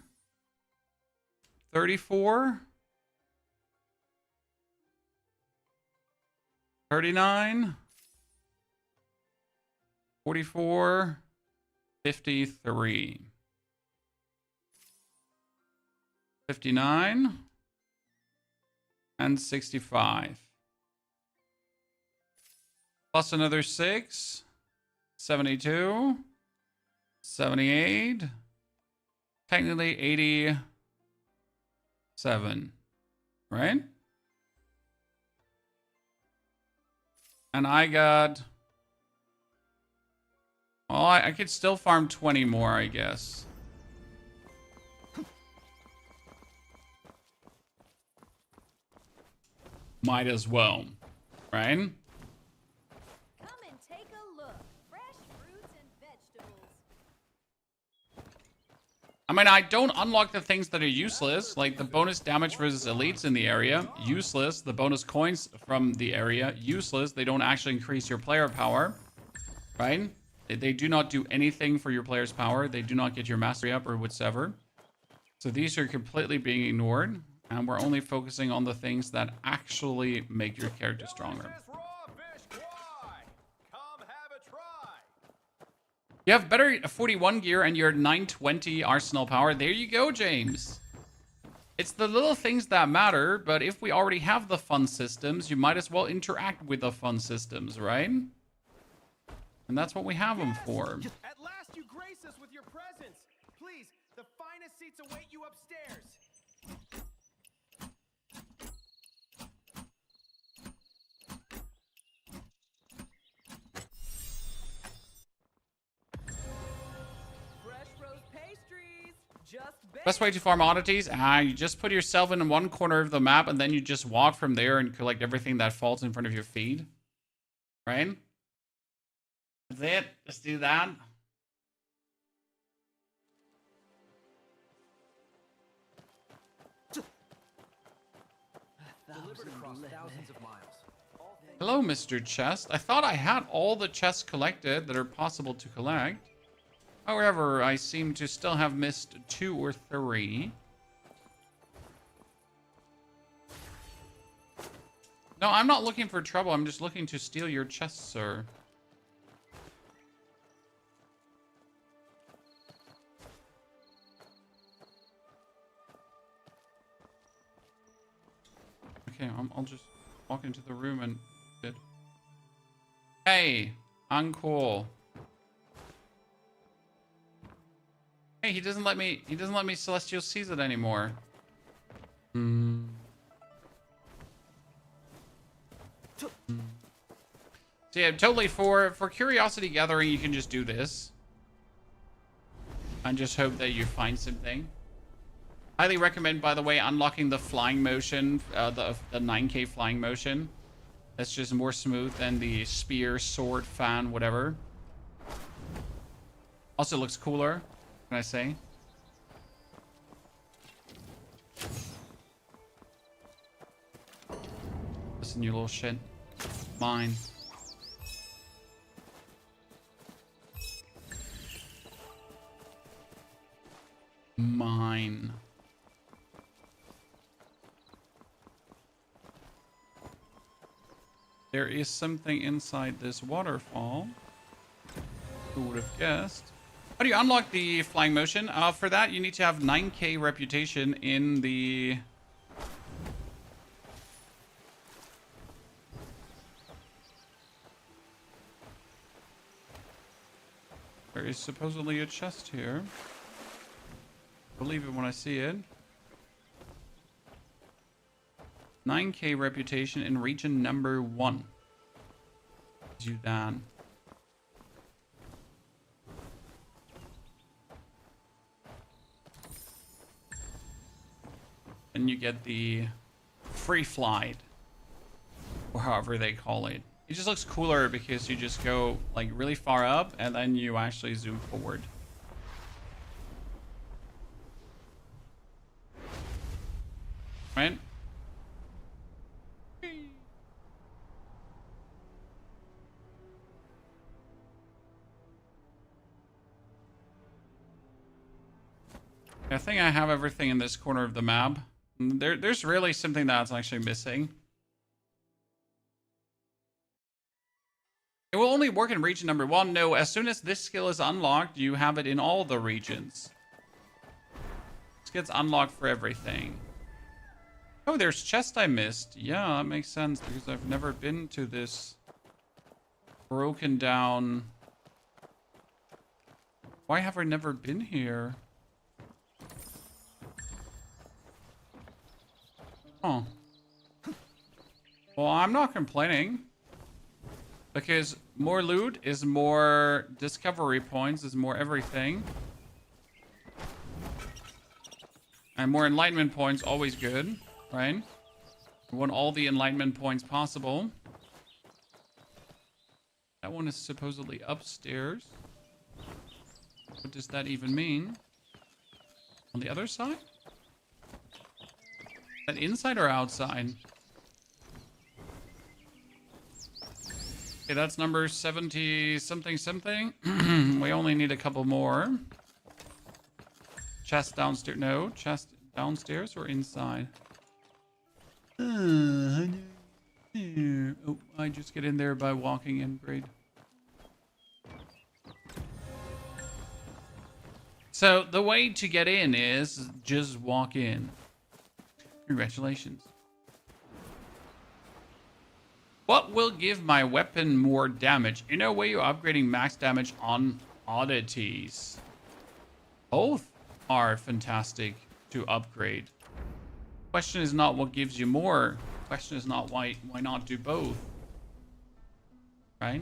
34, 39, 44, 53, 59, and 65. Plus another 6, 72, 78, technically 87, right? And I got... Well, I could still farm 20 more, I guess. Might as well, right? Come and take a look. Fresh fruits and vegetables. I mean, I don't unlock the things that are useless, like the bonus damage versus elites in the area, useless. The bonus coins from the area, useless. They don't actually increase your player power, right? They do not do anything for your player's power. They do not get your mastery up or whatsoever. So these are completely being ignored, and we're only focusing on the things that actually make your character stronger. You have better 41 gear and your 920 arsenal power. There you go, James. It's the little things that matter, but if we already have the fun systems, you might as well interact with the fun systems, right? And that's what we have them for. At last you grace us with your presence. Please, the finest seats await you upstairs. Best way to farm oddities? You just put yourself in one corner of the map and then you just walk from there and collect everything that falls in front of your feet. Right? That's it. Just do that. Delivered across thousands of miles. Hello, Mr. Chest. I thought I had all the chests collected that are possible to collect. However, I seem to still have missed 2 or 3. No, I'm not looking for trouble. I'm just looking to steal your chest, sir. Okay, I'll just walk into the room and Hey, uncool. Hey, he doesn't let me Celestial Seize it anymore. So yeah, totally for curiosity gathering, you can just do this. And just hope that you find something. Highly recommend, by the way, unlocking the flying motion, the 9K flying motion. That's just more smooth than the spear, sword, fan, whatever. Also looks cooler, can I say? Listen, you little shit. Mine. Mine. There is something inside this waterfall. Who would have guessed? How do you unlock the flying motion? For that, you need to have 9K reputation in the... There is supposedly a chest here. Believe it when I see it. 9K reputation in region number 1. Do that. And you get the free flight, or however they call it. It just looks cooler because you just go like really far up and then you actually zoom forward. Right? I think I have everything in this corner of the map. There's really something that's actually missing. It will only work in region number 1. No, as soon as this skill is unlocked, you have it in all the regions. This gets unlocked for everything. Oh, there's chest I missed. Yeah, that makes sense because I've never been to this broken down... Why have I never been here? Oh. Well, I'm not complaining. Because more loot is more discovery points, is more everything. And more enlightenment points, always good, right? We want all the enlightenment points possible. That one is supposedly upstairs. What does that even mean? On the other side? Is that inside or outside? Okay, that's number 70 something something. We only need a couple more. Chest downstairs. No, chest downstairs or inside? Oh, I just get in there by walking in. Great. So the way to get in is just walk in. Congratulations. What will give my weapon more damage? In a way, you're upgrading max damage on oddities. Both are fantastic to upgrade. Question is not what gives you more. Question is not why not do both. Right?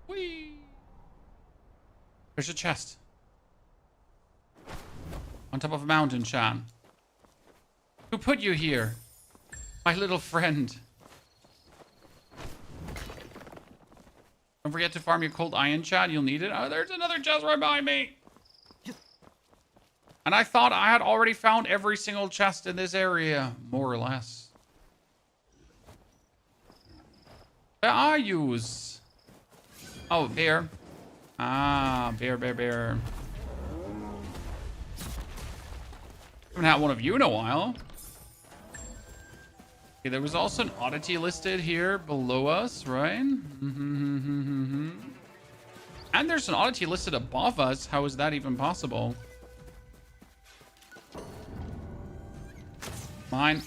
Whee! There's a chest. On top of a mountain, Shan. Who put you here? My little friend. Don't forget to farm your cold iron, Chad. You'll need it. Oh, there's another chest right behind me. And I thought I had already found every single chest in this area. More or less. Where are yous? Oh, bear. Ah, bear. Haven't had one of you in a while. Okay, there was also an oddity listed here below us, right? And And there's an oddity listed above us. How is that even possible? Mine.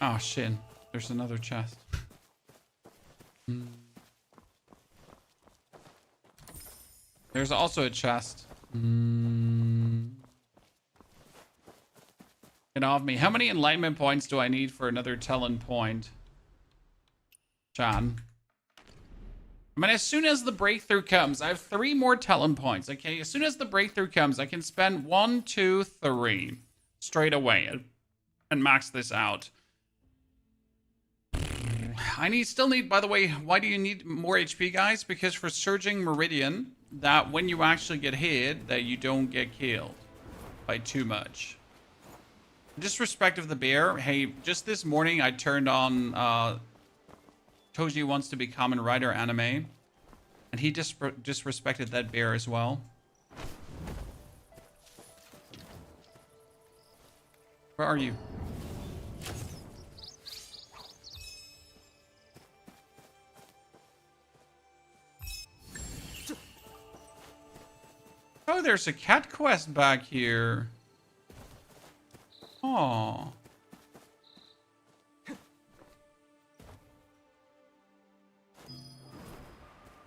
Oh shit. There's another chest. There's also a chest. Get off me. How many enlightenment points do I need for another talent point? John. I mean, as soon as the breakthrough comes, I have 3 more talent points, okay? As soon as the breakthrough comes, I can spend 1, 2, 3 straight away and max this out. Still need, by the way, why do you need more HP, guys? Because for Surging Meridian, that when you actually get hit, that you don't get killed by too much. Disrespect of the bear. Hey, just this morning I turned on Toji Wants to Be Kamen Rider anime, and he disrespected that bear as well. Where are you? Oh, there's a cat quest back here. Oh. How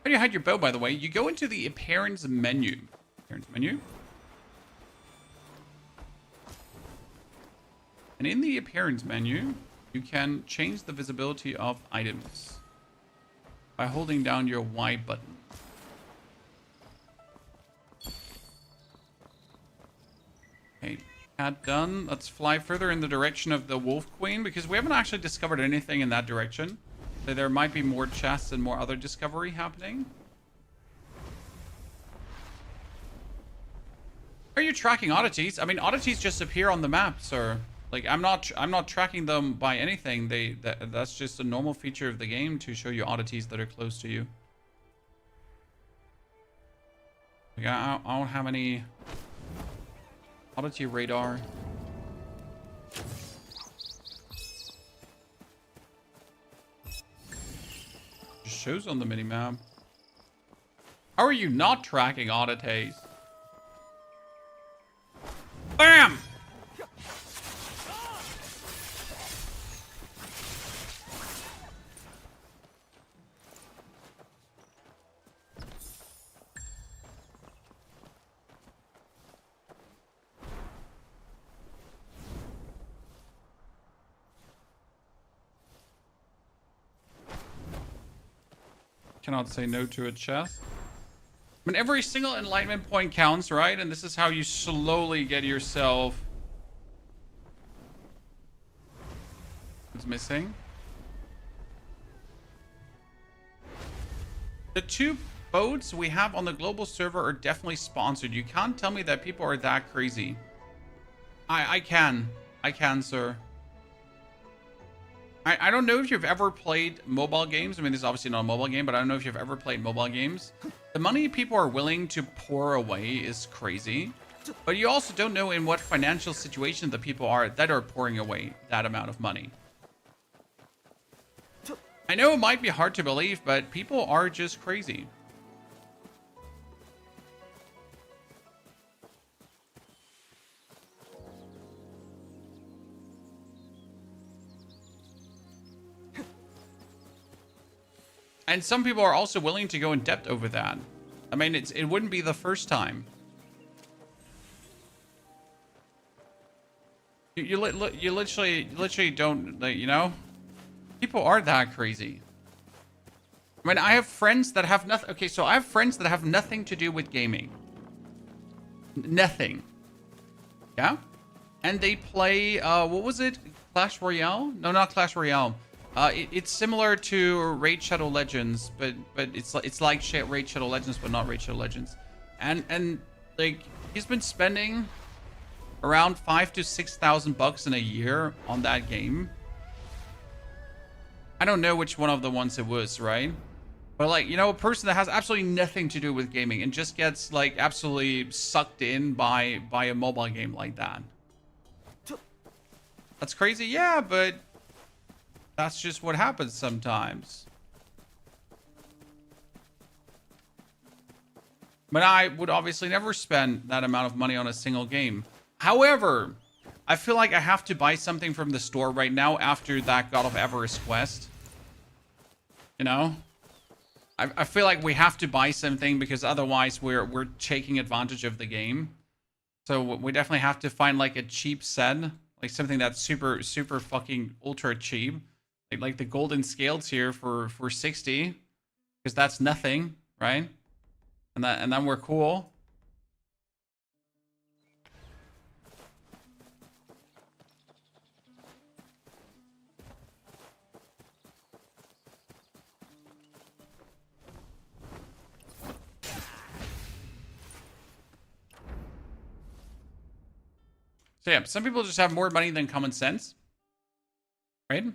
do you hide your bow, by the way? You go into the appearance menu. Appearance menu. And in the appearance menu, you can change the visibility of items by holding down your Y button. Okay, cat done. Let's fly further in the direction of the Wolf Queen, because we haven't actually discovered anything in that direction. So there might be more chests and more other discovery happening. Are you tracking oddities? I mean, oddities just appear on the map, sir. Like, I'm not tracking them by anything. That's just a normal feature of the game to show you oddities that are close to you. Like, I don't have any oddity radar. Just shows on the minimap. How are you not tracking oddities? Bam! Cannot say no to a chest. I mean, every single enlightenment point counts, right? And this is how you slowly get yourself... What's missing? The 2 boats we have on the global server are definitely sponsored. You can't tell me that people are that crazy. I can, sir. I don't know if you've ever played mobile games. I mean, this is obviously not a mobile game, but I don't know if you've ever played mobile games. The money people are willing to pour away is crazy. But you also don't know in what financial situation the people are that are pouring away that amount of money. I know it might be hard to believe, but people are just crazy. And some people are also willing to go in depth over that. I mean, it wouldn't be the first time. You literally don't, like, you know? People are that crazy. I mean, I have friends that have nothing. Okay, so I have friends that have nothing to do with gaming. Nothing. Yeah? And they play, what was it? Clash Royale? No, not Clash Royale. It's similar to Raid Shadow Legends, but it's like Raid Shadow Legends, but not Raid Shadow Legends. And like, he's been spending around $5,000 to $6,000 in a year on that game. I don't know which one of the ones it was, right? But like, you know, a person that has absolutely nothing to do with gaming and just gets like absolutely sucked in by a mobile game like that. That's crazy, yeah, but that's just what happens sometimes. But I would obviously never spend that amount of money on a single game. However, I feel like I have to buy something from the store right now after that God of Avarice quest. You know? I feel like we have to buy something because otherwise we're taking advantage of the game. So we definitely have to find like a cheap set. Like something that's super fucking ultra cheap. Like the golden scales here for 60. Because that's nothing, right? And then we're cool. So yeah, some people just have more money than common sense. Right?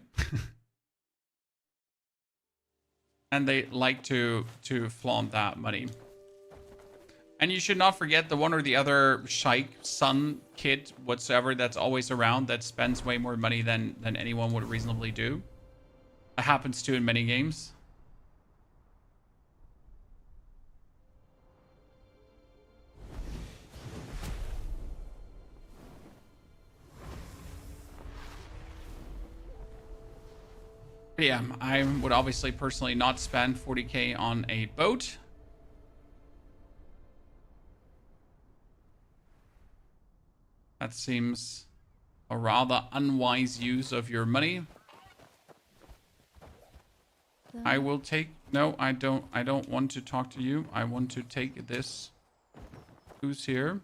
And they like to flaunt that money. And you should not forget the one or the other Sheikh, son, kid, whatsoever that's always around that spends way more money than anyone would reasonably do. That happens too in many games. But yeah, I would obviously personally not spend 40k on a boat. That seems a rather unwise use of your money. I will take... No, I don't want to talk to you. I want to take this goose here.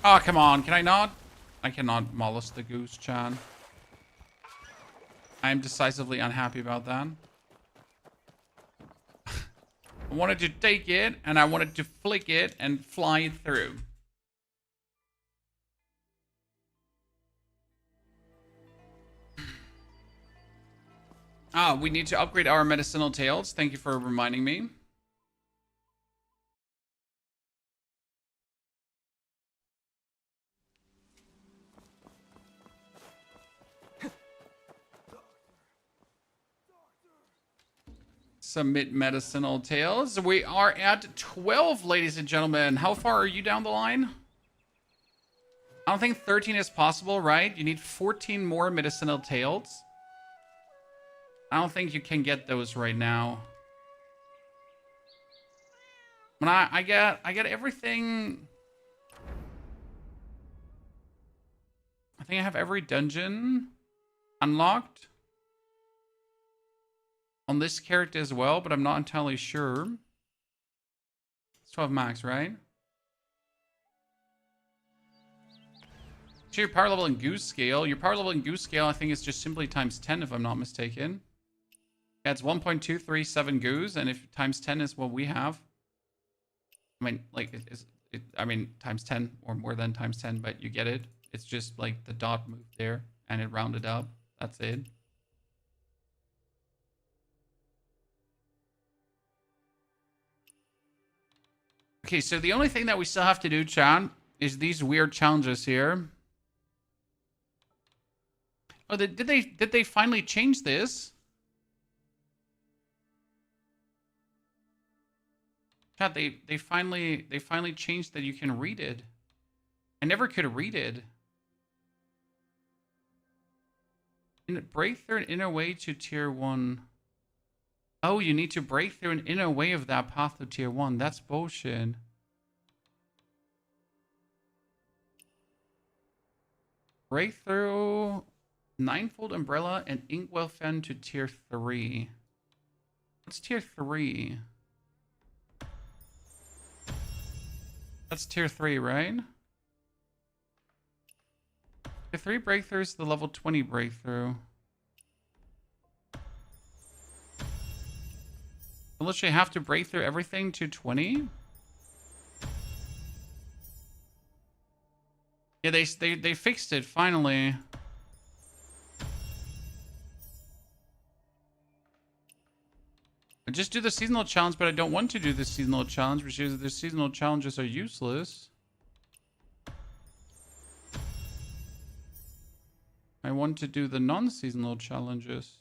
Oh, come on. Can I not? I cannot molest the goose, Chan. I'm decisively unhappy about that. I wanted to take it, and I wanted to flick it and fly it through. Ah, we need to upgrade our medicinal tails. Thank you for reminding me. Submit medicinal tails. We are at 12, ladies and gentlemen. How far are you down the line? I don't think 13 is possible, right? You need 14 more medicinal tails. I don't think you can get those right now. When I get everything. I think I have every dungeon unlocked on this character as well, but I'm not entirely sure. It's 12 max, right? So your power level and goose scale. Your power level and goose scale, I think, is just simply times 10, if I'm not mistaken. Yeah, it's 1.237 goose, and if times 10 is what we have, I mean, like, I mean, times 10 or more than times 10, but you get it. It's just like the dot moved there, and it rounded up. That's it. Okay, so the only thing that we still have to do, Chan, is these weird challenges here. Oh, did they finally change this? Chat, they finally changed that you can read it. I never could read it. Break through an inner way to tier 1. Oh, you need to break through an inner way of that path to tier 1. That's bullshit. Breakthrough Ninefold Umbrella and Inkwell Fen to tier 3. What's tier 3? That's tier 3, right? Tier 3 breakthrough is the level 20 breakthrough. Unless you have to break through everything to 20? Yeah, they fixed it finally. I just do the seasonal challenge, but I don't want to do the seasonal challenge because the seasonal challenges are useless. I want to do the non-seasonal challenges.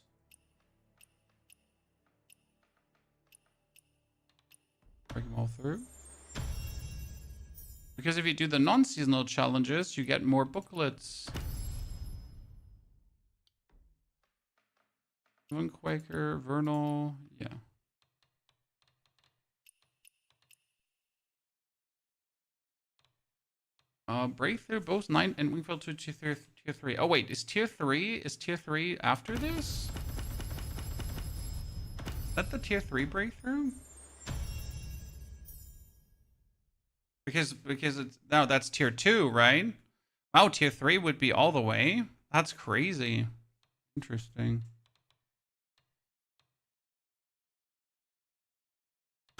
Break them all through. Because if you do the non-seasonal challenges, you get more booklets. Quaker, Vernal, yeah. Breakthrough, both 9 and Wingfield to tier 3. Oh wait, is tier 3 after this? Is that the tier 3 breakthrough? Because it's no, that's tier 2, right? Wow, tier 3 would be all the way. That's crazy. Interesting.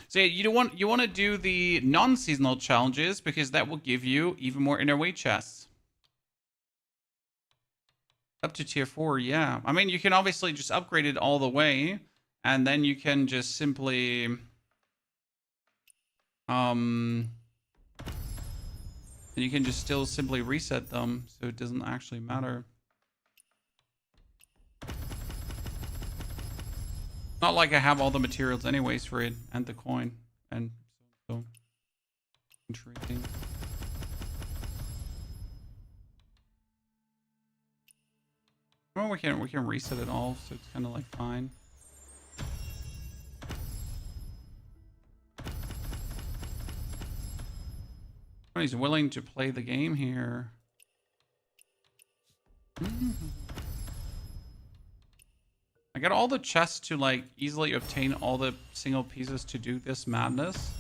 So yeah, you want to do the non-seasonal challenges because that will give you even more inner weight chests. Up to tier 4, yeah. I mean, you can obviously just upgrade it all the way, and then you can just simply and you can just still simply reset them, so it doesn't actually matter. Not like I have all the materials anyways for it, and the coin, and so intriguing. Well, we can reset it all, so it's kind of like fine. He's willing to play the game here. I got all the chests to like easily obtain all the single pieces to do this madness.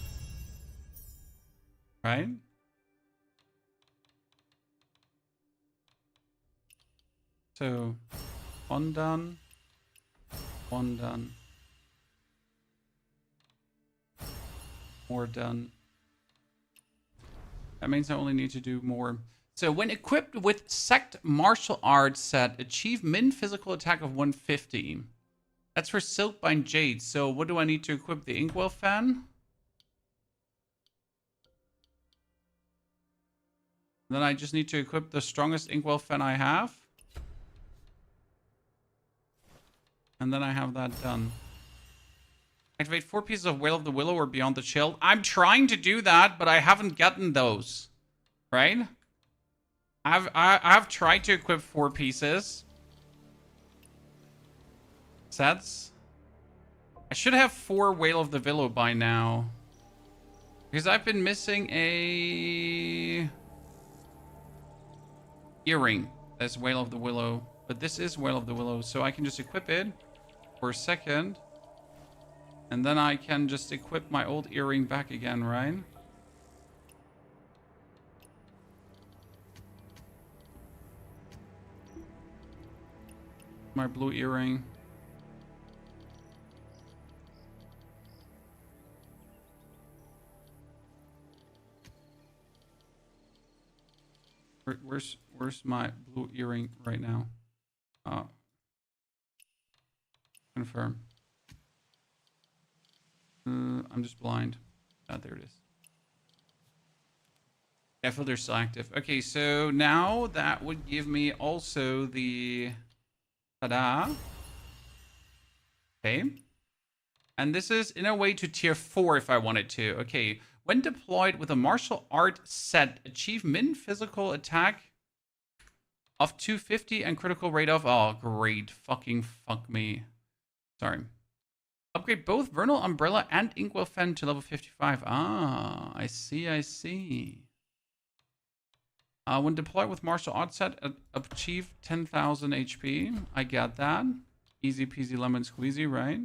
Right? So, one done. One done. More done. That means I only need to do more. So when equipped with Sect Martial Arts set, achieve min physical attack of 150. That's for Silkbind Jade. So what do I need to equip? The Inkwell Fan? Then I just need to equip the strongest Inkwell Fan I have. And then I have that done. Activate 4 pieces of Wail of the Willow or Beyond the Shield. I'm trying to do that, but I haven't gotten those. Right? I've tried to equip 4 pieces. Sets. I should have 4 Wail of the Willow by now. Because I've been missing a earring. That's Wail of the Willow. But this is Wail of the Willow, so I can just equip it for a second. And then I can just equip my old earring back again, right? My blue earring. Where's my blue earring right now? Confirm. I'm just blind. Ah, there it is. Yeah, filter's still active. Okay, so now that would give me also the... Ta-da. Okay. And this is in a way to tier 4 if I wanted to. Okay. When deployed with a martial art set, achieve min physical attack of 250 and critical rate of... Oh, great. Fucking fuck me. Sorry. Upgrade both Vernal Umbrella and Inkwell Fen to level 55. Ah, I see, I see. When deployed with martial arts set, achieve 10,000 HP. I got that. Easy peasy lemon squeezy, right?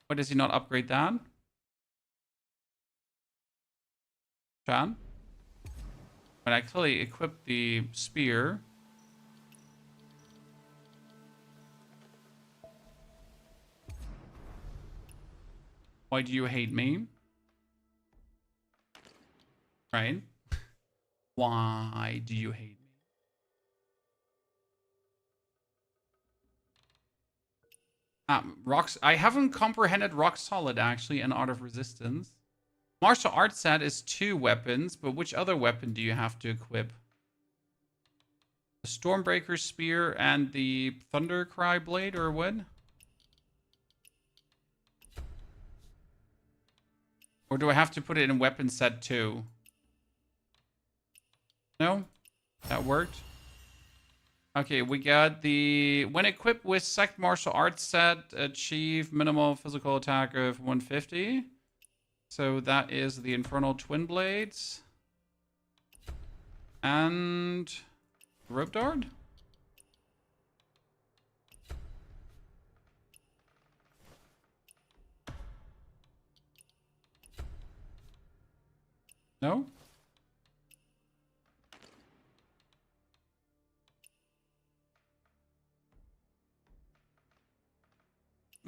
Why does he not upgrade that? Chan? But I clearly equipped the spear. Why do you hate me? Right? Why do you hate me? Rocks. I haven't comprehended Rock Solid actually and Art of Resistance. Martial arts set is 2 weapons, but which other weapon do you have to equip? The Stormbreaker Spear and the Thundercry Blade, or what? Or do I have to put it in weapon set 2? No? That worked? Okay, we got the... When equipped with Sect Martial Arts set, achieve minimal physical attack of 150. So that is the Infernal Twin Blades. And... Rope Dart? No?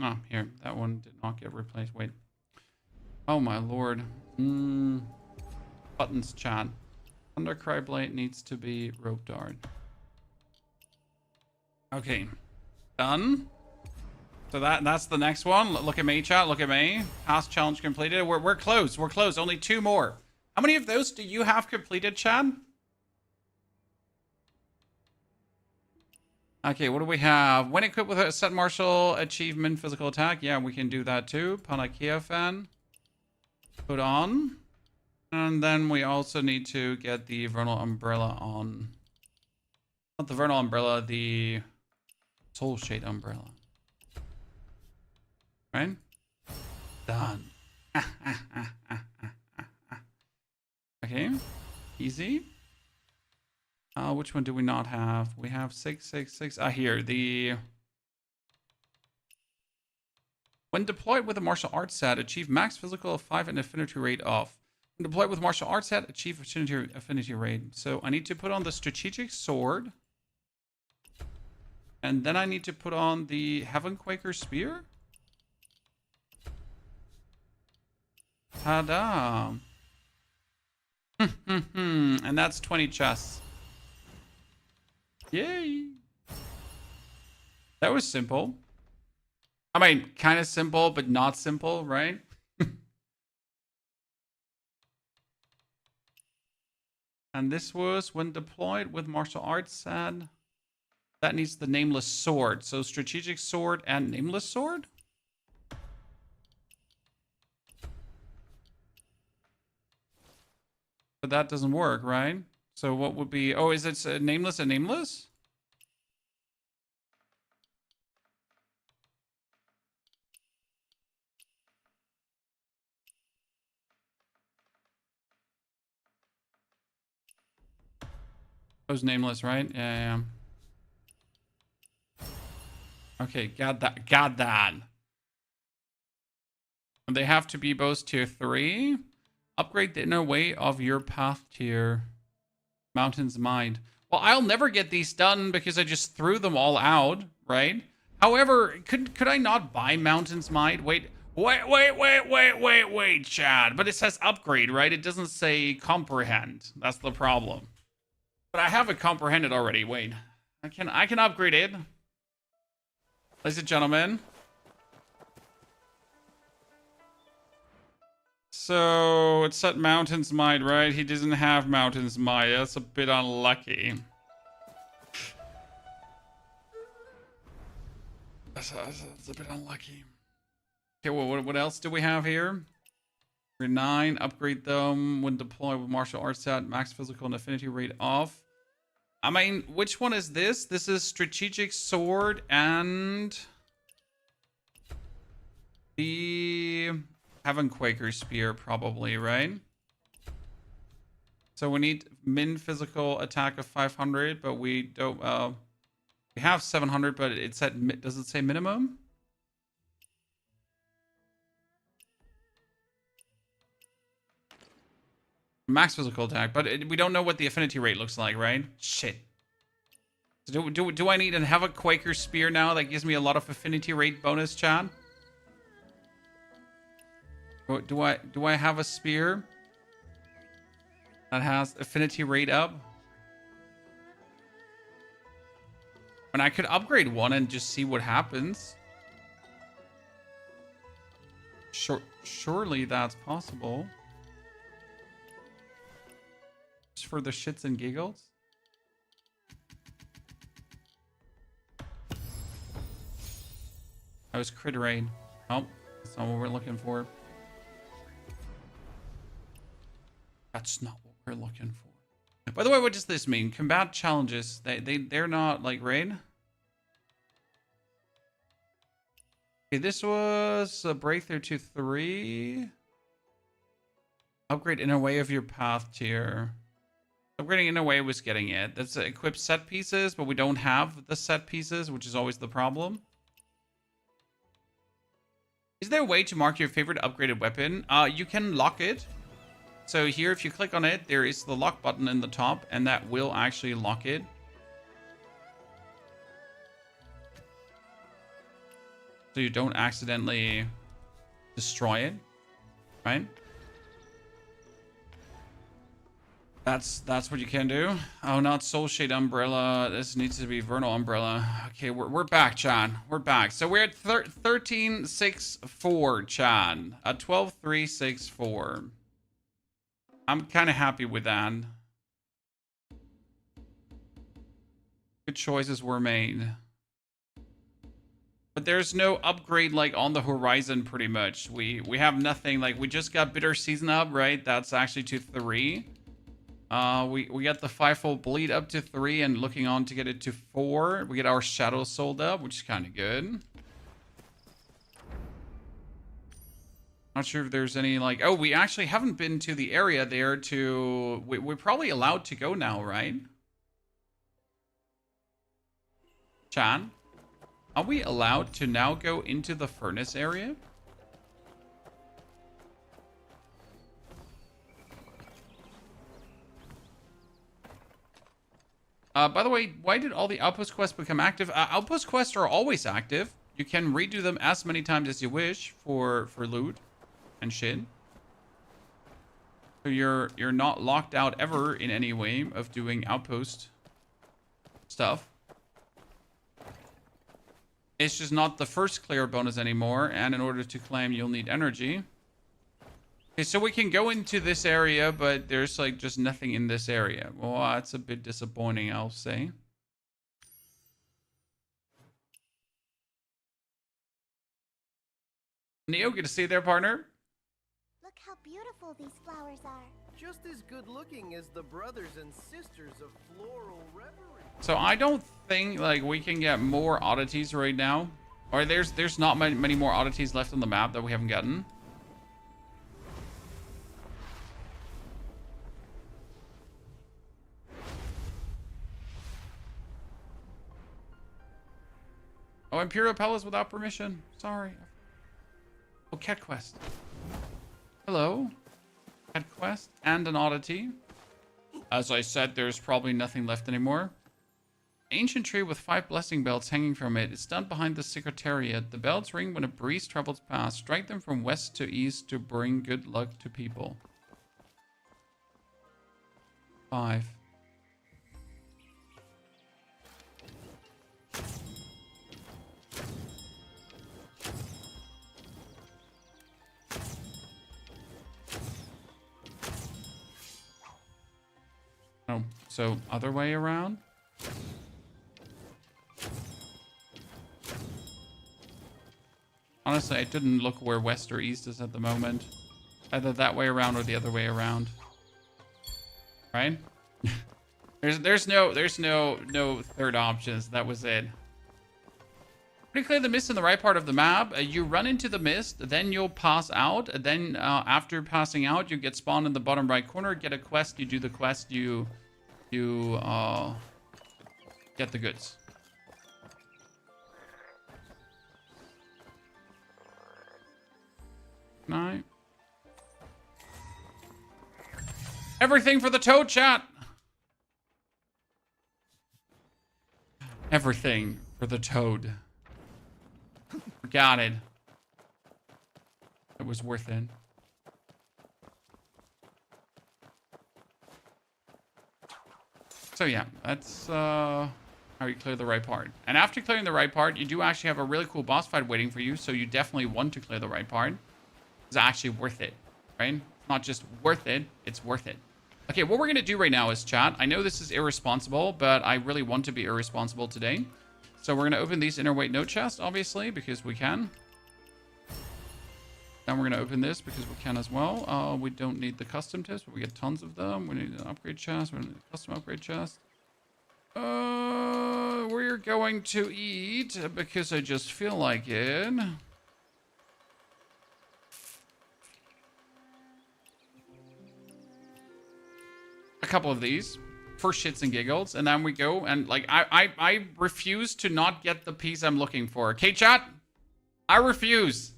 Oh, here. That one did not get replaced. Wait. Oh, my lord. Buttons, chat. Thundercry Blade needs to be Rope Dart. Okay. Done. So that's the next one. Look at me, chat. Look at me. Task challenge completed. We're close. We're close. Only 2 more. How many of those do you have completed, chat? Okay, what do we have? When equipped with a set martial achievement physical attack. Yeah, we can do that too. Panakia fan. Put on. And then we also need to get the Vernal Umbrella on. Not the Vernal Umbrella, the Soul Shade Umbrella. Right? Done. Okay. Easy. Which one do we not have? We have 666. Here. The... When deployed with a martial arts set, achieve max physical of 5 and affinity rate off. When deployed with martial arts set, achieve affinity rate. So I need to put on the strategic sword. And then I need to put on the Heaven Quaker Spear. Ta-da! And that's 20 chests. Yay! That was simple. I mean, kind of simple, but not simple, right? And this was when deployed with martial arts set. That needs the nameless sword. So strategic sword and nameless sword? But that doesn't work, right? So what would be... Oh, is it nameless and nameless? Oh, it's nameless, right? Yeah. Okay, got that. Got that. And they have to be both tier 3. Upgrade the inner way of your path tier. Mountain's Mind. Well, I'll never get these done because I just threw them all out, right? However, could I not buy Mountain's Mind? Wait, Chad. But it says upgrade, right? It doesn't say comprehend. That's the problem. But I have it comprehended already. Wait. I can upgrade it. Ladies and gentlemen. So, it's at Mountain's Might, right? He doesn't have Mountain's Might. That's a bit unlucky. That's a bit unlucky. Okay, well, what else do we have here? 9, upgrade them when deployed with martial arts set, max physical and affinity rate off. I mean, which one is this? This is strategic sword and the Heaven Quaker Spear, probably, right? So we need min physical attack of 500, but we don't. We have 700, but it said. Does it say minimum? Max physical attack, but we don't know what the affinity rate looks like, right? Shit. So do I need to have a Quaker Spear now that gives me a lot of affinity rate bonus, Chad? Do I have a spear that has affinity rate up? And I could upgrade one and just see what happens. Surely that's possible. Just for the shits and giggles. That was crit raid. Oh, that's not what we're looking for. That's not what we're looking for. By the way, what does this mean? Combat challenges. They're not like raid. Okay, this was a breakthrough to 3. Upgrade in a way of your path tier. Upgrading in a way was getting it. That's equip set pieces, but we don't have the set pieces, which is always the problem. Is there a way to mark your favorite upgraded weapon? You can lock it. So here, if you click on it, there is the lock button in the top, and that will actually lock it. So you don't accidentally destroy it, right? That's what you can do. Oh, not Soul Shade Umbrella. This needs to be Vernal Umbrella. Okay, we're back, Chan. We're back. So we're at 1364, Chan. 12364. I'm kind of happy with that. Good choices were made. But there's no upgrade like on the horizon pretty much. We have nothing. Like we just got Bitter Season up, right? That's actually to 3. We got the 5-fold bleed up to 3 and looking on to get it to 4. We get our Shadow Sold up, which is kind of good. Not sure if there's any like... Oh, we actually haven't been to the area there to... We're probably allowed to go now, right? Chan? Are we allowed to now go into the furnace area? By the way, why did all the outpost quests become active? Outpost quests are always active. You can redo them as many times as you wish for loot and shit. So you're not locked out ever in any way of doing outpost stuff. It's just not the first clear bonus anymore, and in order to claim, you'll need energy. Okay, so we can go into this area, but there's like just nothing in this area. Well, that's a bit disappointing, I'll say. Neo, good to see you there, partner. Look how beautiful these flowers are. Just as good looking as the brothers and sisters of floral reverie. So I don't think like we can get more oddities right now. Or there's not many more oddities left on the map that we haven't gotten. Oh, Imperial Palace without permission. Sorry. Oh, Cat Quest. Hello. Cat Quest and an oddity. As I said, there's probably nothing left anymore. Ancient tree with 5 blessing belts hanging from it. It's done behind the Secretariat. The bells ring when a breeze travels past. Strike them from west to east to bring good luck to people. 5. Oh, so other way around? Honestly, I didn't look where west or east is at the moment. Either that way around or the other way around. Right? there's no third options. That was it. Pretty clear the mist in the right part of the map. You run into the mist, then you'll pass out. Then after passing out, you get spawned in the bottom right corner, get a quest, you do the quest, you get the goods. Night. Everything for the toad, chat. Everything for the toad. Got it. It was worth it. So yeah, that's how you clear the right part. And after clearing the right part, you do actually have a really cool boss fight waiting for you, so you definitely want to clear the right part. It's actually worth it, right? It's not just worth it, it's worth it. Okay, what we're going to do right now is, chat, I know this is irresponsible, but I really want to be irresponsible today. So we're going to open these inner weight note chests, obviously, because we can. Then we're going to open this because we can as well. We don't need the custom tips, but we get tons of them. We need an upgrade chest. We need a custom upgrade chest. We're going to eat because I just feel like it. A couple of these for shits and giggles, and then we go and like I refuse to not get the piece I'm looking for. Okay, chat? I refuse.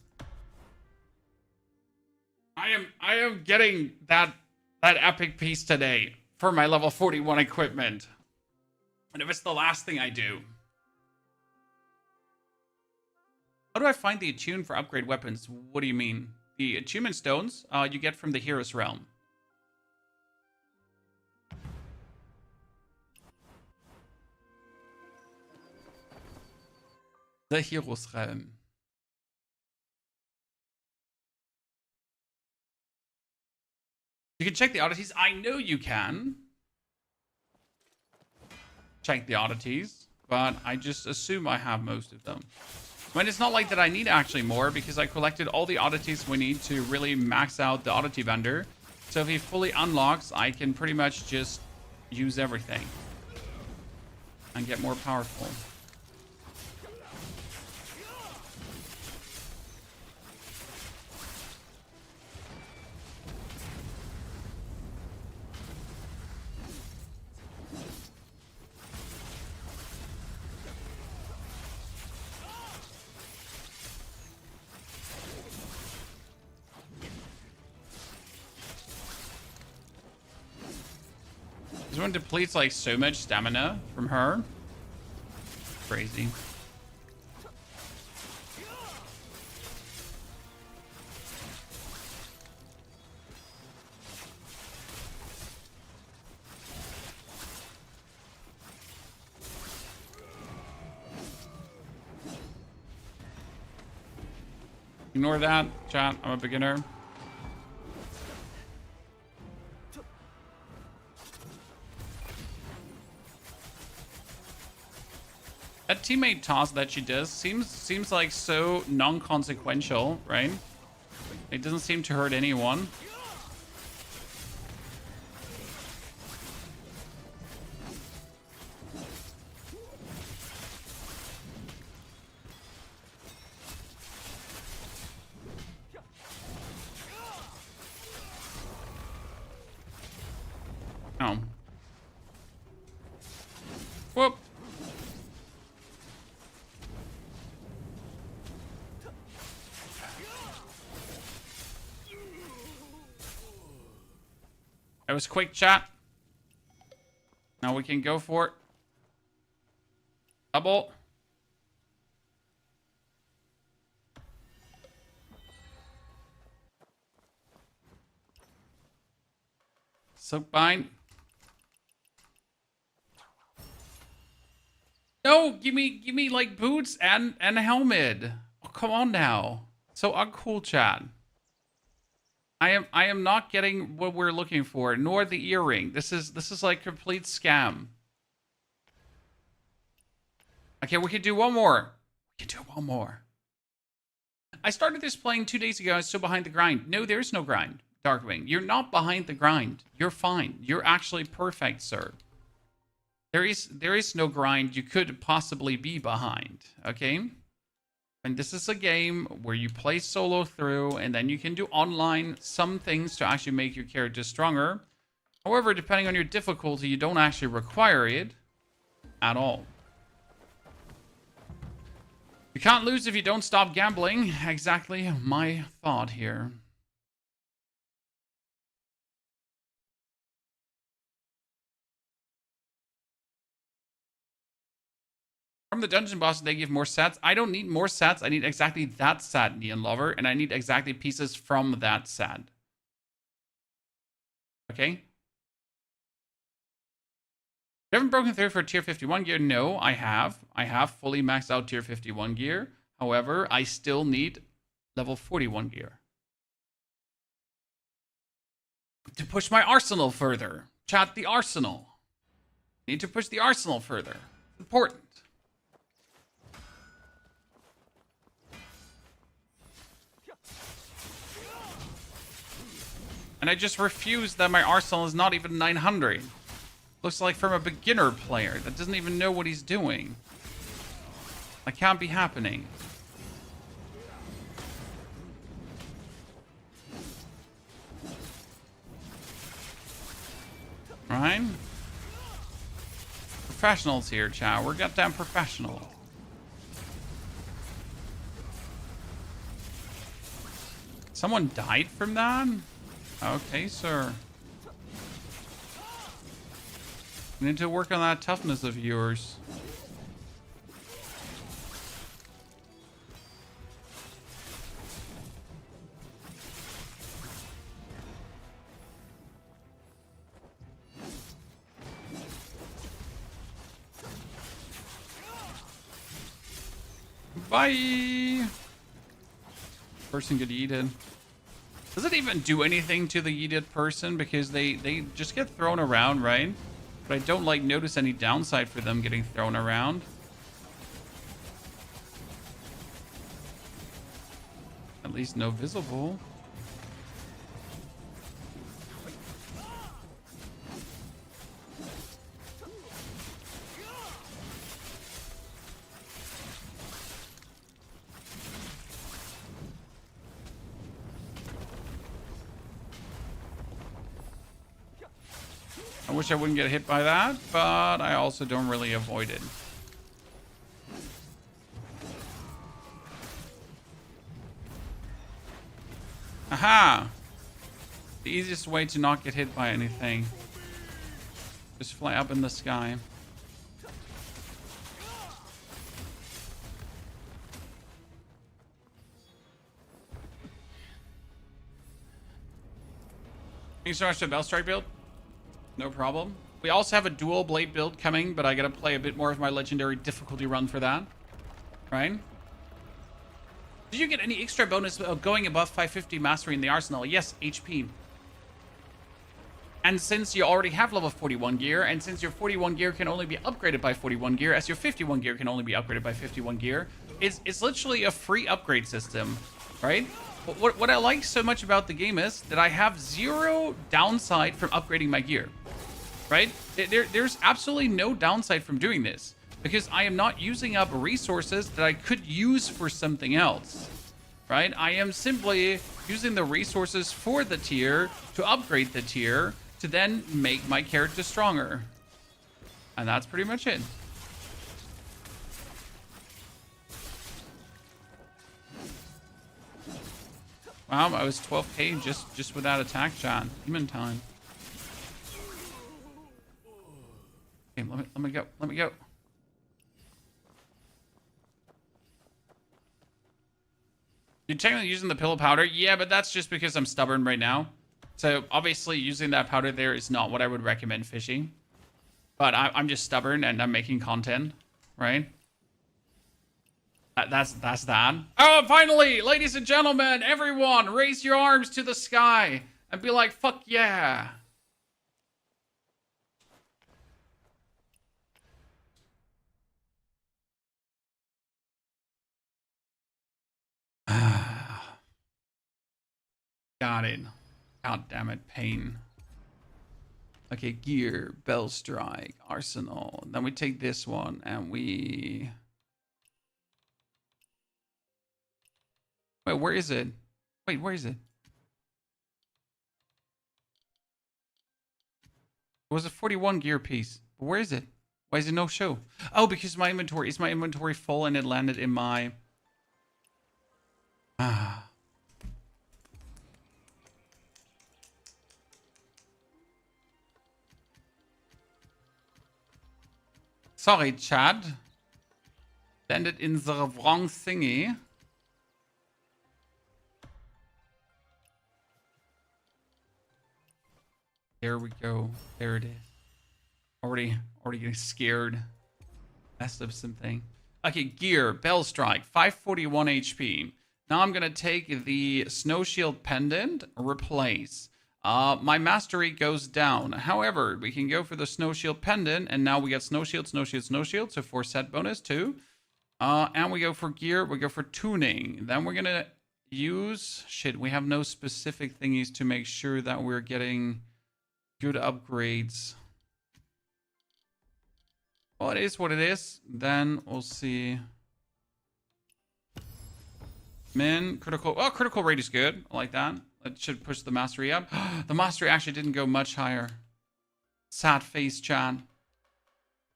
I am getting that epic piece today for my level 41 equipment. And if it's the last thing I do. How do I find the attune for upgrade weapons? What do you mean? The attunement stones you get from the Hero's Realm. The Hero's Realm. You can check the oddities. I know you can. Check the oddities, but I just assume I have most of them. When it's not like that I need actually more because I collected all the oddities we need to really max out the oddity vendor. So if he fully unlocks, I can pretty much just use everything and get more powerful. This one depletes like so much stamina from her. Crazy. Ignore that, chat. I'm a beginner. That teammate toss that she does seems like so non-consequential, right? It doesn't seem to hurt anyone. Oh. Whoop. That was quick, chat. Now we can go for it. Double. Soakbind. No, give me like boots and a helmet. Oh, come on now. So uncool, chat. I am not getting what we're looking for, nor the earring. This is like complete scam. Okay, we can do one more. We can do one more. I started this playing 2 days ago. I was still behind the grind. No, there's no grind, Darkwing. You're not behind the grind. You're fine. You're actually perfect, sir. There is no grind you could possibly be behind. Okay. And this is a game where you play solo through, and then you can do online some things to actually make your character stronger. However, depending on your difficulty, you don't actually require it at all. You can't lose if you don't stop gambling. Exactly my thought here. From the dungeon boss, they give more sets. I don't need more sets. I need exactly that set, Neon Lover, and I need exactly pieces from that set. Okay? You haven't broken through for tier 51 gear? No, I have. I have fully maxed out tier 51 gear. However, I still need level 41 gear. to push my arsenal further. Chat, the arsenal. Need to push the arsenal further. Important. And I just refuse that my arsenal is not even 900. Looks like from a beginner player that doesn't even know what he's doing. That can't be happening. Right? Professionals here, chat. We're goddamn professionals. Someone died from that? Okay, sir. We need to work on that toughness of yours. Bye! Person get yeeted. Does it even do anything to the yeeted person? Because they just get thrown around, right? But I don't like notice any downside for them getting thrown around. At least no visible. I wish I wouldn't get hit by that, but I also don't really avoid it. Aha! The easiest way to not get hit by anything. Just fly up in the sky. Thank you so much to Bell Strike build. No problem. We also have a dual blade build coming, but I gotta play a bit more of my legendary difficulty run for that. Right? Did you get any extra bonus going above 550 mastery in the arsenal? Yes, HP. And since you already have level 41 gear, and since your 41 gear can only be upgraded by 41 gear, as your 51 gear can only be upgraded by 51 gear, it's literally a free upgrade system, right? What I like so much about the game is that I have zero downside from upgrading my gear, right? There's absolutely no downside from doing this because I am not using up resources that I could use for something else, right? I am simply using the resources for the tier to upgrade the tier to then make my character stronger. And that's pretty much it. Wow, I was 12k just with that attack, John. Demon time. Okay, let me go. Let me go. You're technically using the pillow powder? Yeah, but that's just because I'm stubborn right now. So obviously using that powder there is not what I would recommend fishing. But I'm just stubborn and I'm making content, right? That's that. Oh, finally, ladies and gentlemen, everyone, raise your arms to the sky and be like, fuck yeah. Got it. God damn it, pain. Okay, gear, bell strike, arsenal. Then we take this one and we... Wait, where is it? Wait, where is it? It was a 41 gear piece. But where is it? Why is it no show? Oh, because my inventory... Is my inventory full and it landed in my... Sorry, Chad. Landed in the wrong thingy. There we go. There it is. Already getting scared. Messed up something. Okay, gear, bell strike, 541 HP. Now I'm gonna take the snow shield pendant, replace. my mastery goes down. However, we can go for the Snow Shield Pendant, and now we get Snow Shield, Snow Shield, Snow Shield, so 4 set bonus too. And we go for gear, we go for tuning. Then we're gonna use... Shit, we have no specific thingies to make sure that we're getting good upgrades. Well, it is what it is. Then we'll see... Min, critical... Oh, critical rate is good. I like that. That should push the mastery up. The mastery actually didn't go much higher. Sad face, Chan.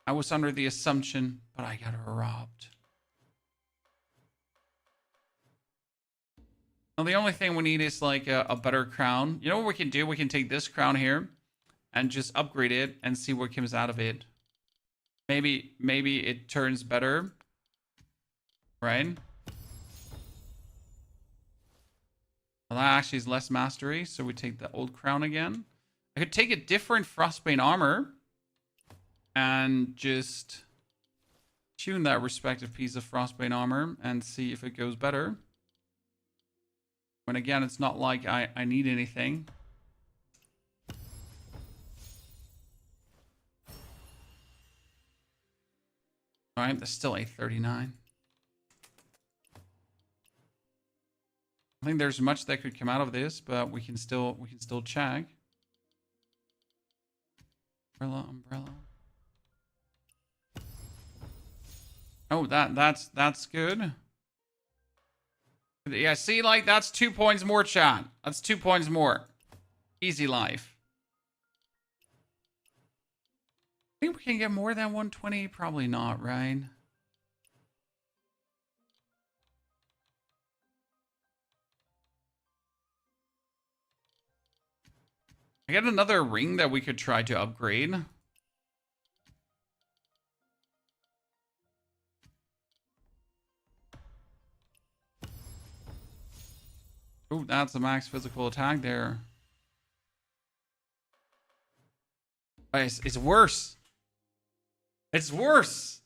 I was under the assumption, but I got robbed. Now, the only thing we need is like a better crown. You know what we can do? We can take this crown here and just upgrade it and see what comes out of it. Maybe it turns better. Right? Well, that actually is less mastery, so we take the old crown again. I could take a different Frostbane armor and just tune that respective piece of Frostbane armor and see if it goes better. When again, it's not like I need anything. All right, that's still 839. I think there's much that could come out of this, but we can still check. Umbrella. Oh, that's good. Yeah, see, like that's 2 points more, chat. That's 2 points more. Easy life. I think we can get more than 120. Probably not, right? I got another ring that we could try to upgrade. Oh, that's a max physical attack there. Oh, it's worse. It's worse.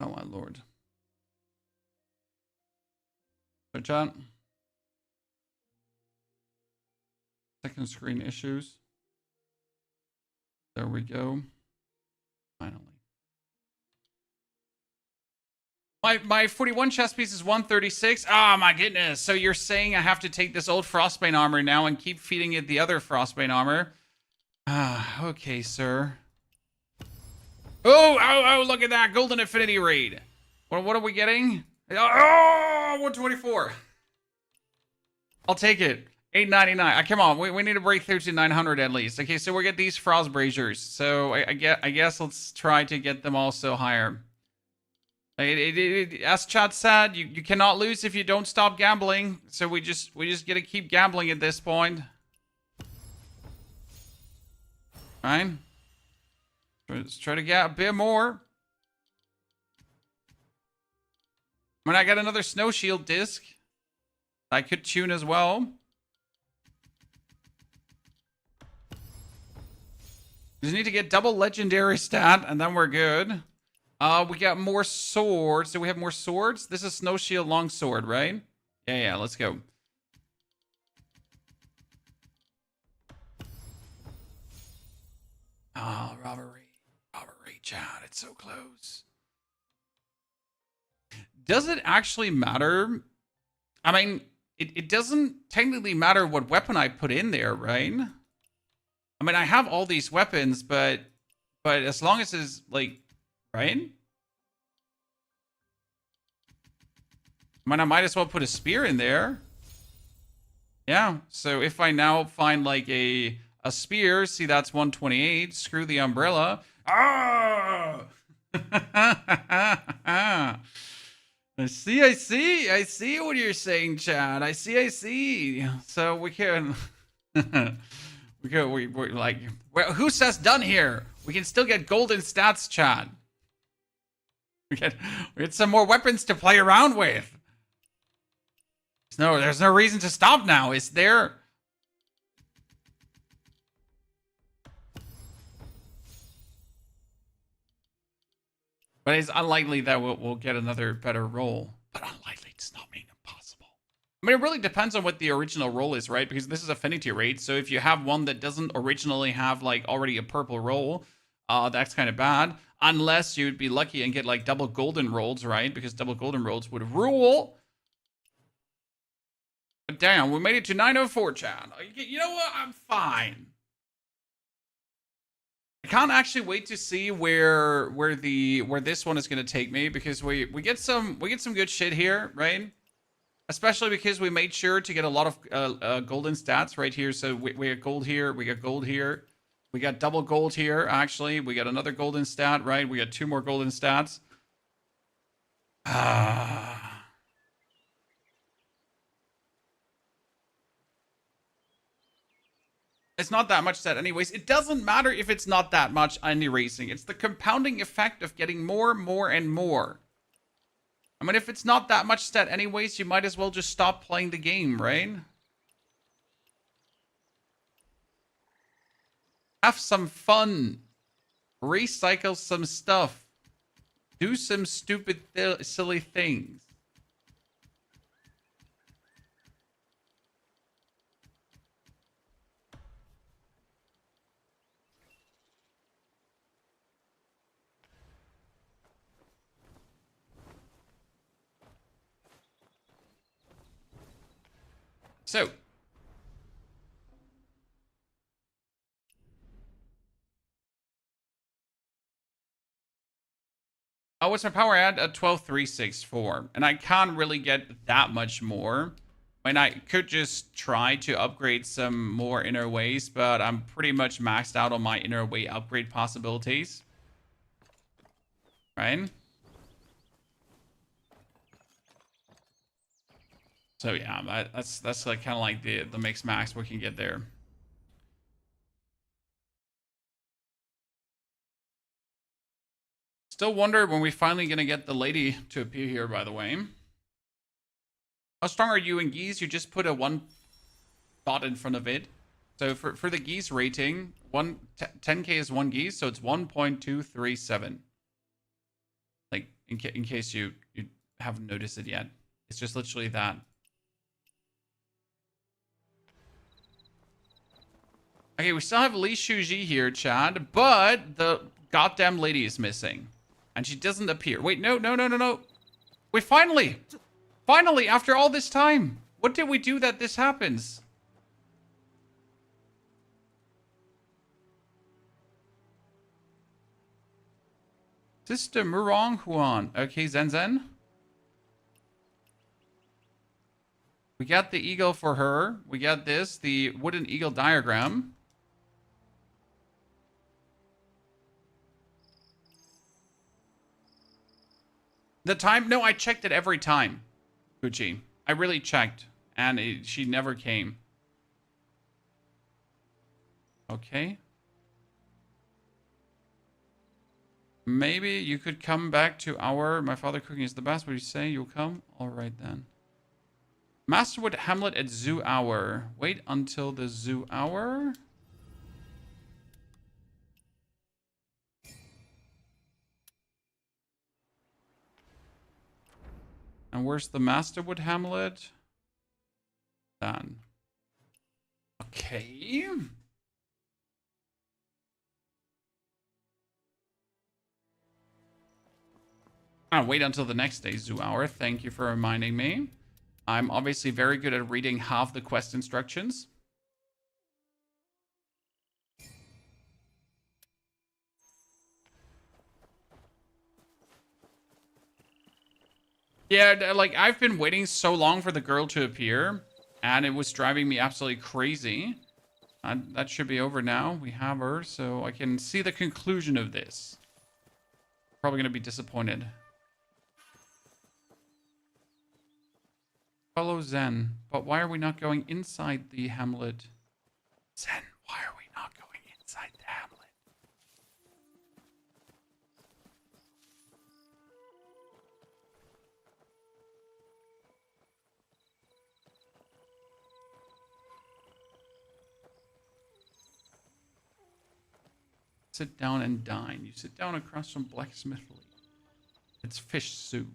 Oh my lord. So chat. Second screen issues. There we go. Finally. My 41 chest piece is 136. Oh my goodness. So you're saying I have to take this old Frostbane armor now and keep feeding it the other Frostbane armor? Ah, okay, sir. Oh, look at that. Golden Affinity Raid. What are we getting? Oh, 124. I'll take it. 899. Come on. We need to break through to 900 at least. Okay, so we get these Frost Braziers. So I guess let's try to get them also higher. As chat said, you cannot lose if you don't stop gambling. So we just gotta keep gambling at this point. Right? Let's try to get a bit more. I mean, I got another Snow Shield disc. I could tune as well. Just need to get double legendary stat, and then we're good. We got more swords. Do we have more swords? This is Snow Shield Longsword, right? Yeah, let's go. Oh, robbery, chat. It's so close. Does it actually matter? I mean, it doesn't technically matter what weapon I put in there, right? I mean, I have all these weapons, but as long as it's like, right? I mean, I might as well put a spear in there. Yeah, so if I now find like a spear, see that's 128, screw the umbrella. Ah! I see what you're saying, Chad. I see. So we can we like, well, who says done here? We can still get golden stats, Chad. We get some more weapons to play around with. There's no reason to stop now, is there? But it's unlikely that we'll get another better roll. But unlikely does not mean impossible. I mean, it really depends on what the original roll is, right? Because this is affinity rate. So if you have one that doesn't originally have like already a purple roll, that's kind of bad. Unless you'd be lucky and get like double golden rolls, right? Because double golden rolls would rule. But damn, we made it to 904, Chad. You know what? I'm fine. I can't actually wait to see where this one is going to take me, because we get some good shit here, right? Especially because we made sure to get a lot of golden stats right here. So we got gold here, we got gold here. We got double gold here, actually. We got another golden stat, right? We got 2 more golden stats. It's not that much stat anyways. It doesn't matter if it's not that much on erasing. It's the compounding effect of getting more, and more. I mean, if it's not that much stat anyways, you might as well just stop playing the game, right? Have some fun. Recycle some stuff. Do some stupid, silly things. So, what's my power at? 12,364. And I can't really get that much more. I mean, I could just try to upgrade some more inner ways, but I'm pretty much maxed out on my inner way upgrade possibilities. Right? So yeah, that's like kind of like the mixed max we can get there. Still wonder when we finally gonna get the lady to appear here, by the way. How strong are you in geese? You just put a 1 dot in front of it. So for the geese rating, 10k is 1 geese, so it's 1.237. Like in case you haven't noticed it yet, it's just literally that. Okay, we still have Li Shuji here, Chad, but the goddamn lady is missing. And she doesn't appear. Wait, no. Wait, finally, after all this time, what did we do that this happens? Sister Murong Huan. Okay, Zen. We got the eagle for her. We got this, the wooden eagle diagram. The time? No, I checked it every time, Gucci. I really checked, and she never came. Okay. Maybe you could come back to my father cooking is the best. What do you say? You'll come? All right, then. Masterwood Hamlet at zoo hour. Wait until the zoo hour. And where's the Masterwood Hamlet? Done. Okay. I'll wait until the next day, zoo hour. Thank you for reminding me. I'm obviously very good at reading half the quest instructions. Yeah, like, I've been waiting so long for the girl to appear, and it was driving me absolutely crazy. That should be over now. We have her, so I can see the conclusion of this. Probably going to be disappointed. Follow Zen. But why are we not going inside the hamlet? Zen, why are we not going inside the hamlet? Sit down and dine. You sit down across from Blacksmithly. It's fish soup.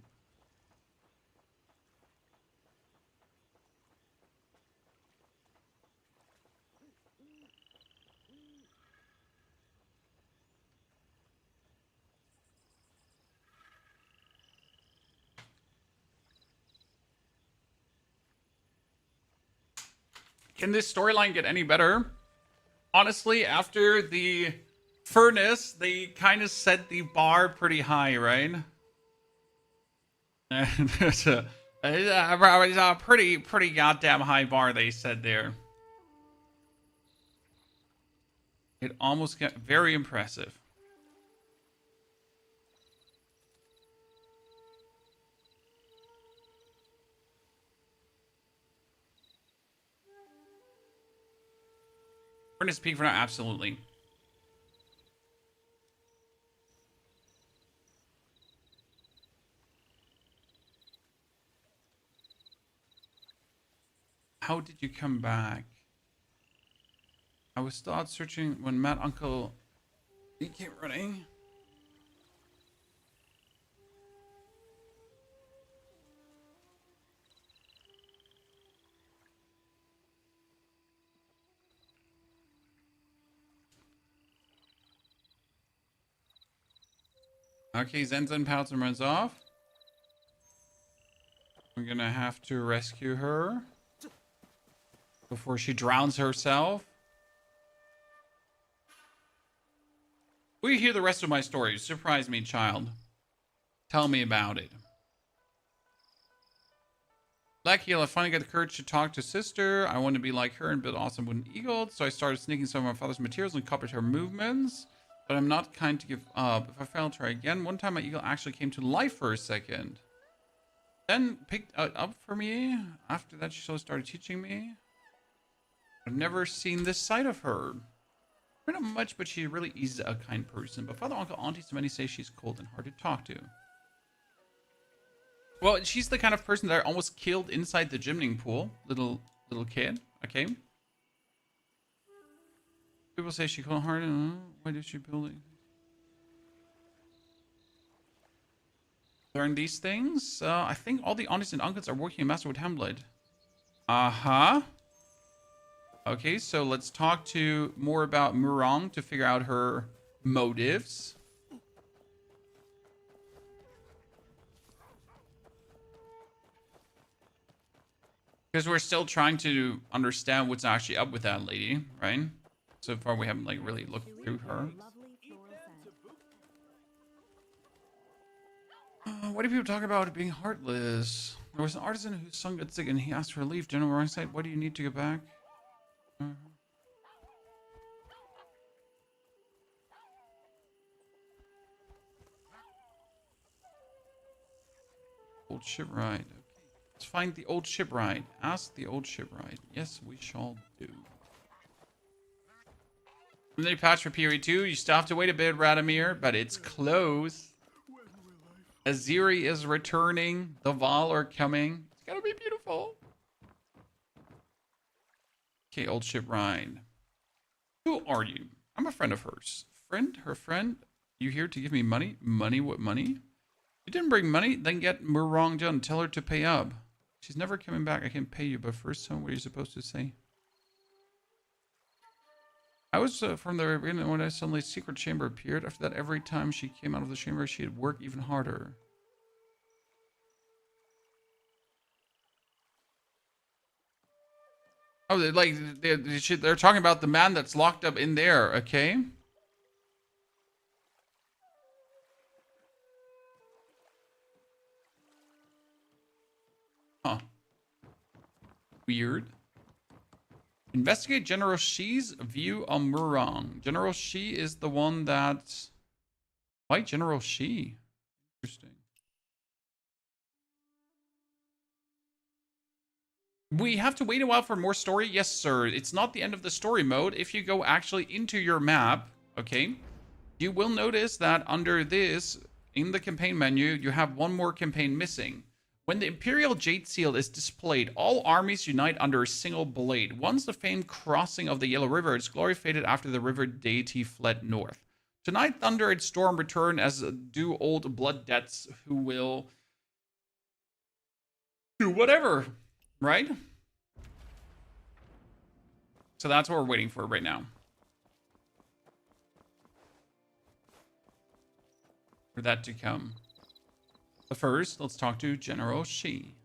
Can this storyline get any better? Honestly, after the furnace, they kind of set the bar pretty high, right? It's a pretty goddamn high bar they set there. It almost got very impressive. Furnace peak for now, absolutely. How did you come back? I was still out searching when Matt Uncle he came running. Okay, Zenzen pouts and runs off. We're gonna have to rescue her before she drowns herself. Will you hear the rest of my story? Surprise me, child. Tell me about it. Lucky, I finally got the courage to talk to sister. I want to be like her and build awesome wooden eagles, so I started sneaking some of my father's materials and copied her movements. But I'm not kind to give up. If I fail, try again. One time my eagle actually came to life for a second. Then picked it up for me. After that, she slowly started teaching me. I've never seen this side of her. Not much, but she really is a kind person. But father, uncle, auntie, so many say she's cold and hard to talk to. Well, she's the kind of person that I almost killed inside the gymning pool. Little kid. Okay. People say she cold hearted. Why did she build it? Learn these things. I think all the aunties and uncles are working in Masterwood Hamlet. Uh-huh. Okay, so let's talk to more about Murong to figure out her motives. Because we're still trying to understand what's actually up with that lady, right? So far we haven't like really looked through her. What do people talk about being heartless? There was an artisan whose son got sick and he asked for leave. General Wrong side, why do you need to get back? Old shipwright. Okay. Let's find the old shipwright. Ask the old shipwright. Yes, we shall do. When they patch for period 2, you still have to wait a bit, Radomir, but it's close. Aziri is returning. The Val are coming. It's gonna be beautiful. Okay, old shipwright. Who are you? I'm a friend of hers. Friend? Her friend? You here to give me money? Money? What money? You didn't bring money? Then get Murong done. Tell her to pay up. She's never coming back. I can pay you, but first, what are you supposed to say? I was from the beginning when I suddenly secret chamber appeared. After that, every time she came out of the chamber, she'd work even harder. Oh, they're talking about the man that's locked up in there, okay? Huh. Weird. Investigate General Shi's view on Murong. General Shi is the one that... Why General Shi? Interesting. We have to wait a while for more story? Yes, sir. It's not the end of the story mode. If you go actually into your map, okay, you will notice that under this, in the campaign menu, you have one more campaign missing. When the Imperial Jade Seal is displayed, all armies unite under a single blade. Once the famed crossing of the Yellow River, its glory faded after the river deity fled north. Tonight, thunder and storm return, as do old blood debts who will do whatever, right? So that's what we're waiting for right now. For that to come. But first, let's talk to General Shi.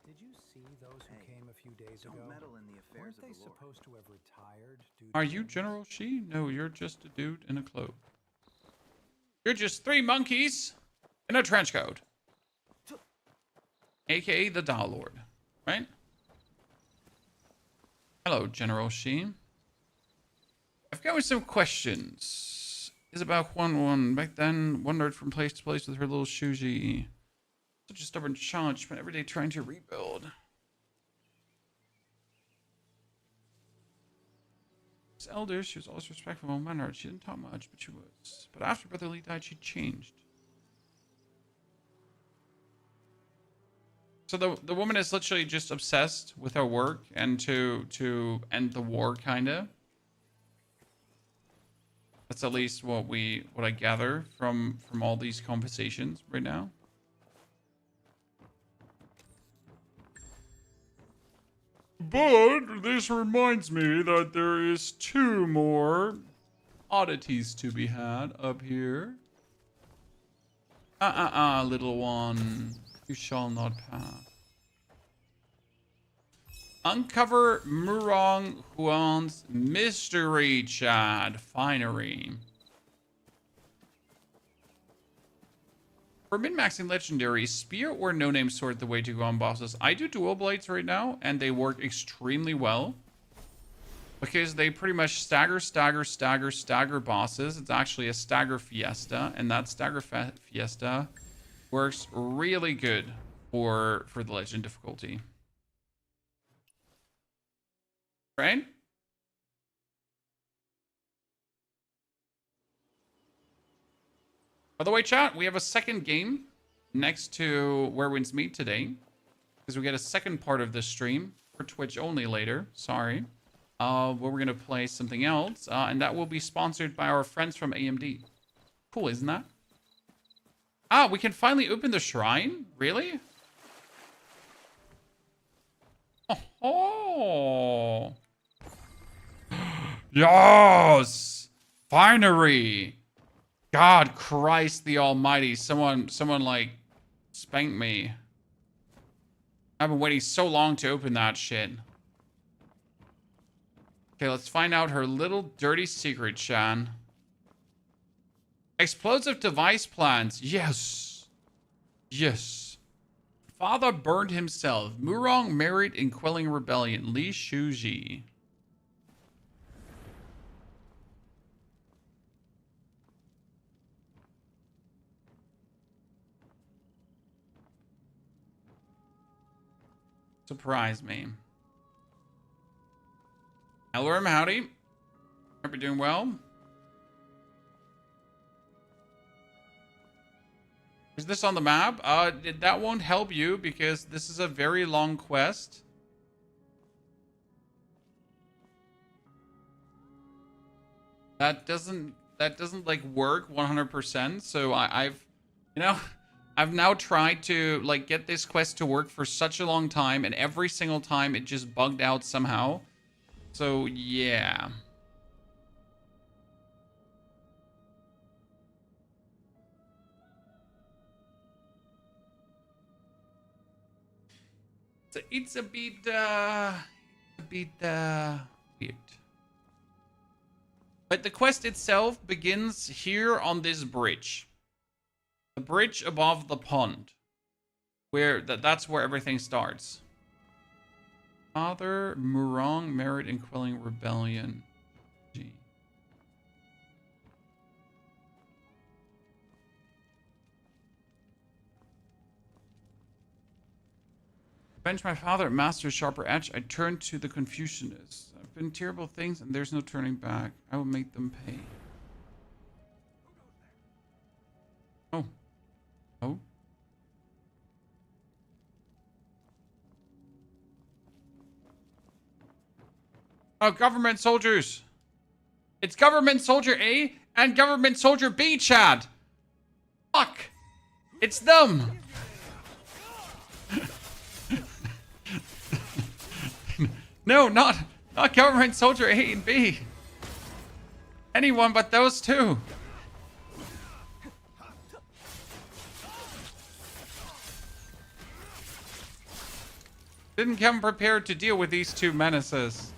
Did you see those who came a few days ago? Meddle in the affairs Weren't they supposed to have retired? Are you General Shi? No, you're just a dude in a cloak. You're just 3 monkeys in a trench coat. AKA the Doll Lord, right? Hello, General Shi. I've got some questions. Is about Huan back then wandered from place to place with her little Shuji. Such a stubborn child, she spent every day trying to rebuild. As elder, she was always respectful and mannered. She didn't talk much, but she was. But after Brother Lee died, she changed. So the woman is literally just obsessed with her work and to end the war, kinda. That's at least what I gather from all these conversations right now. But this reminds me that there is 2 more oddities to be had up here. Little one. You shall not pass. Uncover Murong Huan's mystery Chad finery. For min-maxing legendary, spear or no-name sword the way to go on bosses. I do dual blades right now, and they work extremely well. Because they pretty much stagger bosses. It's actually a stagger fiesta, and that stagger fiesta works really good for the legend difficulty. Right? By the way, chat, we have a second game next to Where Winds Meet today. Because we get a second part of this stream for Twitch only later. Sorry. Where we're going to play something else. And that will be sponsored by our friends from AMD. Cool, isn't that? Ah, we can finally open the shrine? Really? Oh. Yes! Finery! God Christ the Almighty. Someone like spanked me. I've been waiting so long to open that shit. Okay, let's find out her little dirty secret, Shan. Explosive device plans. Yes. Yes. Father burned himself. Murong married in quelling rebellion. Li Shuji. Surprise me. Elworm, howdy. Hope you're doing well. Is this on the map? That won't help you because this is a very long quest. That doesn't like work 100%. So I've now tried to like get this quest to work for such a long time, and every single time it just bugged out somehow. So yeah. So it's a bit weird. But the quest itself begins here on this bridge. The bridge above the pond. Where that's where everything starts. Father Murong married in quelling rebellion. Gee. Avenge my father, master sharper edge. I turn to the Confucianists. I've been terrible things, and there's no turning back. I will make them pay. Oh. Oh. Oh, government soldiers. It's Government Soldier A and Government Soldier B, Chad. Fuck. It's them. No, not Government Soldier A and B. Anyone but those two. Didn't come prepared to deal with these two menaces.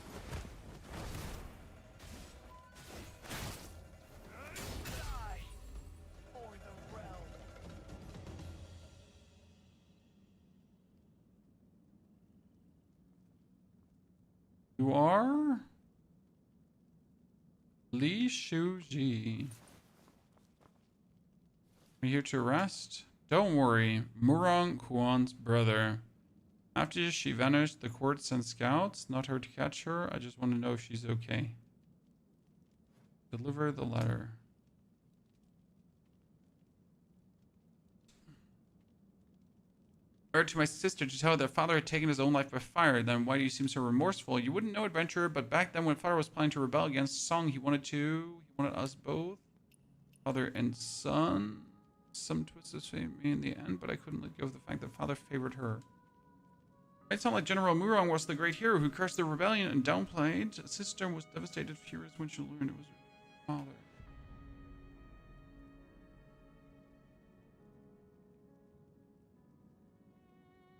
You are Li Shuji. Are you here to rest? Don't worry, Murong Huan's brother. After she vanished, the court sent scouts. Not her to catch her. I just want to know if she's okay. Deliver the letter. I wrote to my sister to tell her that father had taken his own life by fire. Then why do you seem so remorseful? You wouldn't know, adventurer, but back then when father was planning to rebel against Song, he wanted us both, father and son. Some twists fate me in the end, but I couldn't let go of the fact that father favored her. It sounded like General Murong was the great hero who cursed the rebellion and downplayed. Sister was devastated, furious when she learned it was her father.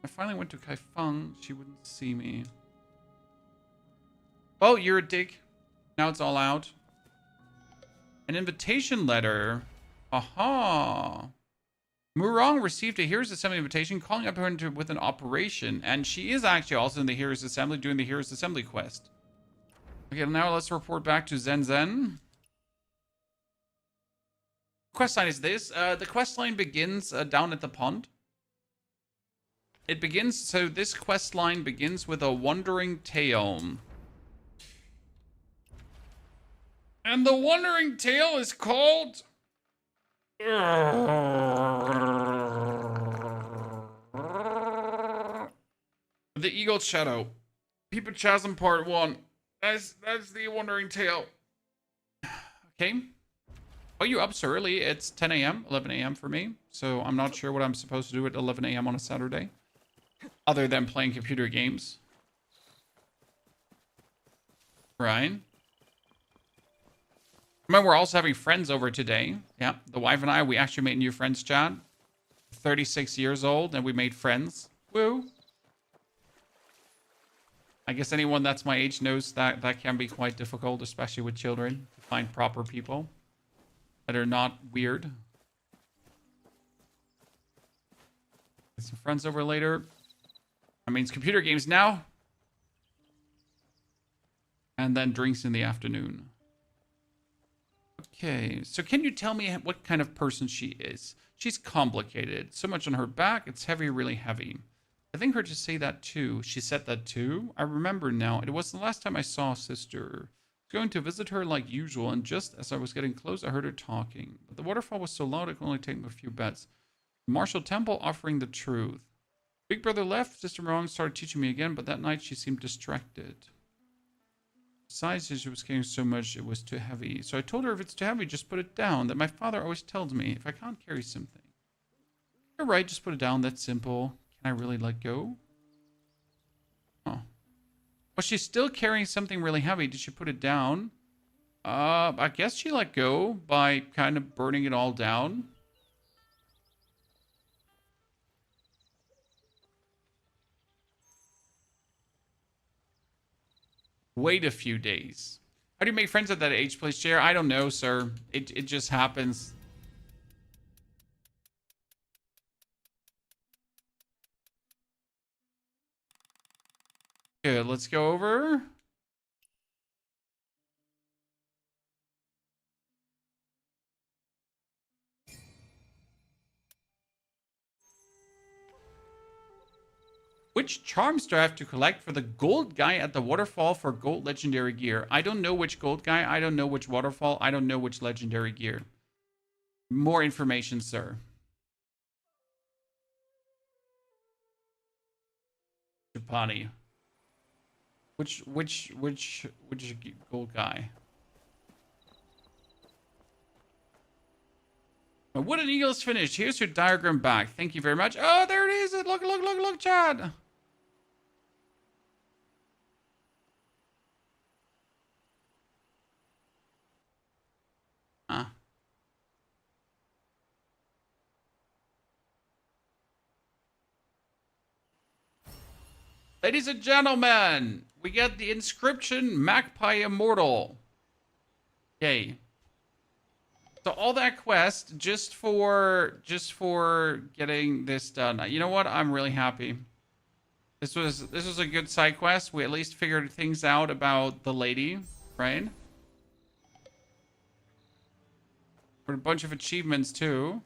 I finally went to Kaifeng. She wouldn't see me. Oh, you're a dick. Now it's all out. An invitation letter. Aha. Murong received a Heroes Assembly invitation calling up her with an operation, and she is actually also in the Heroes Assembly doing the Heroes Assembly quest. Okay, now let's report back to Zen Zen. Quest line is this. The quest line begins down at the pond. It begins, so this quest line begins with a wandering tale. And the wandering tale is called... The Eagle's Shadow. Peeper Chasm Part 1. That's the wandering tale. Okay. Oh, you up so early? It's 10 a.m., 11 a.m. for me. So I'm not sure what I'm supposed to do at 11 a.m. on a Saturday. Other than playing computer games. Right. Remember, we're also having friends over today. Yeah, the wife and I, we actually made new friends, Chad. 36 years old, and we made friends. Woo. I guess anyone that's my age knows that that can be quite difficult, especially with children, to find proper people that are not weird. Get some friends over later. That means computer games now. And then drinks in the afternoon. Okay, so can you tell me what kind of person she is? She's complicated. So much on her back, it's heavy, really heavy. I think her to say that too. She said that too? I remember now. It was the last time I saw sister. I was going to visit her like usual, and just as I was getting close, I heard her talking. But the waterfall was so loud, I could only take a few bets. The Martial Temple offering the truth. Big brother left, Sister Murong started teaching me again, but that night she seemed distracted. Besides, she was carrying so much, it was too heavy. So I told her if it's too heavy, just put it down. That my father always tells me if I can't carry something. You're right, just put it down. That's simple. Can I really let go? Oh. Was she still carrying something really heavy? Did she put it down? I guess she let go by kind of burning it all down. Wait a few days. How do you make friends at that age, please, Chair? I don't know, sir. It just happens. Good, let's go over. Which charms do I have to collect for the gold guy at the waterfall for gold legendary gear? I don't know which gold guy. I don't know which waterfall. I don't know which legendary gear. More information, sir. Japani. Which gold guy? My wooden eagle is finished. Here's your diagram back. Thank you very much. Oh, there it is. Look, Chad. Huh. Ladies and gentlemen, we get the inscription Magpie Immortal. Yay. So all that quest just for getting this done. You know what? I'm really happy. This was a good side quest. We at least figured things out about the lady, right? For a bunch of achievements too.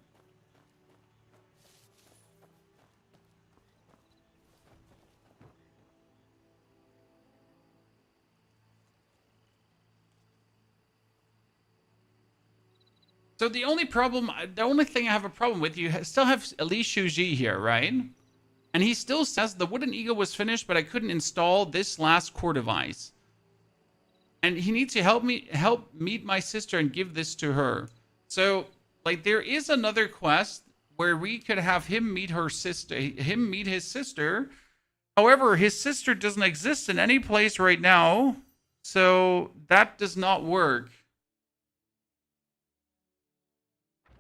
So the only thing I have a problem with, you still have Li Shuji here, right? And he still says the wooden eagle was finished, but I couldn't install this last core device. And he needs to help meet my sister and give this to her. So, like, there is another quest where we could have him meet his sister. However, his sister doesn't exist in any place right now. So that does not work.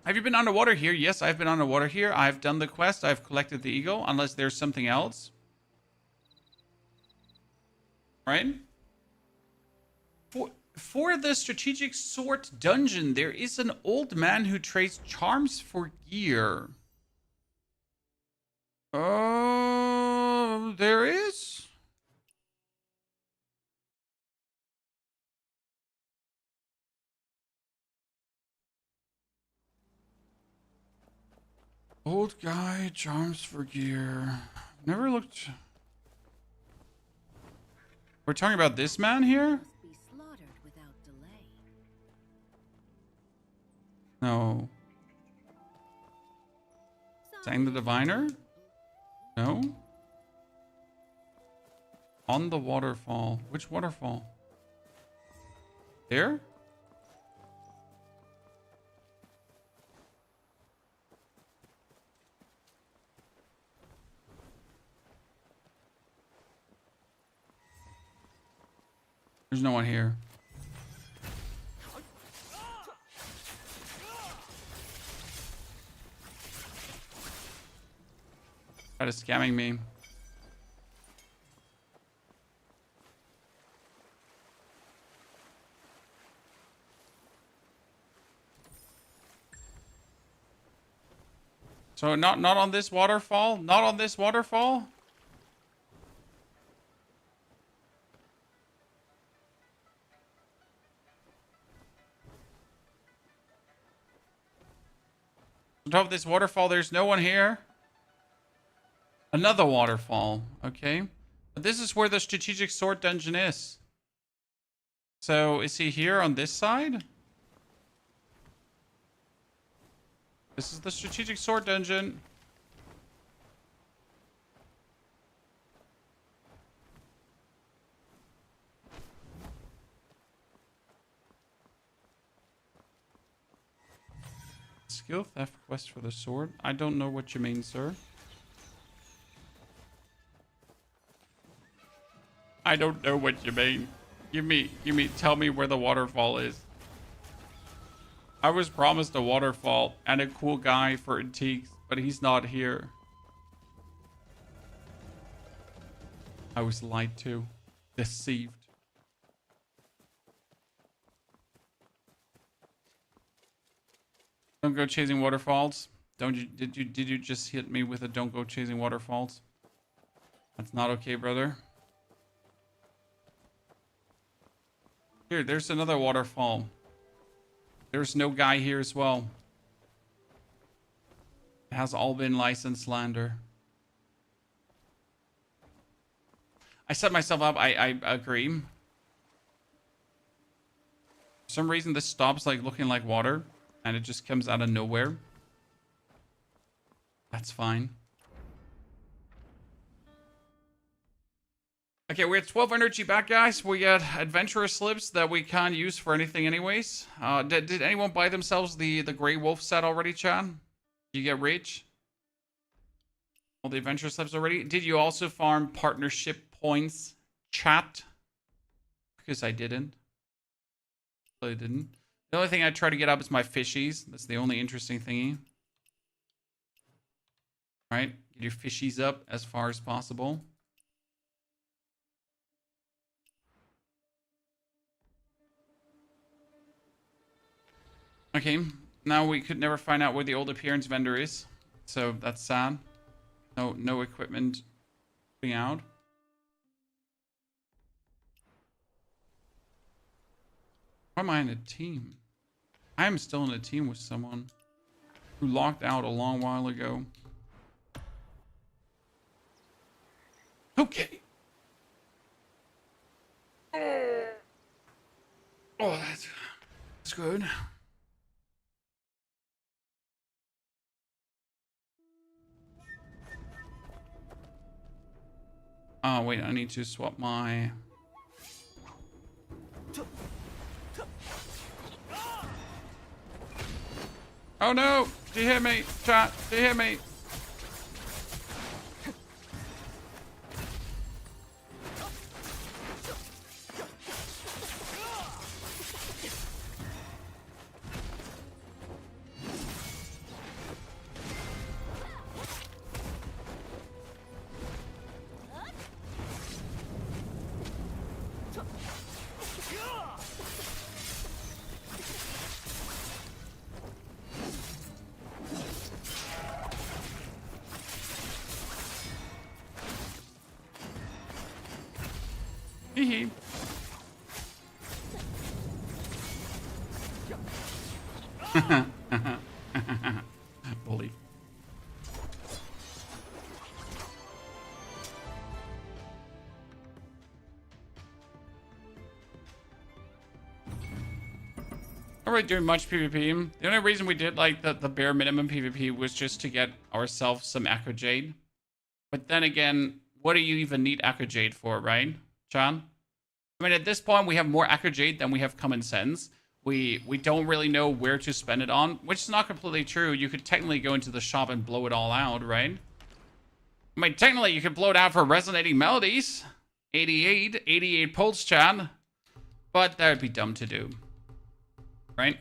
Have you been underwater here? Yes, I've been underwater here. I've done the quest. I've collected the eagle, unless there's something else. Right? For the strategic sword dungeon, there is an old man who trades charms for gear. Oh, there is? Old guy, charms for gear. Never looked... We're talking about this man here? No. Sang the diviner? No. On the waterfall. Which waterfall? There? There's no one here. That is scamming me. So not on this waterfall? Not on this waterfall? On top of this waterfall, there's no one here. Another waterfall. Okay. But this is where the strategic sword dungeon is. So is he here on this side? This is the strategic sword dungeon. Skill theft quest for the sword. I don't know what you mean, sir. I don't know what you mean. Tell me where the waterfall is. I was promised a waterfall and a cool guy for antiques, but he's not here. I was lied to. Deceived. Don't go chasing waterfalls. Did you just hit me with a don't go chasing waterfalls? That's not okay, brother. Here, there's another waterfall. There's no guy here as well. It has all been licensed slander. I set myself up. I agree. For some reason, this stops like looking like water. And it just comes out of nowhere. That's fine. Okay, we have 12 energy back, guys. We got adventurer slips that we can't use for anything anyways. Did anyone buy themselves the Grey Wolf set already, Chad? You get rich? All the adventure slips already? Did you also farm partnership points, chat? Because I didn't. I didn't. The only thing I try to get up is my fishies. That's the only interesting thingy. Alright, get your fishies up as far as possible. Okay, now we could never find out where the old appearance vendor is. So that's sad. No equipment being out. Why am I in a team? I am still in a team with someone who locked out a long while ago. Okay. Oh, that's good. Oh, wait, I need to swap my... Oh no! Do you hear me? Chat, do you hear me? Hee Bully. Not really doing much PvP. The only reason we did like the bare minimum PvP was just to get ourselves some Echo Jade. But then again, what do you even need Echo Jade for, right, Chan? I mean, at this point, we have more Echo Jade than we have common sense. We don't really know where to spend it on, which is not completely true. You could technically go into the shop and blow it all out, right? I mean, technically, you could blow it out for Resonating Melodies. 88 pulse, Chan. But that would be dumb to do. Right?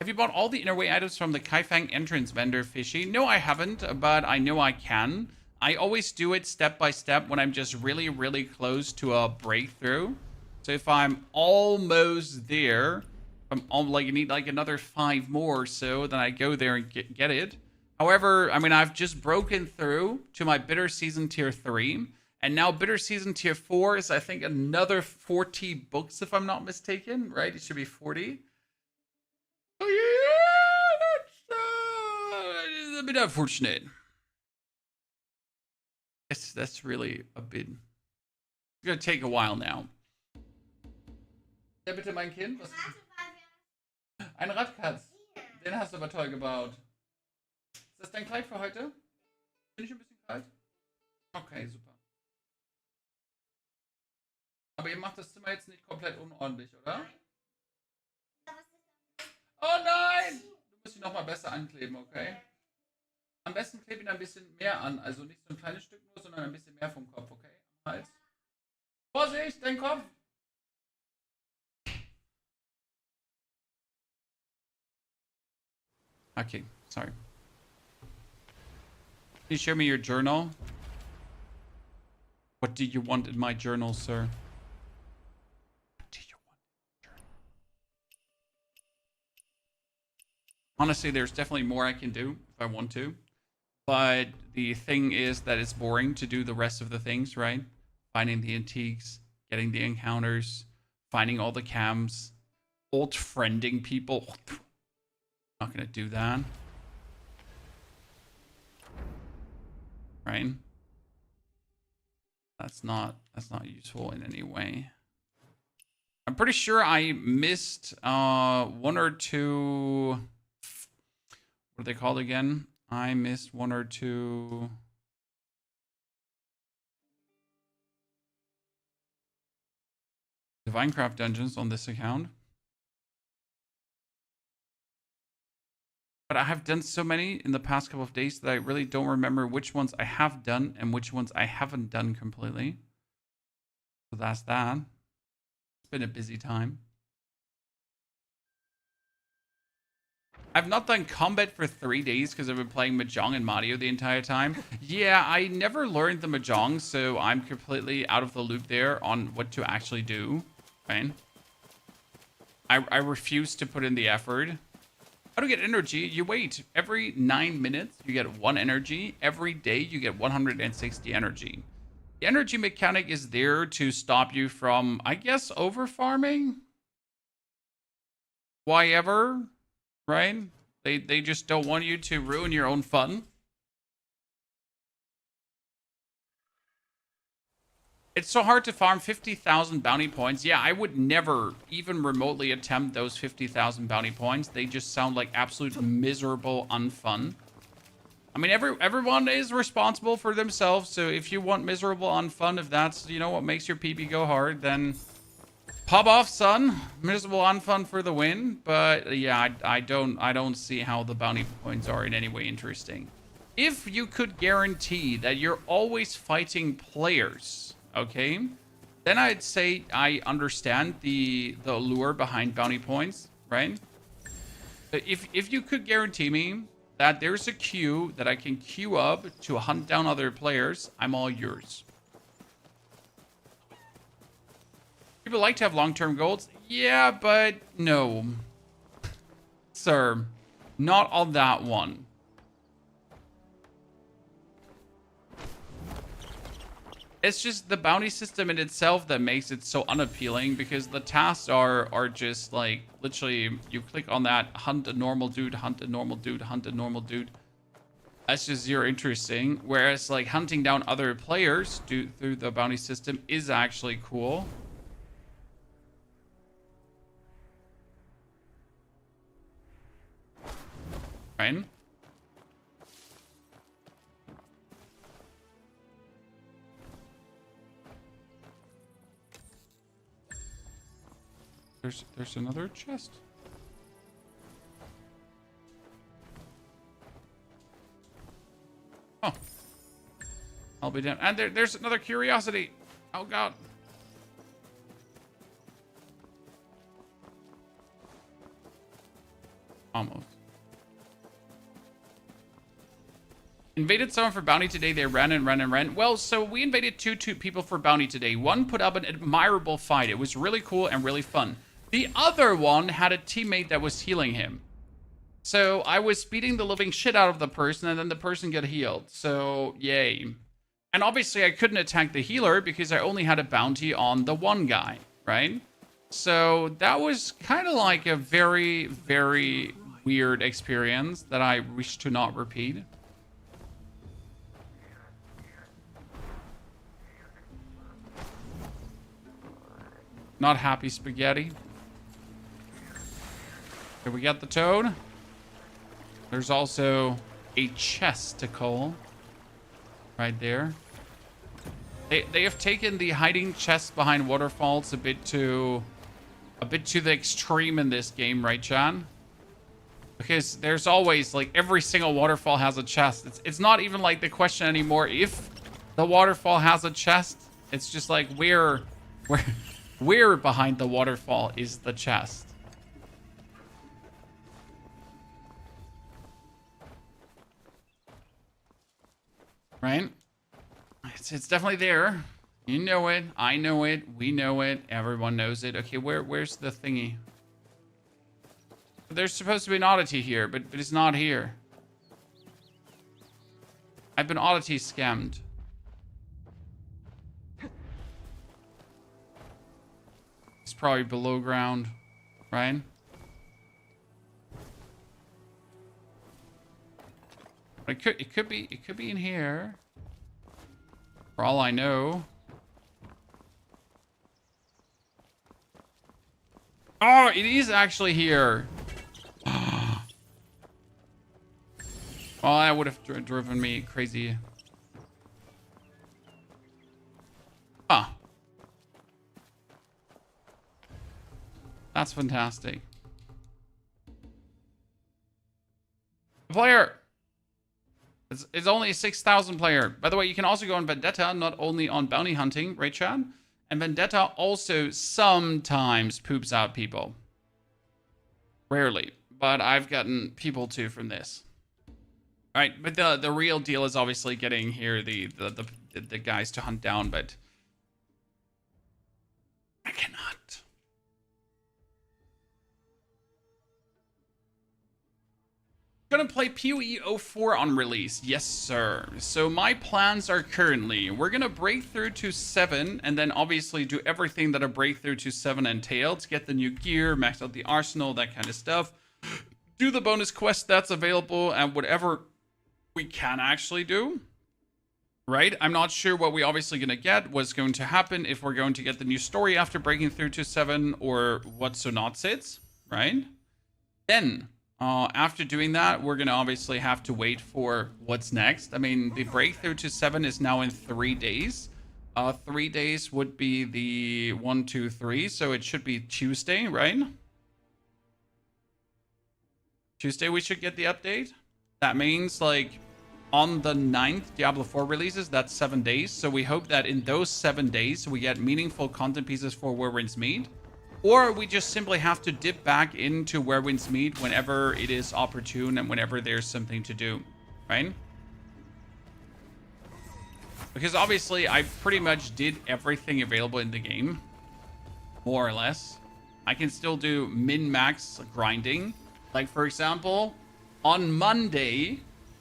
Have you bought all the inner way items from the Kaifeng entrance vendor, Fishy? No, I haven't, but I know I can. I always do it step by step when I'm just really, really close to a breakthrough. So if I'm almost there, like you need like another 5 more or so, then I go there and get it. However, I mean, I've just broken through to my Bitter Season Tier 3. And now Bitter Season Tier 4 is, I think, another 40 books, if I'm not mistaken, right? It should be 40. Oh yeah, that's a bit unfortunate. That's really a bit... It's gonna take a while now. Ja, bitte, mein Kind. Was... Ein Radkatz. Den hast du aber toll gebaut. Ist das dein Kleid für heute? Bin ich ein bisschen kalt? Okay, super. Aber ihr macht das Zimmer jetzt nicht komplett unordentlich, oder? Oh nein! Du musst ihn nochmal besser ankleben, okay? Am besten klebe ihn ein bisschen mehr an. Also nicht so ein kleines Stück nur, sondern ein bisschen mehr vom Kopf, okay? Am Hals. Vorsicht, dein Kopf! Okay, sorry. Can you show me your journal? What do you want in my journal, sir? What do you want in your journal? Honestly, there's definitely more I can do if I want to. But the thing is that it's boring to do the rest of the things, right? Finding the antiques, getting the encounters, finding all the cams, old friending people. Not gonna do that. Right? That's not useful in any way. I'm pretty sure I missed one or two. What are they called again? I missed one or two. Divine-craft dungeons on this account. But I have done so many in the past couple of days that I really don't remember which ones I have done and which ones I haven't done completely. So that's that. It's been a busy time. I've not done combat for 3 days because I've been playing Mahjong and Mario the entire time. Yeah, I never learned the Mahjong, so I'm completely out of the loop there on what to actually do. Right? I refuse to put in the effort. How to get energy? You wait. Every 9 minutes, you get 1 energy. Every day, you get 160 energy. The energy mechanic is there to stop you from, I guess, over-farming? Why ever? Right? They just don't want you to ruin your own fun. It's so hard to farm 50,000 bounty points. Yeah, I would never even remotely attempt those 50,000 bounty points. They just sound like absolute miserable unfun. I mean, everyone is responsible for themselves. So if you want miserable unfun, if that's, you know, what makes your PB go hard, then pop off, son. Miserable unfun for the win. But yeah, I don't see how the bounty points are in any way interesting. If you could guarantee that you're always fighting players, okay, then I'd say I understand the allure behind bounty points, right? But if you could guarantee me that there's a queue that I can queue up to hunt down other players, I'm all yours. People like to have long-term goals. Yeah, but no. Sir, not on that one. It's just the bounty system in itself that makes it so unappealing, because the tasks are just like, literally, you click on that, hunt a normal dude, hunt a normal dude, hunt a normal dude. That's just zero interesting. Whereas like hunting down other players through the bounty system is actually cool. Right? There's another chest. Oh. I'll be down. And there's another curiosity. Oh god. Almost. Invaded someone for bounty today. They ran and ran and ran. Well, so we invaded two people for bounty today. One put up an admirable fight. It was really cool and really fun. The other one had a teammate that was healing him. So I was beating the living shit out of the person, and then the person got healed. So, yay. And obviously I couldn't attack the healer because I only had a bounty on the one guy, right? So that was kind of like a very, very weird experience that I wish to not repeat. Not happy spaghetti. Here we got the toad. There's also a chesticle right there. They have taken the hiding chests behind waterfalls a bit to the extreme in this game, right, John? Because there's always, like, every single waterfall has a chest. It's not even like the question anymore if the waterfall has a chest. It's just like where behind the waterfall is the chest. Right? It's definitely there. You know it. I know it. We know it. Everyone knows it. Okay, where's the thingy? There's supposed to be an oddity here, but it's not here. I've been oddity scammed. It's probably below ground, right? It could be in here. For all I know. Oh, it is actually here. Oh, that would have driven me crazy. Huh. That's fantastic. Player. It's only a 6,000 player. By the way, you can also go on Vendetta, not only on bounty hunting, right, Chad? And Vendetta also sometimes poops out people. Rarely. But I've gotten people too from this. Right, but the real deal is obviously getting here the guys to hunt down, but I cannot. Gonna play PoE 04 on release. Yes, sir. So my plans are currently, we're gonna break through to 7 and then obviously do everything that a breakthrough to 7 entails. Get the new gear, max out the arsenal, that kind of stuff. Do the bonus quest that's available and whatever we can actually do. Right? I'm not sure what we obviously gonna get, what's going to happen, if we're going to get the new story after breaking through to 7 or what so not sits, right? Then, after doing that, we're gonna obviously have to wait for what's next. I mean, the breakthrough to 7 is now in 3 days. 3 days would be the 1, 2, 3, so it should be Tuesday, right? Tuesday we should get the update. That means, like, on the 9th, Diablo 4 releases. That's 7 days. So we hope that in those 7 days, we get meaningful content pieces for Where Winds Meet. Or we just simply have to dip back into Where Winds Meet whenever it is opportune and whenever there's something to do, right? Because obviously, I pretty much did everything available in the game. More or less. I can still do min-max grinding. Like, for example, on Monday,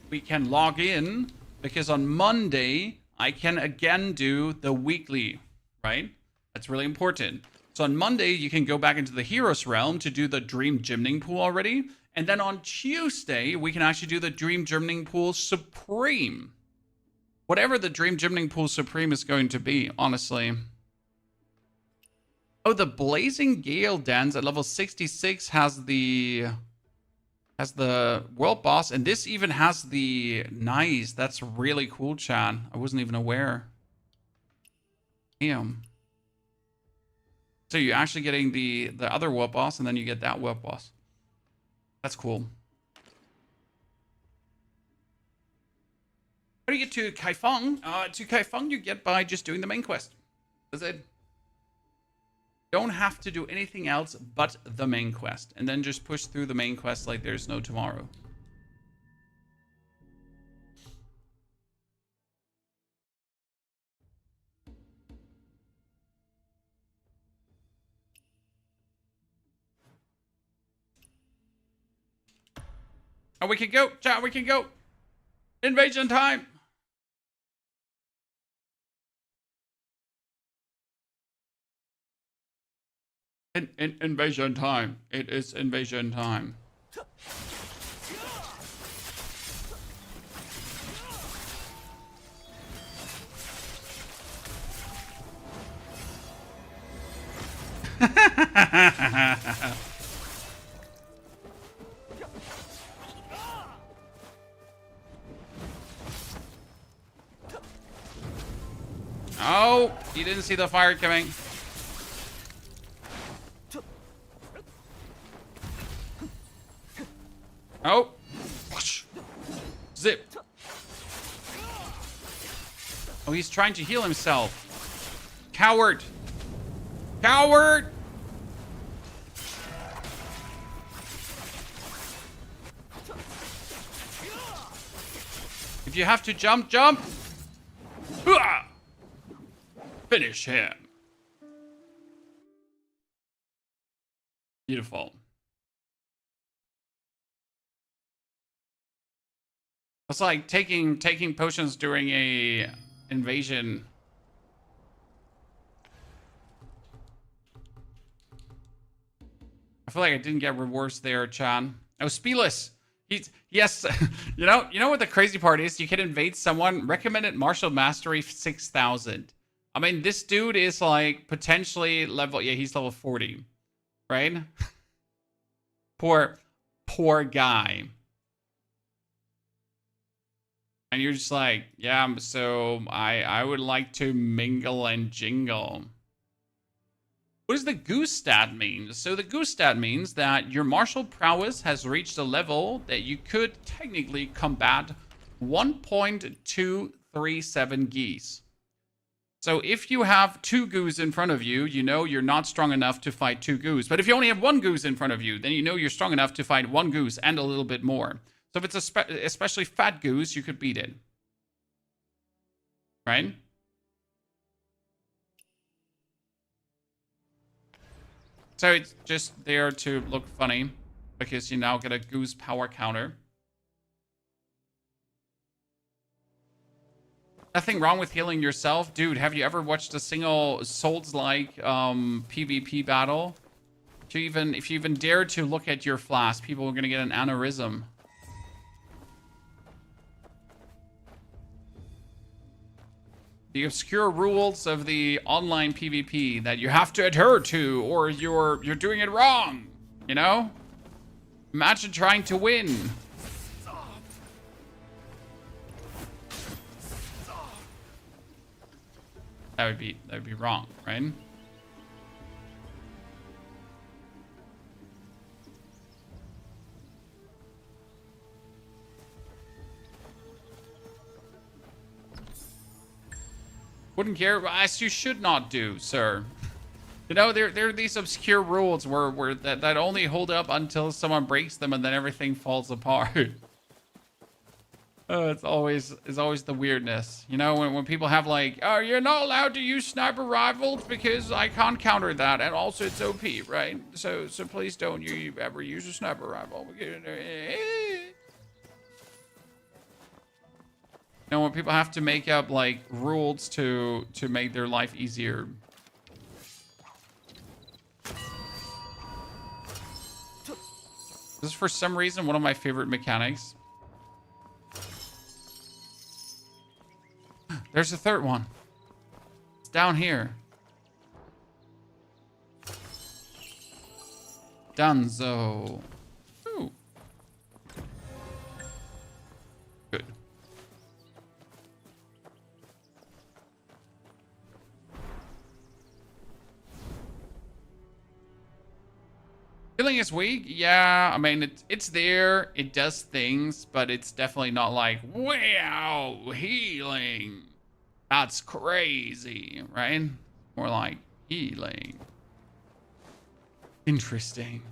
we can log in because on Monday, I can again do the weekly, right? That's really important. So on Monday, you can go back into the Heroes Realm to do the Dream Gymning Pool already. And then on Tuesday, we can actually do the Dream Gymning Pool Supreme. Whatever the Dream Gymning Pool Supreme is going to be, honestly. Oh, the Blazing Gale Dance at level 66 has the world boss, and this even has the nice. That's really cool, Chad. I wasn't even aware. Damn. So you're actually getting the other world boss, and then you get that world boss. That's cool. How do you get to Kaifeng? To Kaifeng, you get by just doing the main quest. That's it. Don't have to do anything else but the main quest. And then just push through the main quest like there's no tomorrow. Oh, we can go. Chat, we can go. Invasion time. Invasion time. It is invasion time. Oh, you didn't see the fire coming. Oh. Zip. Oh, he's trying to heal himself. Coward. Coward. If you have to jump, jump. Finish him. Beautiful. It's like taking potions during a invasion. I feel like I didn't get rewards there, Chan. Oh, Speeless. Yes. you know what the crazy part is? You can invade someone. Recommended martial mastery 6,000. I mean, this dude is like potentially level. Yeah, he's level 40. right? Poor guy. And you're just like, yeah, so I would like to mingle and jingle. What does the goose stat mean? So the goose stat means that your martial prowess has reached a level that you could technically combat 1.237 geese. So if you have 2 goose in front of you, you know you're not strong enough to fight 2 goose. But if you only have 1 goose in front of you, then you know you're strong enough to fight 1 goose and a little bit more. So if it's especially fat goose, you could beat it. Right? So it's just there to look funny because you now get a goose power counter. Nothing wrong with healing yourself. Dude, have you ever watched a single Souls-like PvP battle? If you even dare to look at your flask, people are going to get an aneurysm. The obscure rules of the online PvP that you have to adhere to or you're doing it wrong, you know? Imagine trying to win. That would be wrong, right? Wouldn't care, as you should not do, sir. You know, there are these obscure rules where that only hold up until someone breaks them and then everything falls apart. It's always the weirdness. You know, when people have like, oh, you're not allowed to use sniper rifles because I can't counter that, and also it's OP, right? So please don't you ever use a sniper rifle. You know, when people have to make up like rules to make their life easier. This is for some reason one of my favorite mechanics. There's a third one. It's down here. Dunzo. Ooh. Good. Healing is weak? Yeah, I mean, it's there. It does things, but it's definitely not like, wow, healing. That's crazy, right? More like healing. Interesting.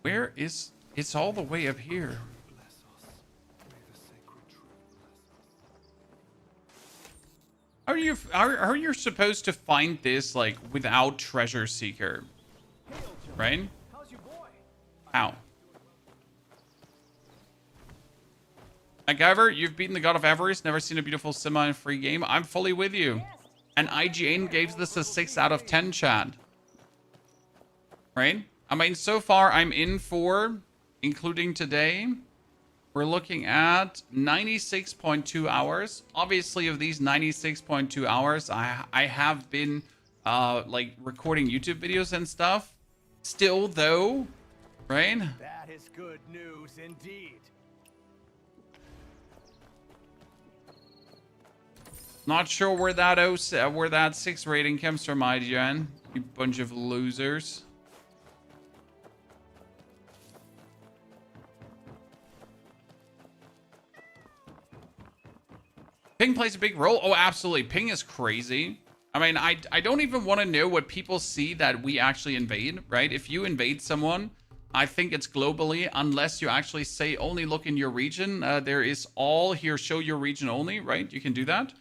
Where is... It's all the way up here. How are you supposed to find this, like, without Treasure Seeker? Right? Ow. MacGyver, you've beaten the God of Avarice, never seen a beautiful semi and free game. I'm fully with you. And IGN gave this a 6 out of 10, Chad. Right? I mean, so far I'm in for, including today, we're looking at 96.2 hours. Obviously, of these 96.2 hours, I have been, like, recording YouTube videos and stuff. Still, though, right? That is good news indeed. Not sure where that 6 rating comes from, IGN. You bunch of losers. Ping plays a big role. Oh, absolutely. Ping is crazy. I mean, I don't even want to know what people see that we actually invade, right? If you invade someone, I think it's globally, unless you actually say only look in your region. There is all here, show your region only, right? You can do that.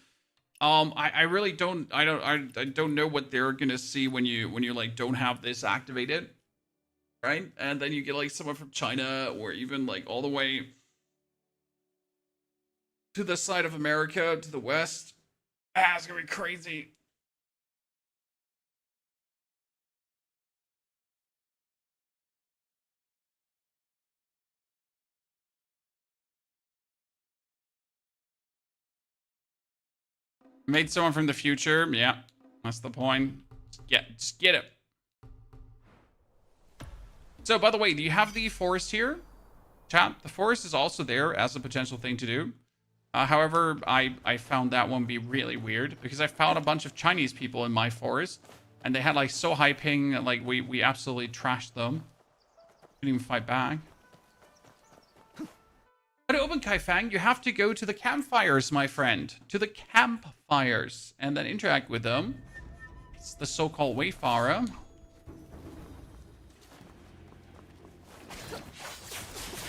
I really don't, I don't know what they're gonna see when you like don't have this activated, right? And then you get like someone from China or even like all the way to the side of America, to the west. Ah, it's gonna be crazy. Made someone from the future. Yeah, that's the point. Just get it. So, by the way, do you have the forest here? Chat, the forest is also there as a potential thing to do. However, I found that one be really weird because I found a bunch of Chinese people in my forest and they had like so high ping, like we absolutely trashed them. Didn't even fight back. How to open Kaifang, you have to go to the campfires, my friend. To the campfires and then interact with them. It's the so-called Wayfarer.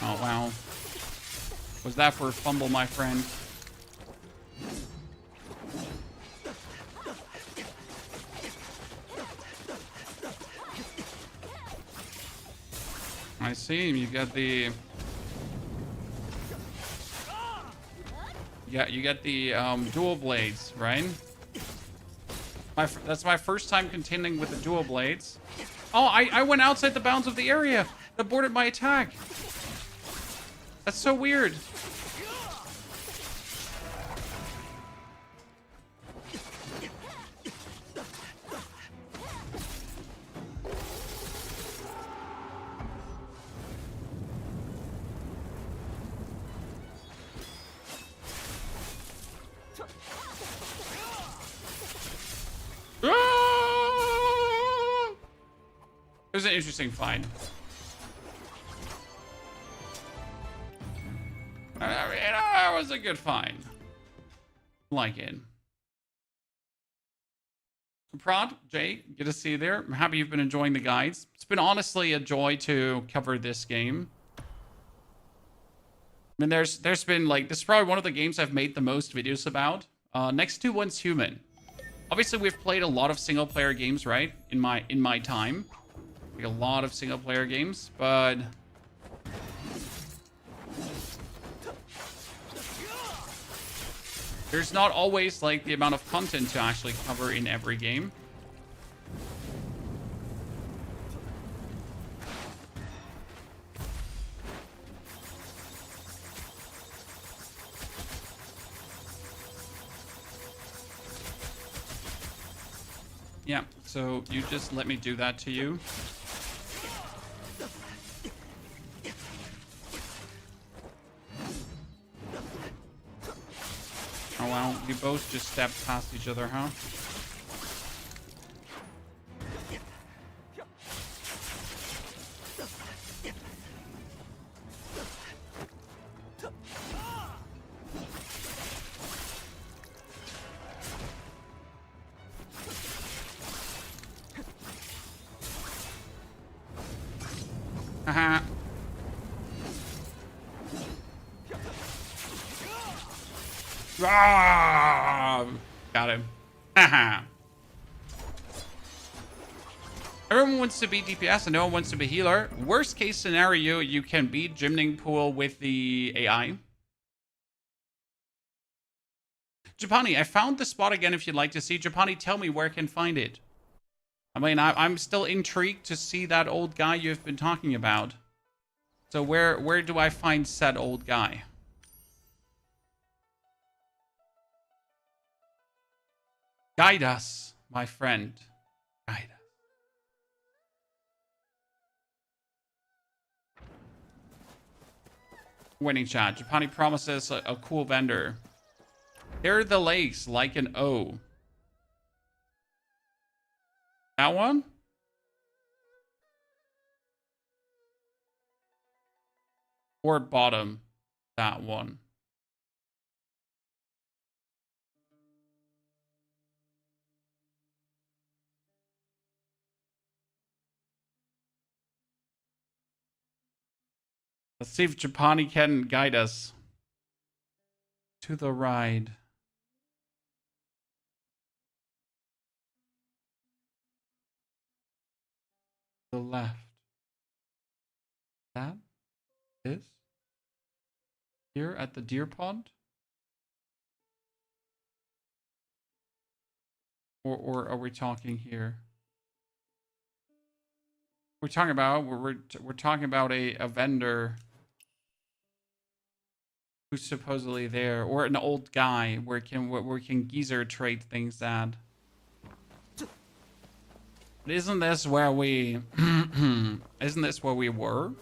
Oh, wow. Was that for a fumble, my friend? I see. You got the... Yeah, you get the dual blades, right? That's my first time contending with the dual blades. Oh, I went outside the bounds of the area. It aborted my attack. That's so weird. It was an interesting fight. I mean, it was a good fight. Like it. Prod, Jay, good to see you there. I'm happy you've been enjoying the guides. It's been honestly a joy to cover this game. I mean, there's been like, this is probably one of the games I've made the most videos about. Next to Once Human. Obviously, we've played a lot of single player games, right? In my time. Like a lot of single player games, but there's not always like the amount of content to actually cover in every game. Yeah, so you just let me do that to you. Oh wow, you both just stepped past each other, huh? Haha. Ah, got him. Haha. Everyone wants to be DPS and no one wants to be healer. Worst case scenario, you can beat Gymning Pool with the AI. Japani, I found the spot again if you'd like to see. Japani, tell me where I can find it. I mean, I'm still intrigued to see that old guy you've been talking about. So where do I find said old guy? Guide us, my friend. Guide us. Winning chat. Japani promises a cool vendor. Here are the legs like an O. That one? Or bottom. That one. Let's see if Japani can guide us to the ride. The left. That? This? Here at the deer pond? Or are we talking here? We're talking about we're talking about a vendor who's supposedly there, or an old guy where can geezer trade things at. But isn't this where we Isn't this where we were?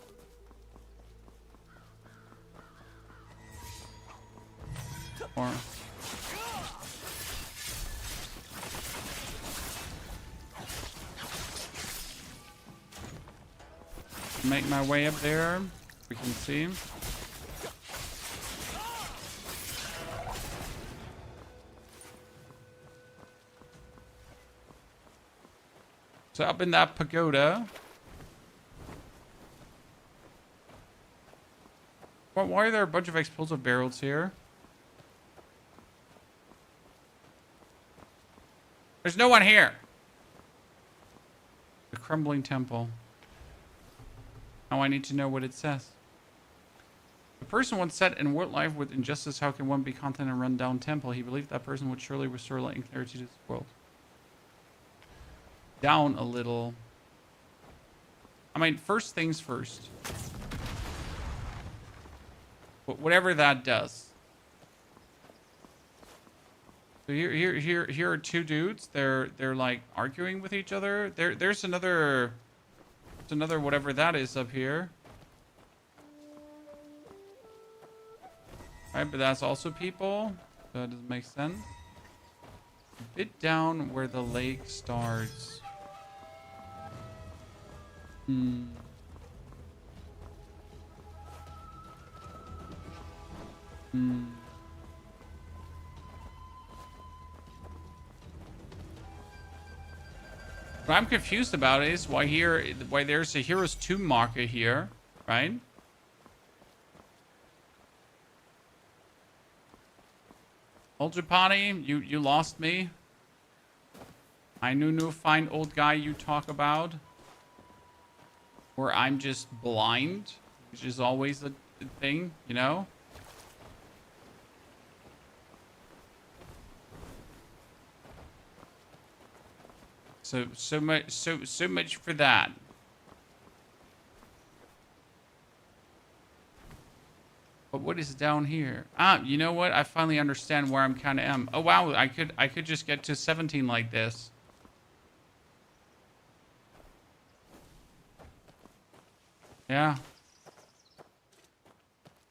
Or... make my way up there. We can see. So up in that pagoda. Why are there a bunch of explosive barrels here? There's no one here. The crumbling temple. Now I need to know what it says. The person once said, in what life with injustice, how can one be content in a run-down temple? He believed that person would surely restore light and clarity to this world. Down a little. I mean, first things first. Whatever that does. So here are two dudes. They're like arguing with each other. There's another whatever that is up here. Alright, but that's also people. So that doesn't make sense. A bit down where the lake starts. What I'm confused about is why there's a Hero's Tomb marker here, right? Old Japani, you lost me. I no fine old guy you talk about. Or I'm just blind, which is always a thing, you know? So much for that. But what is down here? Ah, you know what? I finally understand where I'm kind of am. Oh wow, I could just get to 17 like this. Yeah.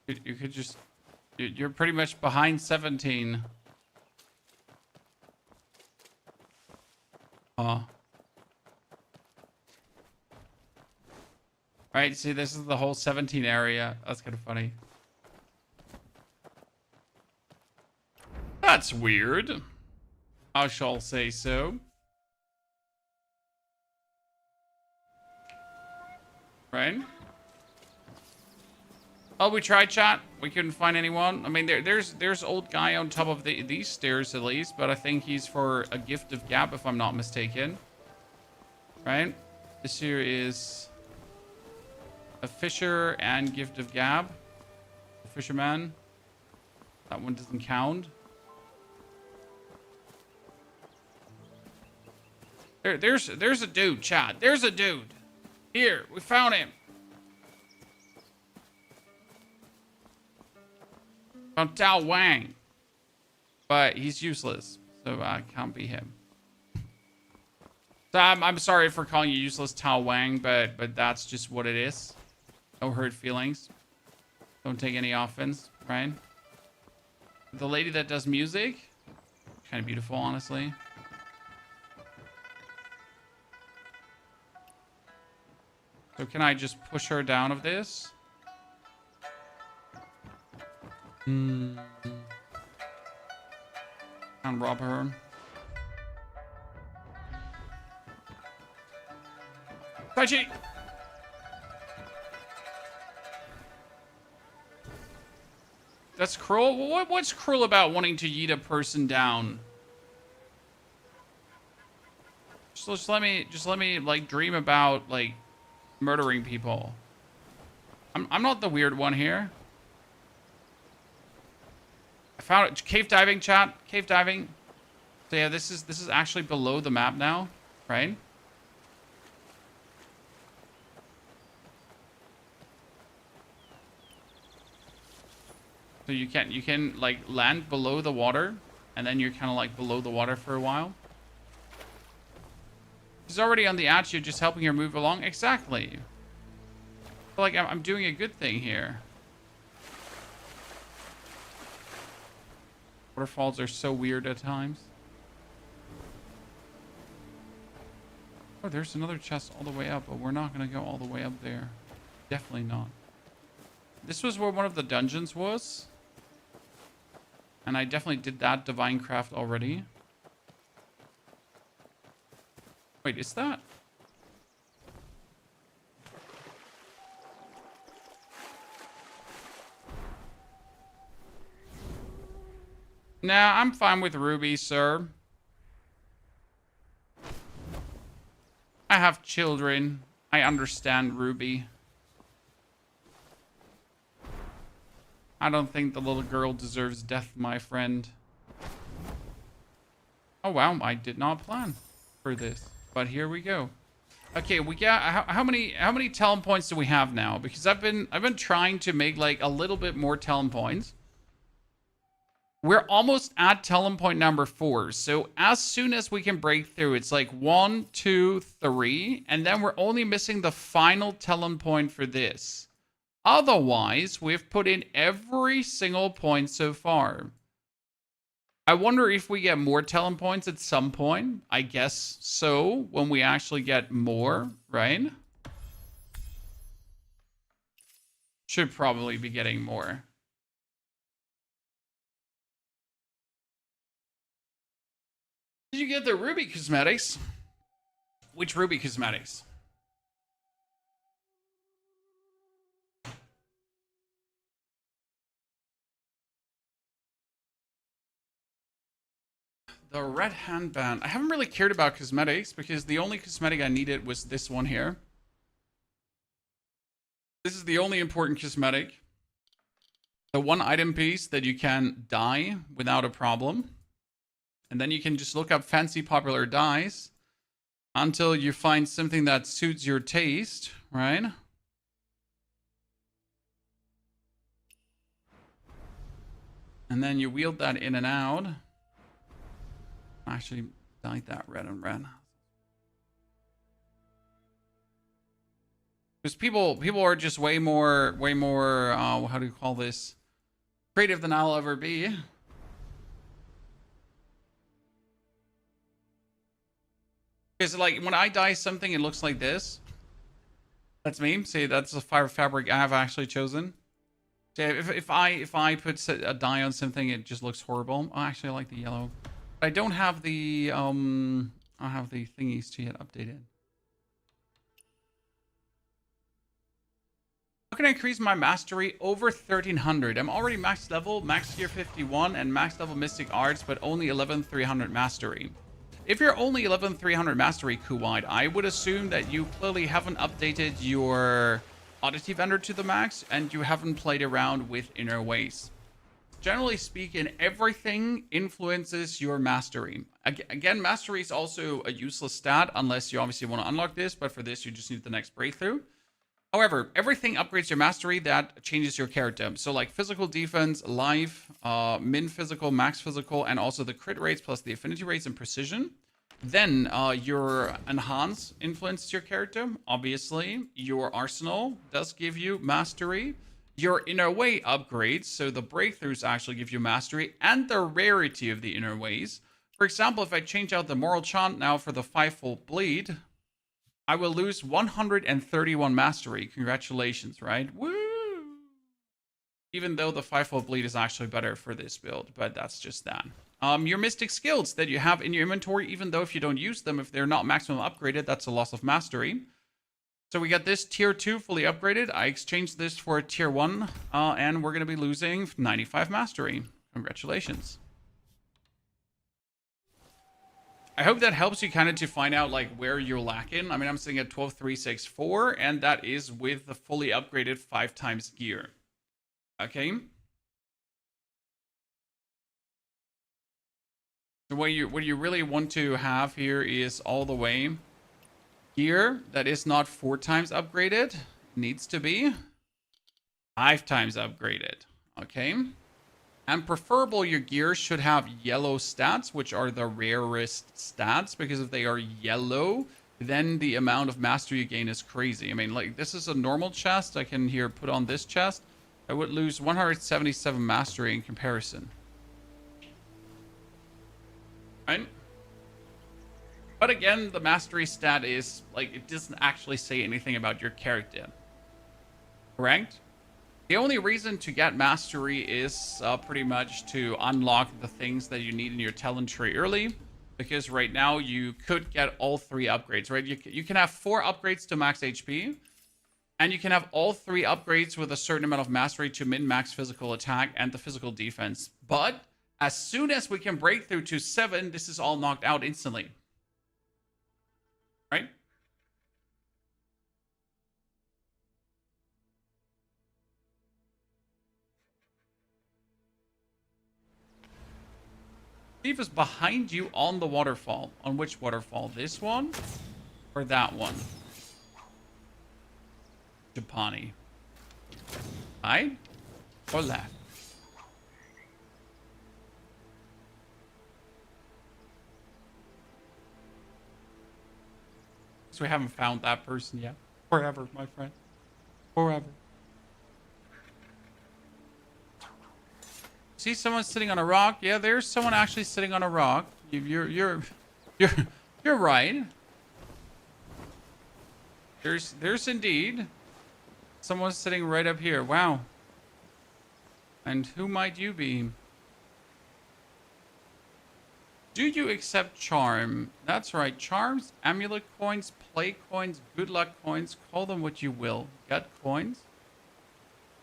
You could just... You're pretty much behind 17. Right, see, this is the whole 17 area. That's kind of funny. That's weird. I shall say so. Right? Oh, we tried, chat. We couldn't find anyone. I mean, there's old guy on top of these stairs at least, but I think he's for a gift of gab, if I'm not mistaken. Right? This here is a fisher and gift of gab. A fisherman. That one doesn't count. There's a dude, chat. There's a dude. Here, we found him. Found Tao Wang. But he's useless, so I can't be him. So I'm sorry for calling you useless, Tao Wang, but that's just what it is. No hurt feelings. Don't take any offense, right? The lady that does music, kind of beautiful, honestly. So can I just push her down of this? Can't rob her. Tai Chi! That's cruel? What's cruel about wanting to yeet a person down? Just let me like dream about like murdering people. I'm not the weird one here. I found it. Cave diving, chat. Cave diving. So yeah, this is actually below the map now, right? So you can like land below the water, and then you're kind of like below the water for a while. She's already on the edge. You're just helping her move along. Exactly. I feel like I'm doing a good thing here. Waterfalls are so weird at times. Oh, there's another chest all the way up, but we're not going to go all the way up there. Definitely not. This was where one of the dungeons was. And I definitely did that divine craft already. Wait, is that? Nah, I'm fine with Ruby, sir. I have children. I understand Ruby. I don't think the little girl deserves death, my friend. Oh wow, I did not plan for this, but here we go. Okay, we got how many talent points do we have now? Because I've been trying to make like a little bit more talent points. We're almost at talent point number 4. So as soon as we can break through, it's like 1, 2, 3, and then we're only missing the final talent point for this. Otherwise, we've put in every single point so far. I wonder if we get more talent points at some point. I guess so, when we actually get more, right? Should probably be getting more. Did you get the Ruby cosmetics? Which Ruby cosmetics? The red handband. I haven't really cared about cosmetics because the only cosmetic I needed was this one here. This is the only important cosmetic. The one item piece that you can dye without a problem. And then you can just look up fancy popular dyes until you find something that suits your taste, right? And then you wield that in and out. Actually, dye that red and red. Because people are just way more, how do you call this? Creative than I'll ever be. Because like when I dye something, it looks like this. That's me. See, that's the fire fabric I have actually chosen. See, if I put a dye on something, it just looks horrible. Oh, actually, I like the yellow. But I don't have the I don't have the thingies to get updated. How can I increase my mastery over 1300? I'm already max level, max gear 51, and max level mystic arts, but only 11,300 mastery. If you're only 11,300 mastery, Kuwait, I would assume that you clearly haven't updated your oddity vendor to the max, and you haven't played around with inner ways. Generally speaking, everything influences your mastery. Again, mastery is also a useless stat unless you obviously want to unlock this, but for this, you just need the next breakthrough. However, everything upgrades your mastery that changes your character. So like physical defense, life, min physical, max physical, and also the crit rates plus the affinity rates and precision. Then your enhance influences your character. Obviously, your arsenal does give you mastery. Your inner way upgrades, so the breakthroughs actually give you mastery, and the rarity of the inner ways. For example, if I change out the moral chant now for the fivefold bleed, I will lose 131 mastery. Congratulations, right? Woo! Even though the fivefold bleed is actually better for this build, but that's just that. Your mystic skills that you have in your inventory, even though if you don't use them, if they're not maximum upgraded, that's a loss of mastery. So we got this tier 2 fully upgraded. I exchanged this for a tier 1, and we're going to be losing 95 mastery. Congratulations. I hope that helps you kind of to find out like where you're lacking. I mean, I'm sitting at 12,364, and that is with the fully upgraded 5x gear. Okay. So what you really want to have here is all the way gear that is not 4x upgraded. Needs to be 5x upgraded. Okay. And preferable, your gear should have yellow stats, which are the rarest stats, because if they are yellow, then the amount of mastery you gain is crazy. I mean, like, this is a normal chest. I can here put on this chest. I would lose 177 mastery in comparison. Right? But again, the mastery stat is, like, it doesn't actually say anything about your character. Correct? The only reason to get mastery is pretty much to unlock the things that you need in your talent tree early. Because right now you could get all 3 upgrades, right? You can have 4 upgrades to max HP. And you can have all 3 upgrades with a certain amount of mastery to min-max physical attack and the physical defense. But as soon as we can break through to 7, this is all knocked out instantly. Right? Steve is behind you on the waterfall. On which waterfall? This one? Or that one? Japani. Right? Or left? So we haven't found that person yet. Forever, my friend. Forever. See someone sitting on a rock? Yeah, there's someone actually sitting on a rock. You're right. There's indeed someone sitting right up here. Wow. And who might you be? Do you accept charm? That's right. Charms, amulet coins, play coins, good luck coins. Call them what you will. Gut coins.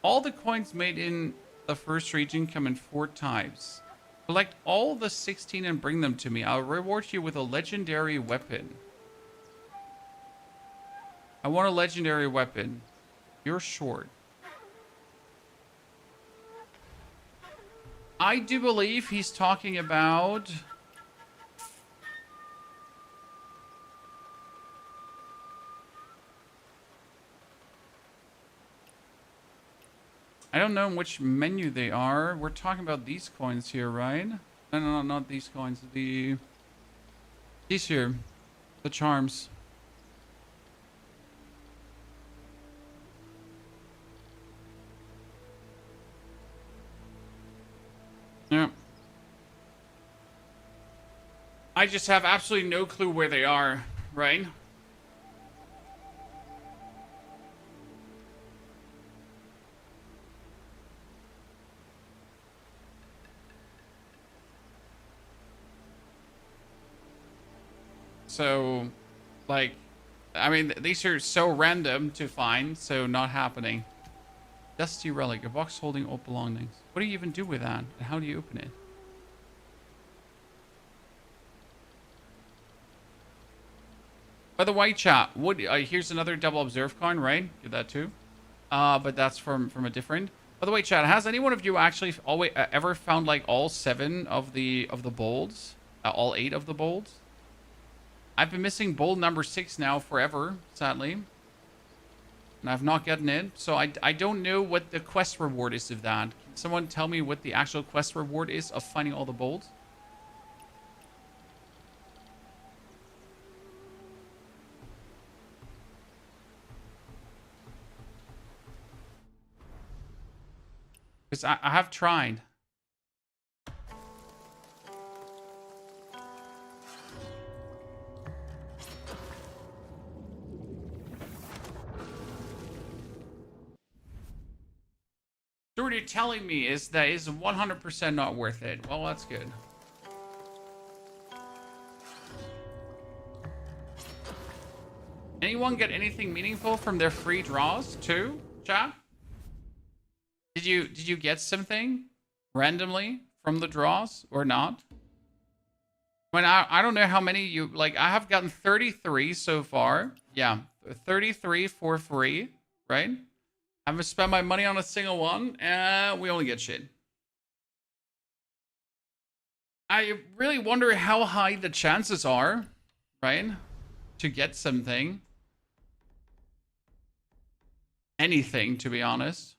All the coins made in the first region come in 4 types. Collect all the 16 and bring them to me. I'll reward you with a legendary weapon. I want a legendary weapon. You're short. I do believe he's talking about... I don't know in which menu they are. We're talking about these coins here, right? No, not these coins. These here. The charms. Yeah. I just have absolutely no clue where they are, right? So, like, I mean, these are so random to find, so not happening. Dusty relic, a box holding all belongings. What do you even do with that? And how do you open it? By the way, chat, here's another double observe coin, right? Get that too. But that's from a different. By the way, chat, has any one of you actually always ever found like all 7 of the bolds? All 8 of the bolds? I've been missing bold number 6 now forever, sadly. And I've not gotten it. So I don't know what the quest reward is of that. Can someone tell me what the actual quest reward is of finding all the bolds? Because I have tried. So what you're telling me is that is 100% not worth it. Well, that's good. Anyone get anything meaningful from their free draws too, chat? Did you get something randomly from the draws or not? I mean, I don't know how many you like. I have gotten 33 so far. Yeah, 33 for free, right? I haven't spent my money on a single one, and we only get shit. I really wonder how high the chances are, right? To get something. Anything, to be honest.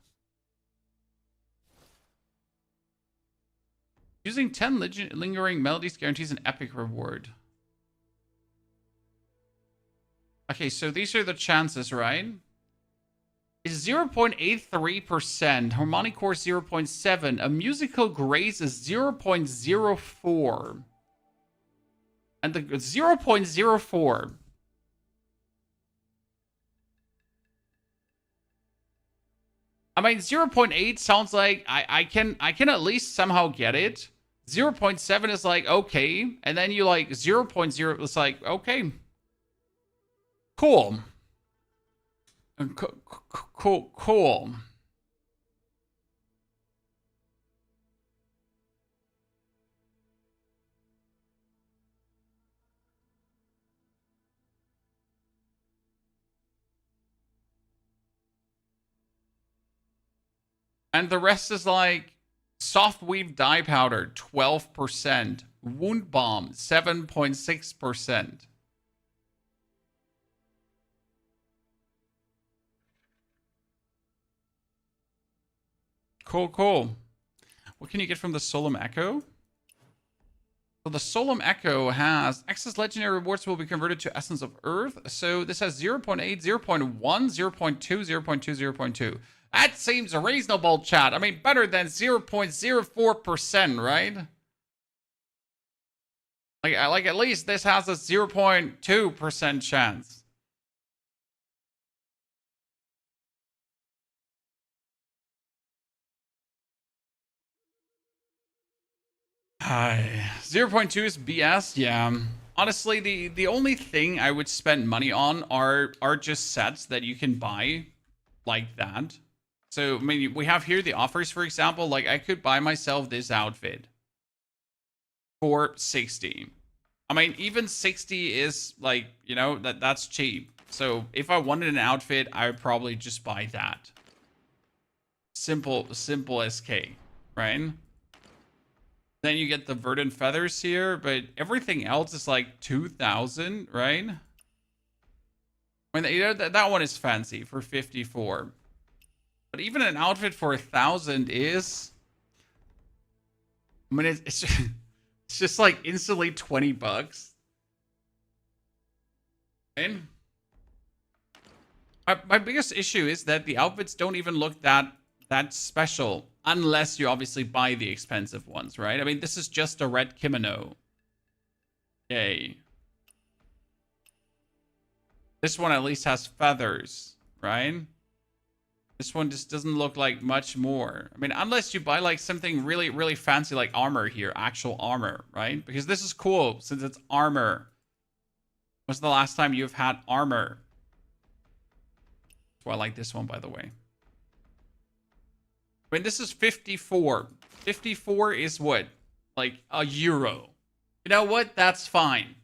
Using 10 lingering melodies guarantees an epic reward. Okay, so these are the chances, right? Is 0.83%, harmonic core 0.7, a musical grace is 0.04. And the 0.04. I mean, 0.8 sounds like I can at least somehow get it. 0.7 is like, okay. And then you like 0.0, it's like, okay. Cool. Cool. And the rest is like soft weave dye powder, 12%. Wound bomb, 7.6%. Cool. What can you get from the Solemn Echo? So the Solemn Echo has excess legendary rewards will be converted to Essence of Earth. So this has 0.8, 0.1, 0.2, 0.2, 0.2. That seems reasonable, chat. I mean, better than 0.04%, right? Like at least this has a 0.2% chance. Hi. 0.2 is BS, yeah. Honestly, the only thing I would spend money on are just sets that you can buy like that. So, I mean, we have here the offers, for example. Like, I could buy myself this outfit for 60. I mean, even 60 is like, you know, that's cheap. So, if I wanted an outfit, I would probably just buy that. Simple SK, right? Then you get the verdant feathers here, but everything else is like 2,000, right? I mean, you know, that one is fancy for 54. But even an outfit for 1,000 is... I mean, it's just like instantly 20 bucks. And my biggest issue is that the outfits don't even look that special unless you obviously buy the expensive ones, right? I mean, this is just a red kimono. Yay. This one at least has feathers, right? This one just doesn't look like much more. I mean, unless you buy like something really, really fancy like armor here, actual armor, right? Because this is cool since it's armor. When's the last time you've had armor? That's why I like this one, by the way. I mean, this is 54. 54 is what? Like €1. You know what? That's fine.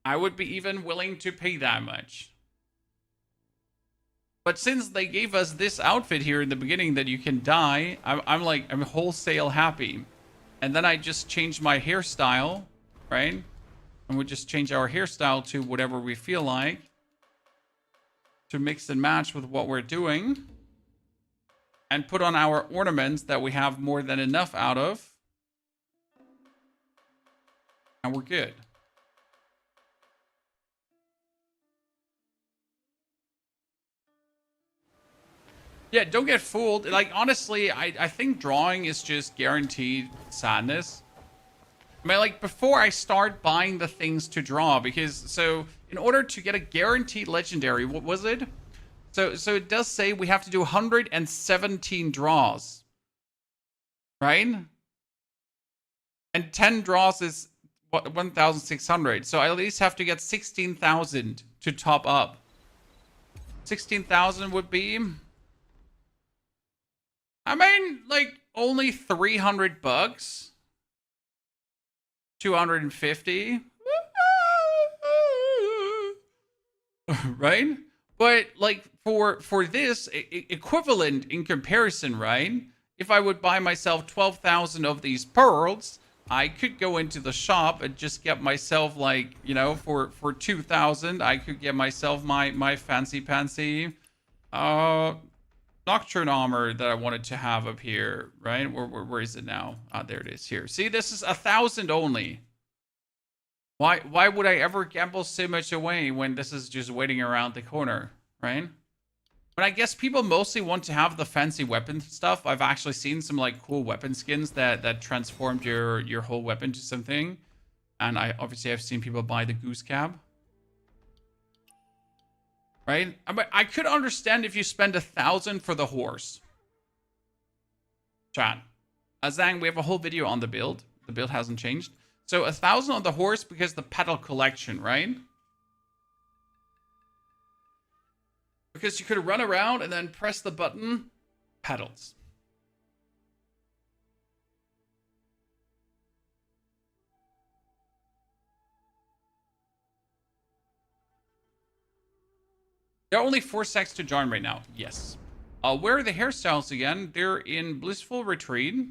I would be even willing to pay that much. But since they gave us this outfit here in the beginning that you can dye, I'm wholesale happy. And then I just changed my hairstyle, right? And we just change our hairstyle to whatever we feel like. To mix and match with what we're doing. And put on our ornaments that we have more than enough out of. And we're good. Yeah, don't get fooled. Like, honestly, I think drawing is just guaranteed sadness. I mean, like, before I start buying the things to draw, because, so, in order to get a guaranteed legendary, what was it? So it does say we have to do 117 draws. Right? And 10 draws is 1,600. So I at least have to get 16,000 to top up. 16,000 would be... I mean, like, only 300 bucks. 250. Right? But, like, for this, equivalent in comparison, right? If I would buy myself 12,000 of these pearls, I could go into the shop and just get myself, like, you know, for 2,000, I could get myself my fancy Nocturne armor that I wanted to have up here, right? Where is it now? Ah, there it is here. See, this is 1,000 only. Why would I ever gamble so much away when this is just waiting around the corner, right? But I guess people mostly want to have the fancy weapon stuff. I've actually seen some like cool weapon skins that transformed your whole weapon to something. And I obviously have seen people buy the goose cab. Right? I could understand if you spend 1,000 for the horse. Chat. Azang, we have a whole video on the build. The build hasn't changed. So 1,000 on the horse because the pedal collection, right? Because you could run around and then press the button, pedals. There are only 4 secs to join right now. Yes. Where are the hairstyles again? They're in Blissful Retreat.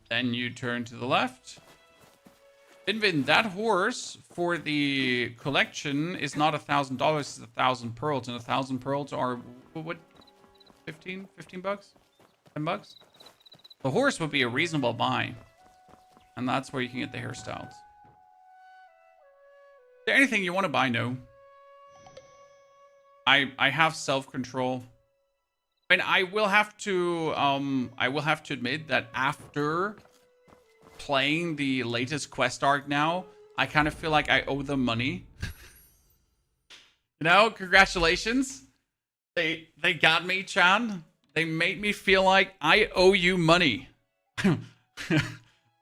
Then you turn to the left. Vinvin, that horse for the collection is not $1,000. It's 1,000 pearls, and 1,000 pearls are what? 15 bucks? 10 bucks? The horse would be a reasonable buy, and that's where you can get the hairstyles. Is there anything you want to buy? No. I have self-control. I mean, I will have to admit that after playing the latest quest arc now, I kind of feel like I owe them money. You know, congratulations. They got me, Chan. They made me feel like I owe you money.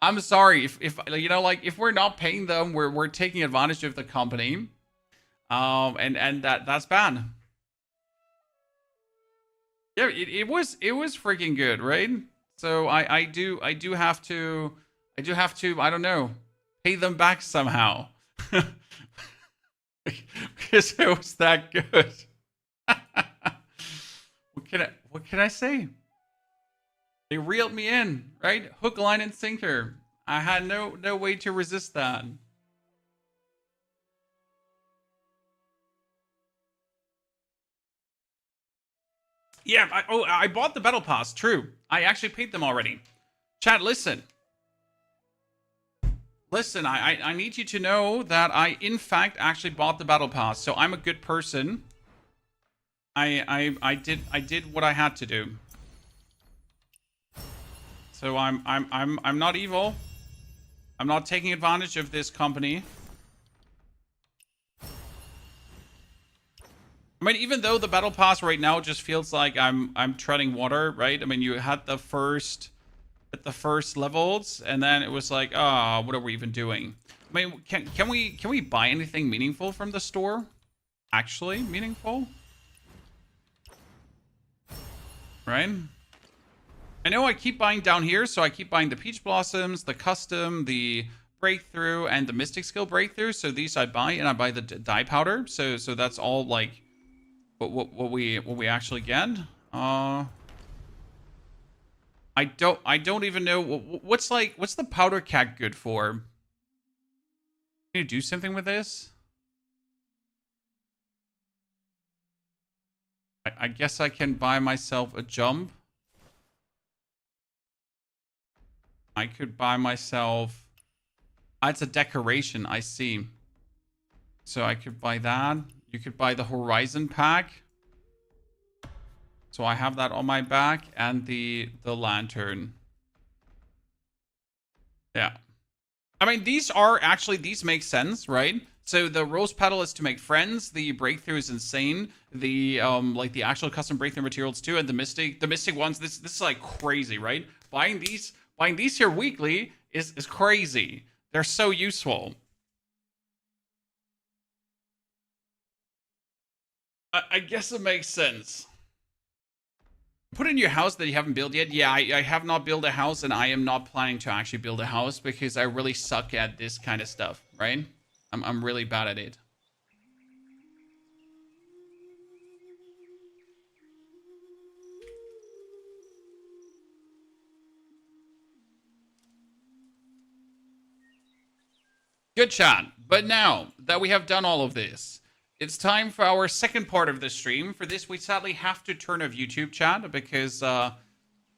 I'm sorry if you know, like, if we're not paying them, we're taking advantage of the company. And that's bad. Yeah, it was freaking good, right? So I do have to I don't know, pay them back somehow. Because it was that good. What can I say? They reeled me in, right? Hook, line, and sinker. I had no way to resist that. Yeah, I bought the battle pass. True. I actually paid them already. Chat, listen. Listen, I need you to know that I, in fact, actually bought the battle pass. So I'm a good person. I did what I had to do. So I'm not evil. I'm not taking advantage of this company. I mean, even though the battle pass right now just feels like I'm treading water, right? I mean, you had the first levels, and then it was like, ah, what are we even doing? I mean, can we buy anything meaningful from the store? Actually, meaningful, right? I know I keep buying down here, so I keep buying the Peach Blossoms, the Custom, the Breakthrough, and the Mystic Skill Breakthrough. So these I buy, and I buy the Dye Powder. So that's all like what we actually get. I don't even know what's the powder cat good for. Can you do something with this? I guess I can buy myself a jump. I could buy myself... it's a decoration, I see. So I could buy that. You could buy the Horizon pack. So I have that on my back. And the lantern. Yeah. I mean, these make sense, right? So the Rose Petal is to make friends. The Breakthrough is insane. The like the actual custom Breakthrough materials too, and the Mystic ones. This is like crazy, right? Buying these here weekly is crazy. They're so useful. I guess it makes sense. Put in your house that you haven't built yet. Yeah, I have not built a house, and I am not planning to actually build a house because I really suck at this kind of stuff, right? I'm really bad at it. Good chat. But now that we have done all of this, it's time for our second part of the stream. For this, we sadly have to turn off YouTube chat because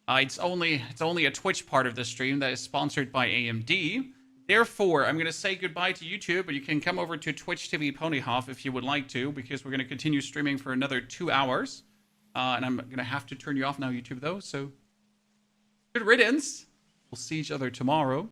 it's only a Twitch part of the stream that is sponsored by AMD. Therefore, I'm going to say goodbye to YouTube, but you can come over to Twitch TV Ponyhoff if you would like to, because we're going to continue streaming for another 2 hours. And I'm going to have to turn you off now, YouTube, though. So, good riddance. We'll see each other tomorrow.